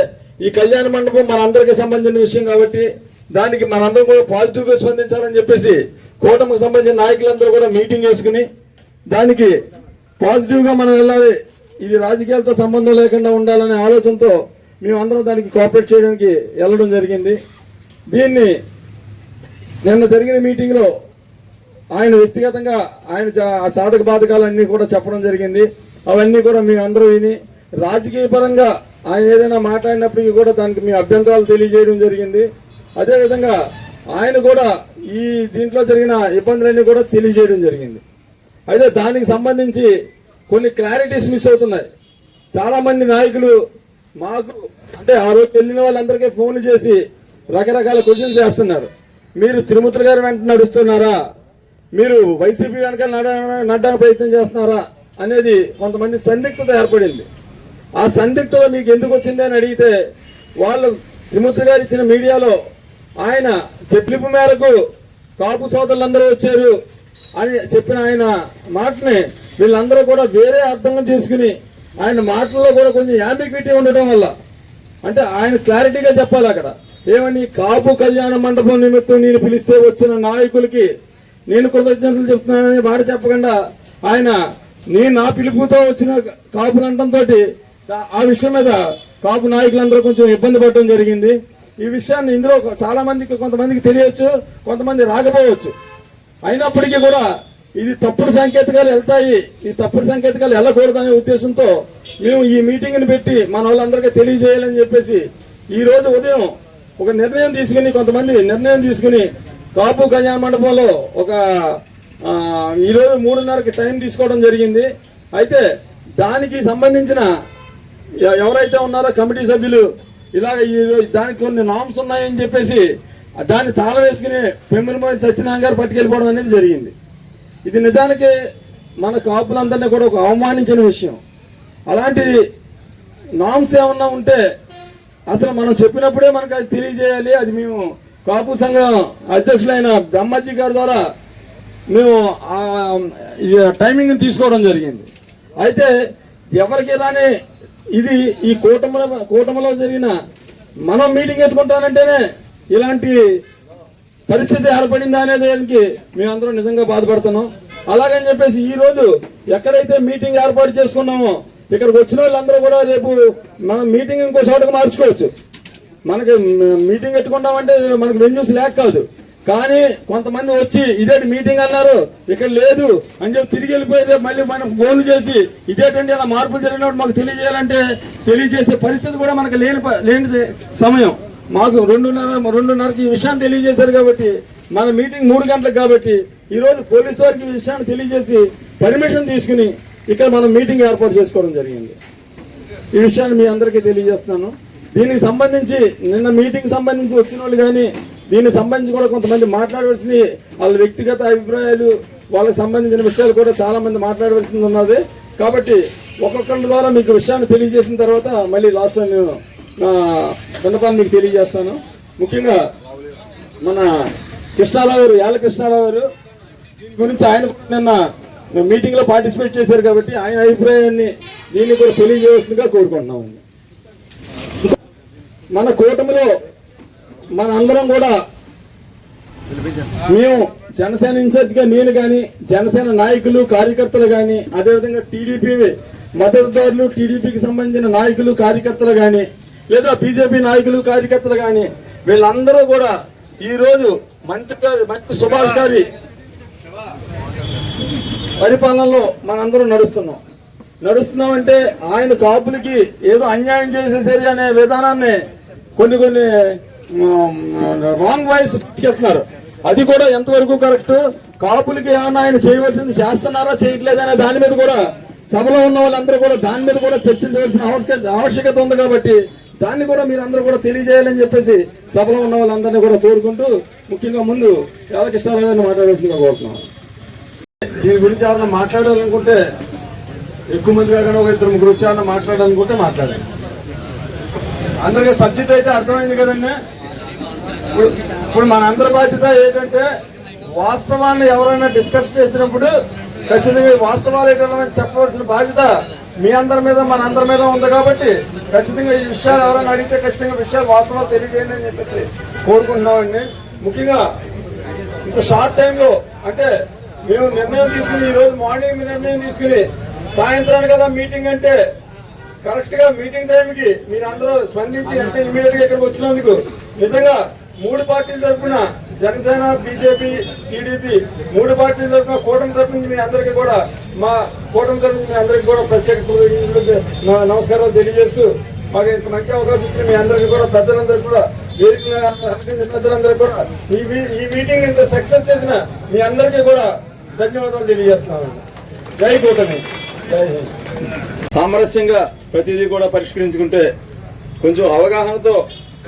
ఈ కళ్యాణ మండపం మన అందరికీ సంబంధించిన విషయం కాబట్టి దానికి మనందరం కూడా పాజిటివ్గా స్పందించాలని చెప్పేసి కూటమికి సంబంధించిన నాయకులందరూ కూడా మీటింగ్ వేసుకుని దానికి పాజిటివ్గా మనం వెళ్ళాలి, ఇది రాజకీయాలతో సంబంధం లేకుండా ఉండాలనే ఆలోచనతో మేమందరం దానికి కోఆపరేట్ చేయడానికి వెళ్ళడం జరిగింది. దీన్ని నిన్న జరిగిన మీటింగ్లో ఆయన వ్యక్తిగతంగా ఆయన సాధక బాధకాలన్నీ కూడా చెప్పడం జరిగింది. అవన్నీ కూడా మేమందరూ విని రాజకీయ పరంగా ఆయన ఏదైనా మాట్లాడినప్పటికీ కూడా దానికి మీ అభ్యంతరాలు తెలియజేయడం జరిగింది. అదేవిధంగా ఆయన కూడా ఈ దీంట్లో జరిగిన ఇబ్బందులన్నీ కూడా తెలియజేయడం జరిగింది. అయితే దానికి సంబంధించి కొన్ని క్లారిటీస్ మిస్ అవుతున్నాయి. చాలామంది నాయకులు మాకు అంటే ఆ రోజు వెళ్ళిన వాళ్ళందరికీ ఫోన్ చేసి రకరకాల క్వశ్చన్స్ చేస్తున్నారు. మీరు తిరుమూర్తి గారి వెంట నడుస్తున్నారా, మీరు వైసీపీ వెనకాల నడడానికి ప్రయత్నం చేస్తున్నారా అనేది కొంతమంది సందిగ్ధత ఏర్పడింది. ఆ సందిగ్ధత మీకు ఎందుకు వచ్చింది అని అడిగితే వాళ్ళు తిరుమూర్తి గారు ఇచ్చిన మీడియాలో ఆయన చెప్పిన మేరకు కాపు సోదరులందరూ వచ్చారు అని చెప్పిన ఆయన మాటని వీళ్ళందరూ కూడా వేరే అర్థంగా చేసుకుని ఆయన మాటల్లో కూడా కొంచెం యాంబిగ్విటీ ఉండటం వల్ల అంటే ఆయన క్లారిటీగా చెప్పాలి అక్కడ ఏమని కాపు కళ్యాణ మండపం నిమిత్తం నేను పిలిస్తే వచ్చిన నాయకులకి నేను కృతజ్ఞతలు చెప్తున్నానని మాట చెప్పకుండా ఆయన నేను నా పిలుపుతో వచ్చిన కాపులంటంతో ఆ విషయం మీద కాపు నాయకులందరూ కొంచెం ఇబ్బంది పడడం జరిగింది. ఈ విషయాన్ని ఇందులో చాలా మందికి కొంతమందికి తెలియచ్చు, కొంతమంది రాకపోవచ్చు. అయినప్పటికీ కూడా ఇది తప్పుడు సంకేతాలు వెళ్తాయి, ఈ తప్పుడు సంకేతాలు వెళ్ళకూడదనే ఉద్దేశంతో మేము ఈ మీటింగ్ని పెట్టి మన వాళ్ళందరికీ తెలియజేయాలని చెప్పేసి ఈ రోజు ఉదయం ఒక నిర్ణయం తీసుకుని కొంతమంది నిర్ణయం తీసుకుని కాపు కళ్యాణ మండపంలో ఒక ఈరోజు 3:30కి టైం తీసుకోవడం జరిగింది. అయితే దానికి సంబంధించిన ఎవరైతే ఉన్నారో కమిటీ సభ్యులు ఇలాగ దానికి కొన్ని నామ్స్ ఉన్నాయని చెప్పేసి దాన్ని తాళ వేసుకుని పెమ్మలమూడి సత్యనారాయణ గారు పట్టుకెళ్ళిపోవడం అనేది జరిగింది. ఇది నిజానికి మన కాపులందరినీ కూడా ఒక అవమానించిన విషయం. అలాంటి నామ్స్ ఏమన్నా ఉంటే అసలు మనం చెప్పినప్పుడే మనకు అది తెలియజేయాలి. అది మేము కాపు సంఘం అధ్యక్షులైన బ్రహ్మాజీ గారి ద్వారా మేము టైమింగ్ తీసుకోవడం జరిగింది. అయితే ఎవరికి ఇలానే ఇది ఈ కూటమిలో జరిగిన మనం మీటింగ్ పెట్టుకుంటానంటేనే ఇలాంటి పరిస్థితి ఏర్పడిందా అనే దానికి మేమందరం నిజంగా బాధపడుతున్నాం. అలాగని చెప్పేసి ఈ రోజు ఎక్కడైతే మీటింగ్ ఏర్పాటు చేసుకున్నామో ఇక్కడికి వచ్చిన వాళ్ళందరూ కూడా రేపు మనం మీటింగ్ ఇంకో చోటకు మార్చుకోవచ్చు. మనకి మీటింగ్ పెట్టుకున్నామంటే మనకు వెన్యూస్ లేక కాదు, కానీ కొంతమంది వచ్చి ఇదేంటి మీటింగ్ అన్నారు ఇక్కడ లేదు అని చెప్పి తిరిగి వెళ్ళిపోయి మళ్ళీ మనం ఫోన్లు చేసి ఇదేంటంటే అలా మార్పులు జరిగినప్పుడు మాకు తెలియజేయాలంటే తెలియజేసే పరిస్థితి కూడా మనకు లేని సమయం. మాకు 2:30కి ఈ విషయాన్ని తెలియజేశారు కాబట్టి మన మీటింగ్ 3 గంటలకు కాబట్టి ఈరోజు పోలీసు వారికి ఈ విషయాన్ని తెలియజేసి పర్మిషన్ తీసుకుని ఇక్కడ మనం మీటింగ్ ఏర్పాటు చేసుకోవడం జరిగింది. ఈ విషయాన్ని మీ అందరికీ తెలియజేస్తున్నాను. దీనికి సంబంధించి నిన్న మీటింగ్ సంబంధించి వచ్చిన వాళ్ళు కానీ దీనికి సంబంధించి కూడా కొంతమంది మాట్లాడవలసిన వాళ్ళ వ్యక్తిగత అభిప్రాయాలు వాళ్ళకి సంబంధించిన విషయాలు కూడా చాలా మంది మాట్లాడవలసింది ఉన్నది. కాబట్టి ఒక్కొక్కరి ద్వారా మీకు విషయాన్ని తెలియజేసిన తర్వాత మళ్ళీ లాస్ట్ టైం నేను నా విన్నపాన్ని మీకు తెలియజేస్తాను. ముఖ్యంగా మన కృష్ణారావు గారు, యాల కృష్ణారావు గారు దీని గురించి ఆయన నిన్న మీటింగ్ లో పార్టిసిపేట్ చేశారు కాబట్టి ఆయన అభిప్రాయాన్ని దీన్ని కూడా తెలియజేస్తుందిగా కోరుకుంటున్నామండి. మన కూటమిలో మన అందరం కూడా మేము జనసేన ఇన్ఛార్జిగా నేను కానీ జనసేన నాయకులు కార్యకర్తలు కానీ అదేవిధంగా టీడీపీ మద్దతుదారులు టీడీపీకి సంబంధించిన నాయకులు కార్యకర్తలు కానీ లేదా బీజేపీ నాయకులు కార్యకర్తలు కానీ వీళ్ళందరూ కూడా ఈరోజు మంత్రి సుభాష్ గారి పరిపాలనలో మనందరం నడుస్తున్నామంటే ఆయన కాపులకి ఏదో అన్యాయం చేసేసరి అనే విధానాన్ని కొన్ని రాంగ్ వాయిస్ చెప్తున్నారు. అది కూడా ఎంతవరకు కరెక్ట్, కాపులకి ఏమన్నా ఆయన చేయవలసింది చేస్తున్నారా చేయట్లేదనే దాని మీద కూడా సభలో ఉన్న వాళ్ళందరూ కూడా దాని మీద కూడా చర్చించవలసిన ఆవశ్యకత ఉంది. కాబట్టి దాన్ని కూడా మీరు అందరూ కూడా తెలియజేయాలని చెప్పేసి సభలో ఉన్న వాళ్ళందరినీ కూడా కోరుకుంటూ ముఖ్యంగా ముందు యాదకృష్ణారావు గారిని మాట్లాడాల్సిందిగా కోరుతున్నాం. దీని గురించి ఎవరైనా మాట్లాడాలనుకుంటే ఎక్కువ మంది కాకుండా ఒక 2-3 వచ్చి ఏమన్నా మాట్లాడాలనుకుంటే మాట్లాడాలి. అందరికీ సబ్జెక్ట్ అయితే అర్థమైంది కదండి. ఇప్పుడు మన అందరి బాధ్యత ఏంటంటే వాస్తవాన్ని ఎవరైనా డిస్కస్ చేసినప్పుడు ఖచ్చితంగా వాస్తవాలు ఏంటని చెప్పవలసిన బాధ్యత మీ అందరి మీద మన అందరి మీద ఉంది. కాబట్టి ఖచ్చితంగా ఈ విషయాలు ఎవరైనా అడిగితే ఖచ్చితంగా విషయాలు వాస్తవాలు తెలియజేయండి అని చెప్పేసి కోరుకుంటున్నామండి. ముఖ్యంగా ఇంత షార్ట్ టైంలో అంటే మేము నిర్ణయం తీసుకుని ఈ రోజు మార్నింగ్ నిర్ణయం తీసుకుని సాయంత్రానికి కదా మీటింగ్ అంటే కరెక్ట్ గా మీటింగ్ టైంకి మీరు అందరూ స్పందించి అంటే ఇమీడియట్ గా ఇక్కడికి వచ్చినందుకు నిజంగా 3 పార్టీల తరఫున జనసేన బీజేపీ టీడీపీ 3 పార్టీల తరఫున కూటమి తరఫు నుంచి మీ అందరికీ కూడా మా కూటమి తరఫు మీ అందరికీ కూడా ప్రత్యేక నమస్కారాలు తెలియజేస్తూ మాకు ఇంత మంచి అవకాశం ఇచ్చిన మీ అందరికీ కూడా పెద్దలందరికీ కూడా పెద్దలందరికీ కూడా ఈ మీటింగ్ ఇంత సక్సెస్ చేసిన మీ అందరికీ కూడా ధన్యవాదాలు తెలియజేస్తున్నామండి. జై కూటమి, జై హింద్. సామరస్యంగా ప్రతిదీ కూడా పరిష్కరించుకుంటే కొంచెం అవగాహనతో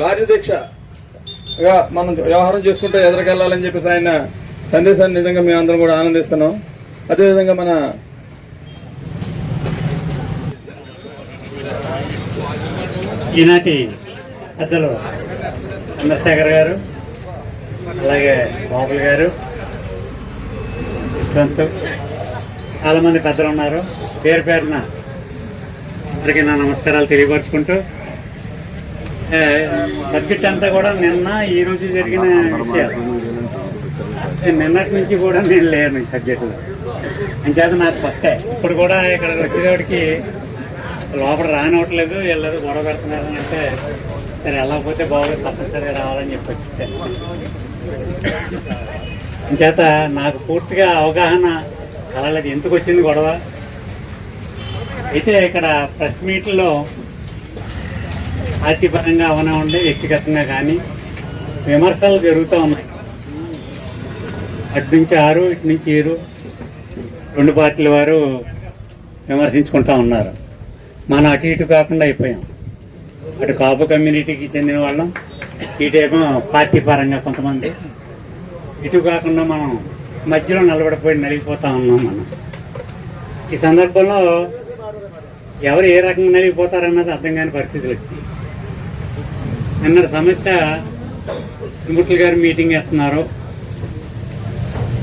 కార్యదీక్షగా మనం వ్యవహారం చేసుకుంటే ఎదురుకెళ్ళాలని చెప్పేసి ఆయన సందేశాన్ని నిజంగా మేము అందరం కూడా ఆనందిస్తున్నాం. అదేవిధంగా మన ఈనాటి పెద్దలు చంద్రశేఖర్ గారు, అలాగే బాబుల్ గారు, యశ్వంత్, చాలామంది పెద్దలు ఉన్నారు. పేరు పేరున అందరికీ నా నమస్కారాలు తెలియపరుచుకుంటూ సబ్జెక్ట్ అంతా కూడా నిన్న ఈరోజు జరిగిన విషయాలు. నిన్నటి నుంచి కూడా నేను లేను ఈ సబ్జెక్టులో, అంచేత నాకు కొత్త. ఇప్పుడు కూడా ఇక్కడ వచ్చేవాడికి లోపల రానివ్వట్లేదు, వీళ్ళేదో గొడవ పెడుతున్నారని అంటే సరే వెళ్ళకపోతే బాగోదు తప్పనిసరిగా రావాలని చెప్పి వచ్చేసాను. అంచేత నాకు పూర్తిగా అవగాహన కలలేదు ఎందుకు వచ్చింది గొడవ. అయితే ఇక్కడ ప్రెస్ మీట్లో పార్టీ పరంగా అవనివ్వండి, వ్యక్తిగతంగా కానీ విమర్శలు జరుగుతూ ఉన్నాయి. అటు నుంచి 6 ఇటు నుంచి 7 2 పార్టీల వారు విమర్శించుకుంటూ ఉన్నారు. మనం అటు ఇటు కాకుండా అయిపోయాం. అటు కాపు కమ్యూనిటీకి చెందిన వాళ్ళం, ఇటేమో పార్టీ పరంగా కొంతమంది, ఇటు కాకుండా మనం మధ్యలో నిలబడిపోయి నలిగిపోతా ఉన్నాం. మనం ఈ సందర్భంలో ఎవరు ఏ రకంగా నలిగిపోతారన్నది అర్థం కాని పరిస్థితులు వచ్చింది. నిన్న సమస్య త్రిమూర్తులు గారు మీటింగ్ చేస్తున్నారు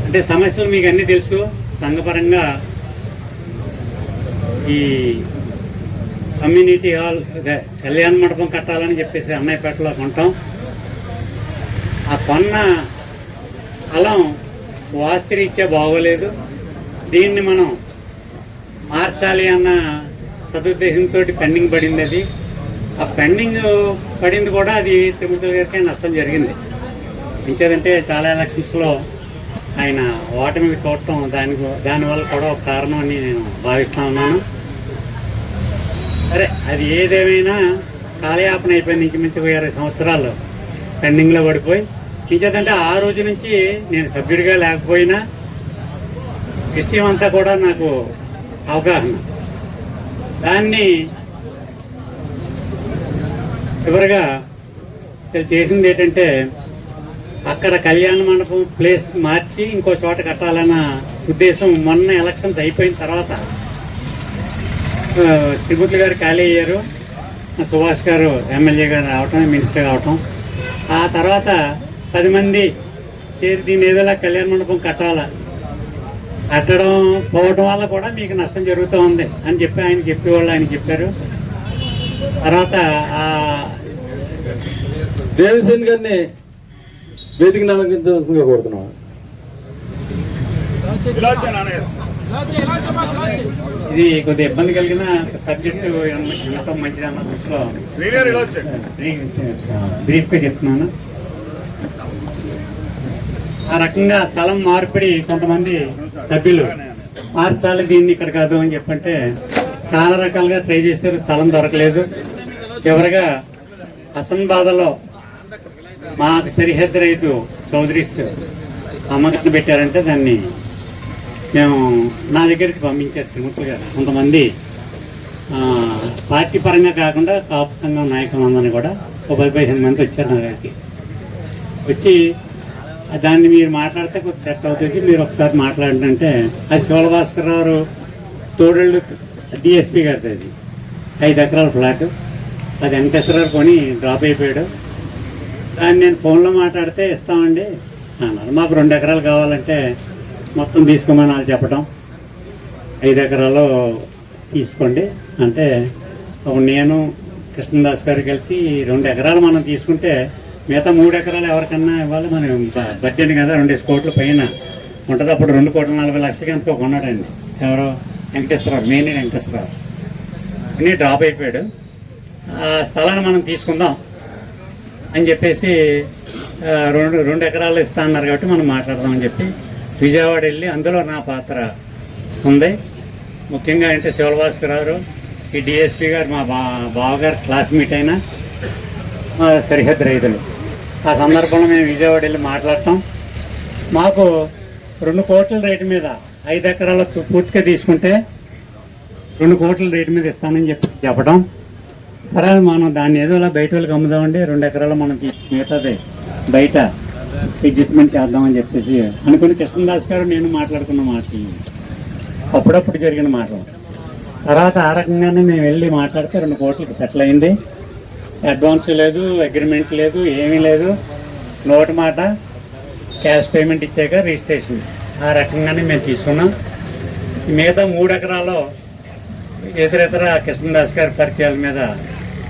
అంటే సమస్యలు మీకు అన్నీ తెలుసు. సంఘపరంగా ఈ కమ్యూనిటీ హాల్ కళ్యాణ మండపం కట్టాలని చెప్పేసి అన్నయ్యపేటలో కొంటాం. ఆ కొన్న స్థలం వాస్తురీత్యా బాగోలేదు, దీన్ని మనం మార్చాలి అన్న సదుద్దేశంతో పెండింగ్ పడింది. అది ఆ పెండింగ్ పడింది కూడా అది త్రిమూర్తులు గారికి నష్టం జరిగింది. ఇంకేదంటే చాలా ఎలక్షన్స్లో ఆయన ఓటమికి చూడటం దానివల్ల కూడా ఒక కారణం అని నేను భావిస్తూ ఉన్నాను. సరే, అది ఏదేమైనా కాలయాపన అయిపోయింది. ఇంచుమించు 20 సంవత్సరాలు పెండింగ్లో పడిపోయి, ఇంకేదంటే ఆ రోజు నుంచి నేను సభ్యుడిగా లేకపోయినా విషయం అంతా కూడా నాకు అవగాహన. దాన్ని చివరిగా చేసింది ఏంటంటే అక్కడ కళ్యాణ మండపం ప్లేస్ మార్చి ఇంకో చోట కట్టాలన్న ఉద్దేశం. మొన్న ఎలక్షన్స్ అయిపోయిన తర్వాత త్రిమూర్తులు గారు ఖాళీ అయ్యారు, సుభాష్ గారు ఎమ్మెల్యే గారు రావటం, మినిస్టర్ కావటం. ఆ తర్వాత 10 మంది చేరి దీన్ని ఏదోలా కళ్యాణ మండపం కట్టాలా, కట్టడం పోవడం వల్ల కూడా మీకు నష్టం జరుగుతూ ఉంది అని చెప్పి ఆయన చెప్పారు. తర్వాత దేవసేన్ గారిని వేదిక అలంకరించవలసిందిగా కోరుతున్నాం. ఇది కొద్దిగా ఇబ్బంది కలిగిన సబ్జెక్టు వినటం మంచిది అన్న దృష్టిలో బ్రీఫ్గా చెప్తున్నాను. ఆ రకంగా స్థలం మార్పిడి కొంతమంది సభ్యులు మార్చాలి దీన్ని ఇక్కడ కాదు అని చెప్పంటే చాలా రకాలుగా ట్రై చేశారు, స్థలం దొరకలేదు. చివరిగా హసన్బాద్లో మాకు సరిహద్దు రైతు చౌదరీస్ అమ్మకాన్ని పెట్టారంటే దాన్ని మేము నా దగ్గరికి పంపించారు త్రిమూర్తులు గారు. కొంతమంది పార్టీ పరంగా కాకుండా కాపు సంఘం నాయకులందరినీ కూడా 10-15 మంది వచ్చారు నా దగ్గరికి. వచ్చి దాన్ని మీరు మాట్లాడితే కొద్దిగా సెట్ అవుతుంది, మీరు ఒకసారి మాట్లాడంటే అది శివలభాస్కరరావు తోడళ్ళు డిఎస్పీ గారిది. అది 5 ఎకరాల ఫ్లాట్. అది వెంకటేశ్వరరావు కొని డ్రాప్ అయిపోయాడు. దాన్ని నేను ఫోన్లో మాట్లాడితే ఇస్తామండి అన్నారు. మాకు 2 ఎకరాలు కావాలంటే మొత్తం తీసుకోమని వాళ్ళు చెప్పడం, 5 ఎకరాలు తీసుకోండి అంటే అప్పుడు నేను కృష్ణదాస్ గారు కలిసి 2 ఎకరాలు మనం తీసుకుంటే మిగతా 3 ఎకరాలు ఎవరికన్నా ఇవ్వాలి. మనం బడ్జెట్ కదా 2 కోట్ల పైన ఉంటుంది. అప్పుడు 2,40,00,000 ఎంతకో కొన్నాడండి ఎవరో వెంకటేశ్వరరావు, మెయిన్ వెంకటేశ్వరరావు అని డ్రాప్ అయిపోయాడు. ఆ స్థలాన్ని మనం తీసుకుందాం అని చెప్పేసి 2 ఎకరాలు ఇస్తా అన్నారు కాబట్టి మనం మాట్లాడదామని చెప్పి విజయవాడ వెళ్ళి, అందులో నా పాత్ర ఉంది. ముఖ్యంగా అంటే శివలభాస్కరరావు, ఈ డిఎస్పీ గారు మా బావగారు క్లాస్మేట్ అయినా మా సరిహద్దు రైతులు. ఆ సందర్భంలో మేము విజయవాడ వెళ్ళి మాట్లాడటం, మాకు 2 కోట్ల రేటు మీద 5 ఎకరాల పూర్తిగా తీసుకుంటే 2 కోట్ల రేటు మీద ఇస్తానని చెప్పడం. సరే మనం దాన్ని ఏదో అలా బయట వాళ్ళకి అమ్ముదామండి, 2 ఎకరాలు మనం మిగతాది బయట అడ్జస్ట్మెంట్ చేద్దామని చెప్పేసి అనుకుని కృష్ణదాస్ గారు నేను మాట్లాడుకున్న మాటలు, అప్పుడప్పుడు జరిగిన మాటలు. తర్వాత ఆ రకంగానే మేము వెళ్ళి మాట్లాడితే 2 కోట్లకి సెటిల్ అయింది. అడ్వాన్స్ లేదు, అగ్రిమెంట్ లేదు, ఏమీ లేదు, నోటి మాట, క్యాష్ పేమెంట్ ఇచ్చాక రిజిస్ట్రేషన్. ఆ రకంగానే మేము తీసుకున్నాం. మిగతా 3 ఎకరాలు ఇతర కృష్ణదాస్ గారి పరిచయాల మీద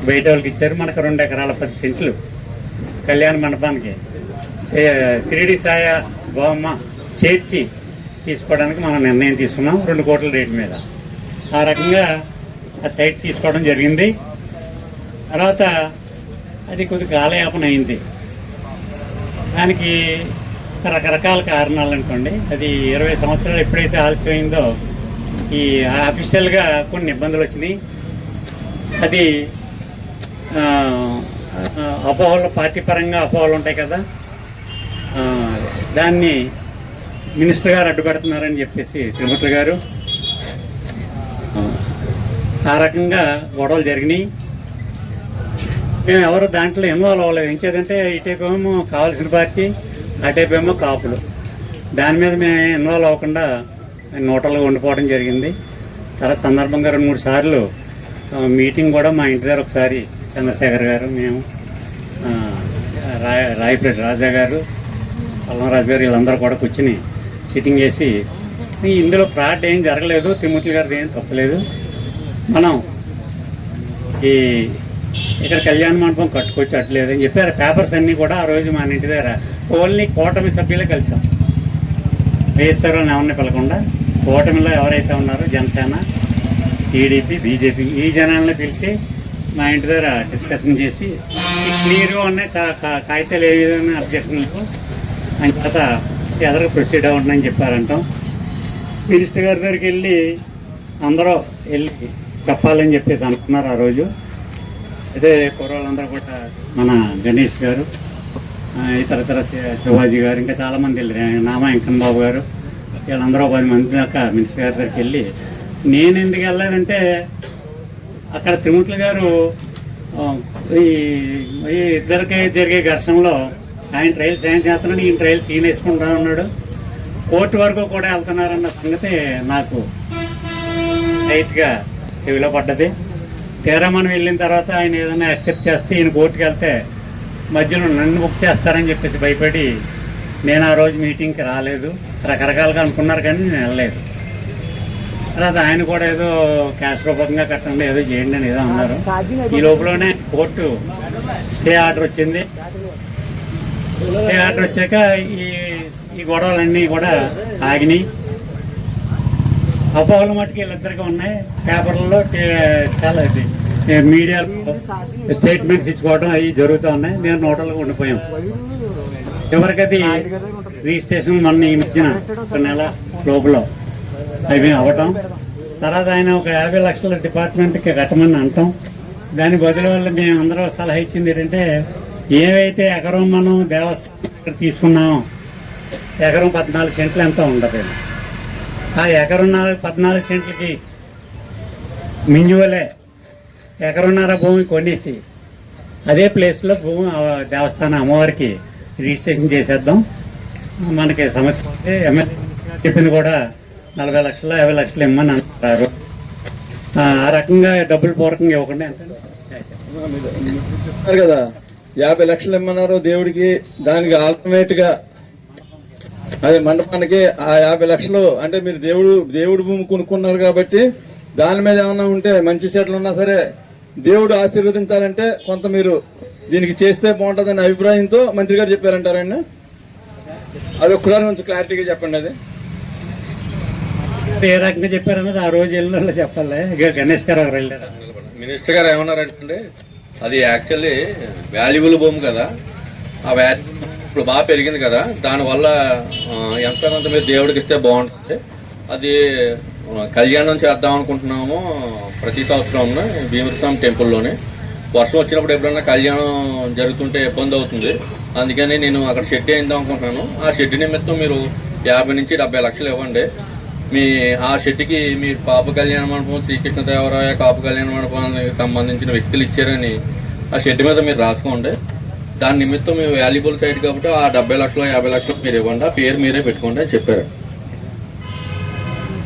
బయట వాళ్ళకి ఇచ్చారు. మనకు 2 ఎకరాల 10 సెంట్లు కళ్యాణ మండపానికి షిరిడి సాయ గోమ్మ చేర్చి తీసుకోవడానికి మనం నిర్ణయం తీసుకున్నాం 2 కోట్ల రేటు మీద. ఆ రకంగా ఆ సైట్ తీసుకోవడం జరిగింది. తర్వాత అది కొద్ది కాలయాపన అయింది. దానికి రకరకాల కారణాలు అనుకోండి. అది 20 సంవత్సరాలు ఎప్పుడైతే ఆలస్యమైందో ఈ అఫీషియల్గా కొన్ని ఇబ్బందులు వచ్చినాయి. అది అపోహలు, పార్టీ పరంగా అపోహలు ఉంటాయి కదా, దాన్ని మినిస్టర్ గారు అడ్డుపెడుతున్నారని చెప్పేసి త్రిమూర్తులు గారు ఆ రకంగా గొడవలు జరిగినాయి. మేము ఎవరు దాంట్లో ఇన్వాల్వ్ అవ్వలేదు. ఏం చేద్దంటే ఇటేపేమో కావాల్సిన పార్టీ, అటేపేమో కాపులు. దాని మీద మేము ఇన్వాల్వ్ అవ్వకుండా నోటలుగా ఉండిపోవడం జరిగింది. తర్వాత సందర్భంగా 2-3 సార్లు మీటింగ్ కూడా మా ఇంటి దగ్గర ఒకసారి చంద్రశేఖర్ గారు, మేము, రాయపేట రాజా గారు, పల్లంరాజు గారు వీళ్ళందరూ కూడా కూర్చుని సిట్టింగ్ చేసి ఇందులో ఫ్రాడ్ ఏం జరగలేదు, తిమ్మతులు గారిది ఏం తప్పలేదు, మనం ఇక్కడ కళ్యాణ మండపం కట్టుకోవచ్చు అట్లేదు అని చెప్పారు. పేపర్స్ అన్నీ కూడా ఆ రోజు మన ఇంటి దగ్గర ఓన్లీ కూటమి సభ్యులే కలిసాం. వైఎస్ఆర్ ఎవరిని పిలకుండా కూటమిలో ఎవరైతే ఉన్నారో జనసేన, టీడీపీ, బీజేపీ ఈ జనాలను పిలిచి మా ఇంటి దగ్గర డిస్కషన్ చేసి క్లియర్గా ఉన్నాయి కాగితాలు ఏ విధమైన అబ్జెక్షన్లకు అని తర్వాత ఎదరకు ప్రొసీడ్ అవ్వండి చెప్పారంటాం. మినిస్టర్ గారి దగ్గరికి వెళ్ళి అందరూ వెళ్ళి చెప్పాలని చెప్పేసి అనుకున్నారు ఆ రోజు. అయితే కుర్రోళ్ళందరూ కూడా మన గణేష్ గారు, ఇతర శివాజీ గారు, ఇంకా చాలామంది వెళ్ళారు, నామా వెంకన్న బాబు గారు, వీళ్ళందరూ 10 మంది దాకా మినిస్టర్ గారి దగ్గరికి వెళ్ళి, నేను ఎందుకు వెళ్ళానంటే అక్కడ తిరుమతులు గారు ఈ ఇద్దరికి జరిగే ఘర్షణలో ఆయన ట్రయల్స్ ఏం చేస్తున్నాడు, ఈయన ట్రయల్స్ ఈయన వేసుకుంటా ఉన్నాడు, కోర్టు వరకు కూడా వెళ్తున్నారన్న సంగతి నాకు టైట్గా చెవిలో పడ్డది. తీరా మనం వెళ్ళిన తర్వాత ఆయన ఏదైనా యాక్సెప్ట్ చేస్తే ఈయన కోర్టుకు వెళ్తే మధ్యలో నన్ను బుక్ చేస్తారని చెప్పేసి భయపడి నేను ఆ రోజు మీటింగ్కి రాలేదు. రకరకాలుగా అనుకున్నారు కానీ నేను వెళ్ళలేదు. తర్వాత ఆయన కూడా ఏదో క్యాష్ రూపకంగా కట్టండి, ఏదో చేయండి అని ఏదో అన్నారు. ఈ లోపలనే కోర్టు స్టే ఆర్డర్ వచ్చింది. స్టే ఆర్డర్ వచ్చాక ఈ గొడవలన్నీ కూడా ఆగినాయి. అపోహల మట్టుకు వీళ్ళిద్దరికీ ఉన్నాయి. పేపర్లలో మీడియాలో స్టేట్మెంట్స్ ఇచ్చుకోవడం అవి జరుగుతూ ఉన్నాయి. మేము నోటలుగా ఉండిపోయాం. ఎవరికది రిజిస్ట్రేషన్ మొన్న ఈ మధ్యన 1 నెల లోపల అవి అవ్వటం. తర్వాత ఆయన ఒక 50 లక్షల డిపార్ట్మెంట్కి కట్టమని అంటాం. దాని బదులు వల్ల మేము అందరూ సలహా ఇచ్చింది ఏంటంటే, ఏవైతే ఎకరం మనం దేవస్థానం తీసుకున్నామో ఎకరం 14 సెంట్లు ఎంత ఉండదు. ఆ ఎకరం 14 సెంట్లకి మింజువలే ఎకరన్నర భూమి కొనేసి అదే ప్లేస్లో భూమి దేవస్థానం అమ్మవారికి రిజిస్ట్రేషన్ చేసేద్దాం. మనకి సమస్య ఉంటే ఎమ్మెల్యే చెప్పింది కూడా 40 లక్షలు 50 లక్షలు ఇమ్మని అంటారు. ఆ రకంగా డబ్బులు పూర్వకంగా ఇవ్వకుండా ఎంత చెప్పారు కదా, 50 లక్షలు ఇమ్మన్నారు దేవుడికి. దానికి ఆల్టర్నేట్గా అదే మండపానికి ఆ 50 లక్షలు అంటే మీరు దేవుడు భూమి కొనుక్కున్నారు కాబట్టి దాని మీద ఏమన్నా ఉంటే మంచి చెట్లు ఉన్నా సరే దేవుడు ఆశీర్వదించాలంటే కొంత మీరు దీనికి చేస్తే బాగుంటుందనే అభిప్రాయంతో మంత్రి గారు చెప్పారంటారండి. అది ఒక్కసారి కొంచెం క్లారిటీగా చెప్పండి. అది ఏ రకంగా చెప్పారన్నది ఆ రోజు వెళ్ళిన చెప్పాలి. ఇక గణేష్ గారు ఎవరు వెళ్ళారు, మినిస్టర్ గారు ఏమన్నారంటే అది యాక్చువల్లీ వాల్యుబుల్ భూమి కదా, ఆ వాల్యూ ఇప్పుడు బాగా పెరిగింది కదా, దానివల్ల ఎంతో కొంత మీరు దేవుడికి ఇస్తే బాగుంటుంది. అది కళ్యాణం చేద్దాం అనుకుంటున్నాము ప్రతి సంవత్సరం భీమరస్వామి టెంపుల్లోనే. వర్షం వచ్చినప్పుడు ఎప్పుడన్నా కళ్యాణం జరుగుతుంటే ఇబ్బంది అవుతుంది. అందుకని నేను అక్కడ షెడ్ వేద్దాం అనుకుంటున్నాను. ఆ షెడ్ నిమిత్తం మీరు 50 నుంచి 70 లక్షలు ఇవ్వండి. ఆ షెడ్కి మీ పాప కళ్యాణ మండపం, శ్రీకృష్ణదేవరాయ కాపు కళ్యాణ మండపానికి సంబంధించిన వ్యక్తులు ఇచ్చారని ఆ షెడ్ మీద మీరు రాసుకోండి. దాని నిమిత్తం మీ వాల్యుబుల్ సైట్ కాబట్టి ఆ 70 లక్షలు 50 లక్షలు మీరు ఇవ్వండి, ఆ పేరు మీరే పెట్టుకోండి అని చెప్పారు.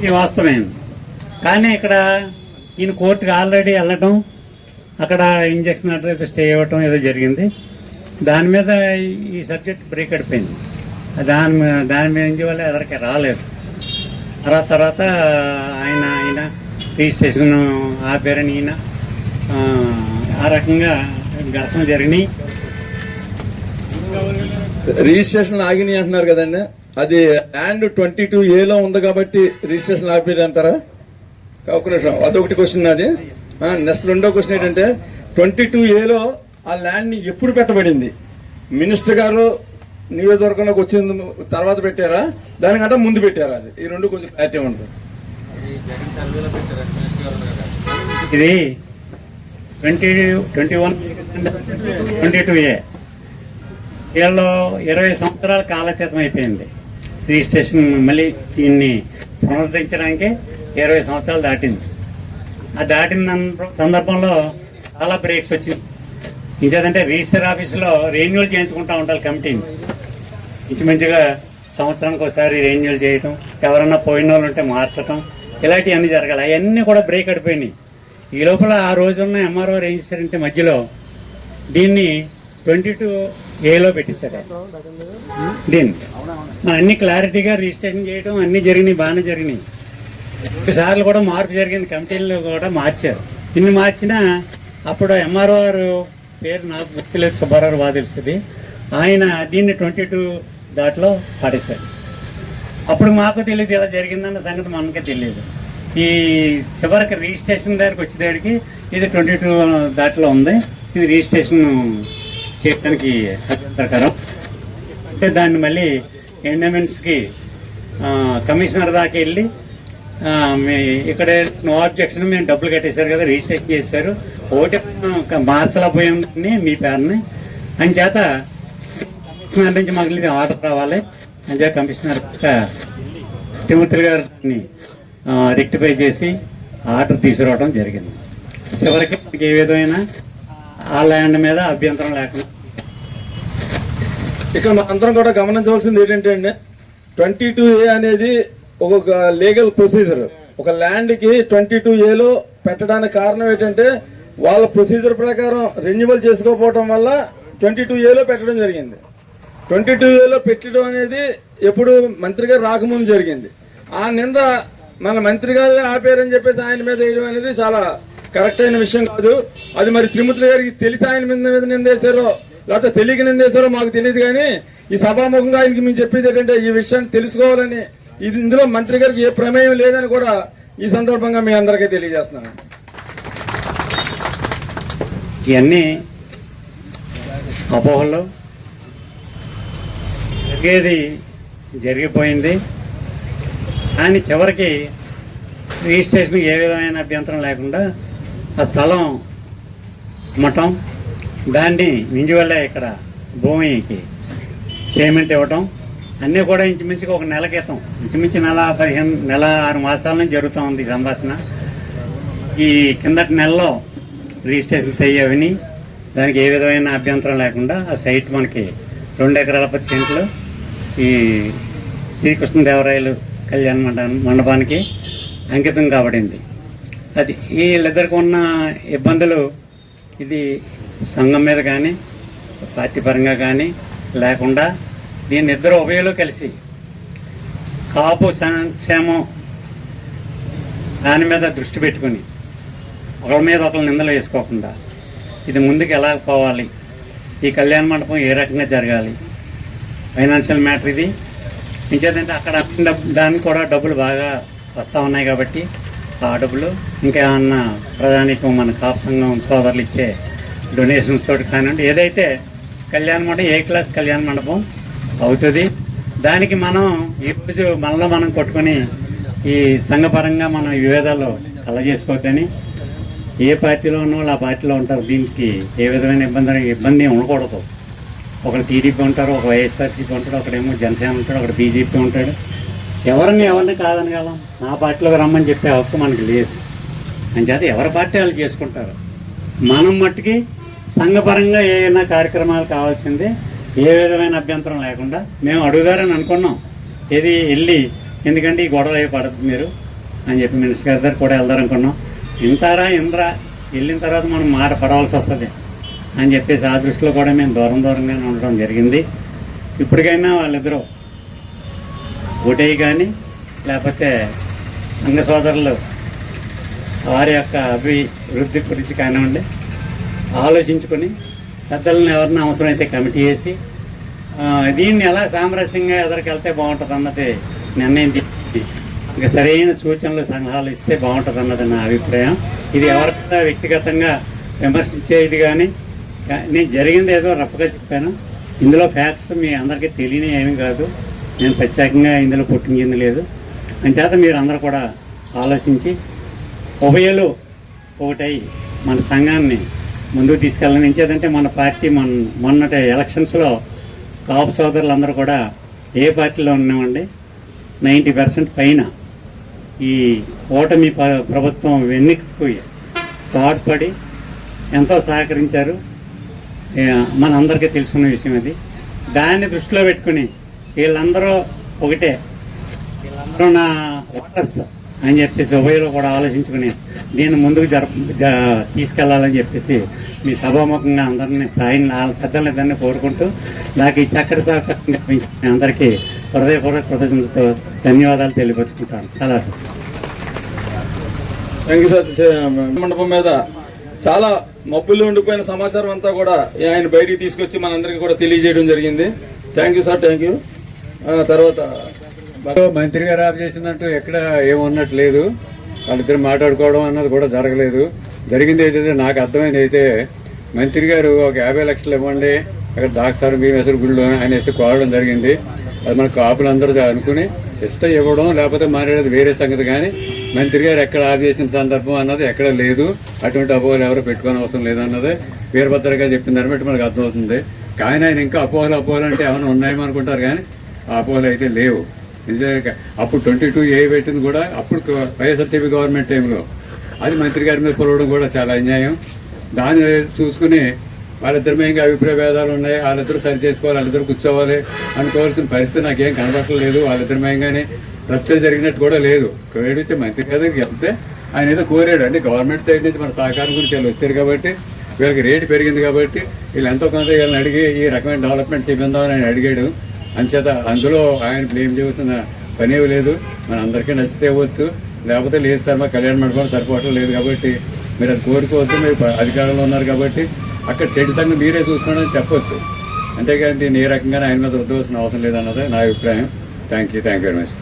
ఇది వాస్తవమే. కానీ ఇక్కడ ఈయన కోర్టుకు ఆల్రెడీ వెళ్ళటం, అక్కడ ఇంజక్షన్ ఆర్డర్ స్టే ఇవ్వటం ఏదో జరిగింది. దాని మీద ఈ సబ్జెక్ట్ బ్రేక్ అయిపోయింది. దాని మీద ఏం చేయాలి ఎదరికి రాలేదు. తర్వాత ఆయన రిజిస్ట్రేషన్ ఆపారని ఈయన ఆ రకంగా ఘర్షణ జరిగినాయి. రిజిస్ట్రేషన్ ఆగినాయి అంటున్నారు కదండి, అది ల్యాండ్ 22A ఉంది కాబట్టి రిజిస్ట్రేషన్ ఆపేది అంటారా? ఒక నిమిషం, అదొకటి క్వశ్చన్. అది నెక్స్ట్ రెండో క్వశ్చన్ ఏంటంటే 22A ఆ ల్యాండ్ని ఎప్పుడు పెట్టబడింది? మినిస్టర్ గారు నియోజకవర్గంలోకి వచ్చిన తర్వాత పెట్టారా, దానికంటే ముందు పెట్టారా? అది ఈ రెండు కొంచెం క్లారిటీ ఇవ్వండి సార్. ఇది 22A వీళ్ళు 20 సంవత్సరాల కాలాతీతం అయిపోయింది. రిజిస్ట్రేషన్ మళ్ళీ దీన్ని పునరుద్ధరించడానికి 20 సంవత్సరాలు దాటింది. ఆ దాటిన సందర్భంలో చాలా బ్రేక్స్ వచ్చింది. ఇంకేదంటే రిజిస్టర్ ఆఫీసులో రెన్యూవల్ చేయించుకుంటూ ఉండాలి కమిటీని. ఇంచుమించుగా సంవత్సరానికి ఒకసారి రెన్యూవల్ చేయటం, ఎవరన్నా పోయిన వాళ్ళు ఉంటే మార్చటం, ఇలాంటివన్నీ జరగాలి. అవన్నీ కూడా బ్రేక్ అయిపోయినాయి. ఈ లోపల ఆ రోజున్న ఎంఆర్ఓ ఏం చేశారంటే మధ్యలో దీన్ని 22A పెట్టిస్తాడు. దీన్ని అన్ని క్లారిటీగా రిజిస్ట్రేషన్ చేయడం అన్నీ జరిగినాయి, బాగానే జరిగినాయి. ఒకసార్లు కూడా మార్పు జరిగింది, కమిటీలు కూడా మార్చారు. ఇన్ని మార్చినా అప్పుడు ఎంఆర్ఓ పేరు నాకు గుర్తులేదు, సుబ్బారావు బాగా తెలుస్తుంది. ఆయన దీన్ని 22 దాంట్లో పాడేశాడు. అప్పుడు మాకు తెలియదు ఇలా జరిగిందన్న సంగతి మనకే తెలియదు. ఈ చివరికి రిజిస్ట్రేషన్ దగ్గరికి వచ్చేదానికి ఇది 22 దాంట్లో ఉంది, ఇది రిజిస్ట్రేషన్ చేయడానికి ప్రకారం అంటే దాన్ని మళ్ళీ ఎండోమెంట్స్కి కమిషనర్ దాకా వెళ్ళి ఇక్కడ నో అబ్జెక్షన్, మేము డబ్బులు కట్టేశారు కదా, రిజిస్ట్రేషన్ చేశారు, ఓటే మార్చలేకపోయామని మీ పేరుని అని చేత కమిషనర్ నుంచి మాకు ఆర్డర్ రావాలి అని చేత కమిషనర్ తిరుమతులు గారిని రెక్టిఫై చేసి ఆర్డర్ తీసుకురావడం జరిగింది. చివరికి ఏ విధమైన ఆ ల్యాండ్ మీద అభ్యంతరం లేకుండా. ఇక్కడ మనందరం కూడా గమనించవలసింది ఏంటంటే అండి, 22A అనేది ఒక లీగల్ ప్రొసీజర్. ఒక ల్యాండ్కి 22Aలో పెట్టడానికి కారణం ఏంటంటే వాళ్ళ ప్రొసీజర్ ప్రకారం రెన్యువల్ చేసుకోకపోవడం వల్ల 22Aలో పెట్టడం జరిగింది. 22Aలో పెట్టడం అనేది ఎప్పుడు మంత్రి గారు రాకముందు జరిగింది. ఆ నింద మన మంత్రి గారు ఆపారని చెప్పేసి ఆయన మీద వేయడం అనేది చాలా కరెక్ట్ అయిన విషయం కాదు. అది మరి తిరుమతులు గారికి తెలిసి ఆయన మీద నిందేస్తారో లేకపోతే తెలియక నిందేస్తారో మాకు తెలియదు. కానీ ఈ సభాముఖంగా ఆయనకి మేము చెప్పేది ఏంటంటే ఈ విషయాన్ని తెలుసుకోవాలని, ఇది ఇందులో మంత్రి గారికి ఏ ప్రమేయం లేదని కూడా ఈ సందర్భంగా మీ అందరికీ తెలియజేస్తున్నాను. ఇవన్నీ అపోహలు, జరిగేది జరిగిపోయింది. కానీ చివరికి రిజిస్ట్రేషన్ ఏ విధమైన అభ్యంతరం లేకుండా ఆ స్థలం అమ్మటం, దాన్ని వింజువల్ల ఇక్కడ భూమికి పేమెంట్ ఇవ్వటం అన్నీ కూడా ఇంచుమించుగా ఒక నెల క్రితం, ఇంచుమించు నెల 6 మాసాల నుంచి జరుగుతూ ఉంది ఈ సంభాషణ. ఈ కిందటి నెలలో రిజిస్ట్రేషన్స్ అయ్యేవని దానికి ఏ విధమైన అభ్యంతరం లేకుండా ఆ సైట్ మనకి 2 ఎకరాల 10 సెంట్లు ఈ శ్రీకృష్ణదేవరాయలు కళ్యాణ మండపానికి అంకితం కాబడింది. అది వీళ్ళిద్దరికి ఉన్న ఇబ్బందులు ఇది సంఘం మీద కానీ పార్టీ పరంగా కానీ లేకుండా దీన్ని ఇద్దరు ఉభయలు కలిసి కాపు సంక్షేమం దాని మీద దృష్టి పెట్టుకుని ఒకరి మీద ఒకరు నిందలు వేసుకోకుండా ఇది ముందుకు ఎలా పోవాలి, ఈ కళ్యాణ మండపం ఏ రకంగా జరగాలి, ఫైనాన్షియల్ మ్యాటర్ ఇది. ఇంకేదంటే అక్కడ దానికి కూడా డబ్బులు బాగా వస్తూ ఉన్నాయి కాబట్టి ఆ డబ్బులు ఇంకా ఏమన్నా ప్రధానికం మన కాపు సంఘం సోదరులు ఇచ్చే డొనేషన్స్ తోటి కానివ్వండి, ఏదైతే కళ్యాణ మండపం ఏ క్లాస్ కళ్యాణ మండపం అవుతుంది. దానికి మనం ఈరోజు మనలో మనం కొట్టుకొని ఈ సంఘపరంగా మనం విభేదాలు కలగజేసుకోవద్దని, ఏ పార్టీలో ఉన్న వాళ్ళు ఆ పార్టీలో ఉంటారు. దీనికి ఏ విధమైన ఇబ్బంది ఉండకూడదు. ఒకడు టీడీపీ ఉంటారు, ఒక వైఎస్ఆర్సీపీ ఉంటాడు, ఒకడేమో జనసేన ఉంటాడు, ఒకడు బీజేపీ ఉంటాడు. ఎవరిని కాదనగలం. నా పార్టీలోకి రమ్మని చెప్పే హక్కు మనకి లేదు. అంచేత ఎవరి పార్టీ వాళ్ళు చేసుకుంటారు. మనం మట్టుకి సంఘపరంగా ఏమైనా కార్యక్రమాలు కావాల్సిందే, ఏ విధమైన అభ్యంతరం లేకుండా మేము అడుగుదారని అనుకున్నాం. ఏది వెళ్ళి ఎందుకంటే ఈ గొడవ అయి పడద్దు మీరు అని చెప్పి మినిస్టర్ గారి దగ్గర కూడా వెళ్దారనుకున్నాం. ఇంద్రా వెళ్ళిన తర్వాత మనం మాట పడవలసి వస్తుంది అని చెప్పేసి ఆ దృష్టిలో కూడా మేము దూరంగానే ఉండడం జరిగింది. ఇప్పటికైనా వాళ్ళిద్దరూ ఓటేయి కానీ లేకపోతే సంఘ సోదరులు వారి యొక్క అభివృద్ధి గురించి కానివ్వండి ఆలోచించుకొని పెద్దలను ఎవరిని అవసరమైతే కమిటీ వేసి దీన్ని ఎలా సామరస్యంగా ఎదురుకెళ్తే బాగుంటుంది అన్నది నిర్ణయం తీసుకుని ఇంకా సరైన సూచనలు సలహాలు ఇస్తే బాగుంటుంది అన్నది నా అభిప్రాయం. ఇది ఎవరికైనా వ్యక్తిగతంగా విమర్శించేది కానీ నేను జరిగింది ఏదో రఫ్గా చెప్పాను. ఇందులో ఫ్యాక్ట్స్ మీ అందరికీ తెలియని ఏమీ కాదు. నేను ప్రత్యేకంగా ఇందులో పుట్టించింది లేదు. అంచేత మీరు అందరూ కూడా ఆలోచించి ఉభయలు ఒకటై మన సంఘాన్ని ముందుకు తీసుకెళ్ళాలని. ఇంచేదంటే మన పార్టీ మొన్నటి ఎలక్షన్స్లో కాపు సోదరులందరూ కూడా ఏ పార్టీలో ఉన్నామండి 90% పైన ఈ ఓటమి ప్రభుత్వం వెన్నుకు తోడ్పడి ఎంతో సహకరించారు. మనందరికీ తెలుసుకున్న విషయం అది. దాన్ని దృష్టిలో పెట్టుకుని వీళ్ళందరూ ఒకటే, వీళ్ళందరూ నా ఓటర్స్ అని చెప్పేసి ఉభయలో కూడా ఆలోచించుకుని దీన్ని ముందుకు తీసుకెళ్లాలని చెప్పేసి మీ సభాముఖంగా అందరినీ వాళ్ళ పెద్దలందరినీ కోరుకుంటూ నాకు ఈ చక్కటి సహకారం కల్పించిన అందరికీ హృదయపూర్వక కృతజ్ఞతతో ధన్యవాదాలు తెలియపరుచుకుంటాను. చాలా థ్యాంక్ యూ సార్. మండపం మీద చాలా మబ్బులు ఉండిపోయిన సమాచారం అంతా కూడా ఆయన బయటికి తీసుకొచ్చి మనందరికీ కూడా తెలియజేయడం జరిగింది. Thank you sir, thank you. తర్వాత మంత్రి గారు ఆఫ్ చేసిందంటూ ఎక్కడ ఏమున్నట్టు లేదు. వాళ్ళిద్దరు మాట్లాడుకోవడం అన్నది కూడా జరగలేదు. జరిగింది ఏంటంటే నాకు అర్థమైంది అయితే మంత్రి గారు ఒక 50 లక్షలు ఇవ్వండి అక్కడ దాక్సారు భీమేశ్వర గుడిలో ఆయన ఇస్తే కోరడం జరిగింది. అది మన కాపులందరూ అనుకుని ఇస్తే ఇవ్వడం లేకపోతే మాట్లాడేది వేరే సంగతి. కానీ మంత్రి గారు ఎక్కడ ఆఫ్ చేసిన సందర్భం అన్నది ఎక్కడ లేదు. అటువంటి అపోహలు ఎవరు పెట్టుకోని అవసరం లేదన్నది వీరభద్రగా చెప్పిన దాన్ని బట్టి మనకు అర్థమవుతుంది. కానీ ఆయన ఇంకా అపోహలు అంటే ఏమైనా ఉన్నాయేమో అనుకుంటారు, కానీ ఆ అపోహలు అయితే లేవు. నిజంగా అప్పుడు 22A పెట్టింది కూడా అప్పుడు వైఎస్ఆర్సీపీ గవర్నమెంట్ టైంలో అది మంత్రి గారి మీద పొలవడం కూడా చాలా అన్యాయం. దాన్ని చూసుకుని వాళ్ళిద్దరి మీద ఇంకా అభిప్రాయ భేదాలు ఉన్నాయి, వాళ్ళిద్దరూ సరి చేసుకోవాలి, వాళ్ళిద్దరు కూర్చోవాలి అనుకోవాల్సిన పరిస్థితి నాకేం కనబడలేదు. వాళ్ళిద్దరి మయంగానే రచ్చ జరిగినట్టు కూడా లేదు. క్రెడిట్ వచ్చి మంత్రి గారికి చెప్తే ఆయన ఏదో కోరాడు అంటే గవర్నమెంట్ సైడ్ నుంచి మన సహకారం గురించి వీళ్ళు వచ్చారు కాబట్టి వీళ్ళకి రేటు పెరిగింది కాబట్టి వీళ్ళు ఎంతో కొంత వీళ్ళని అడిగి ఈ రకమైన డెవలప్మెంట్ చేపిందామని ఆయన అడిగాడు. అంచేత అందులో ఆయన బ్లేమ్ చేసిన పనే లేదు. మన అందరికీ నచ్చితే ఇవ్వచ్చు, లేకపోతే లేదు సార్ మా కళ్యాణ మండపం సరిపోవటం లేదు కాబట్టి మీరు అది కోరుకోవద్దు, మీరు అధికారంలో ఉన్నారు కాబట్టి అక్కడ షెడ్ సంగతి మీరే చూసుకోండి అని చెప్పొచ్చు. అంతేగాని దీన్ని ఏ రకంగా ఆయన మీద రుద్దవలసిన అవసరం లేదన్నది నా అభిప్రాయం. Thank you very much.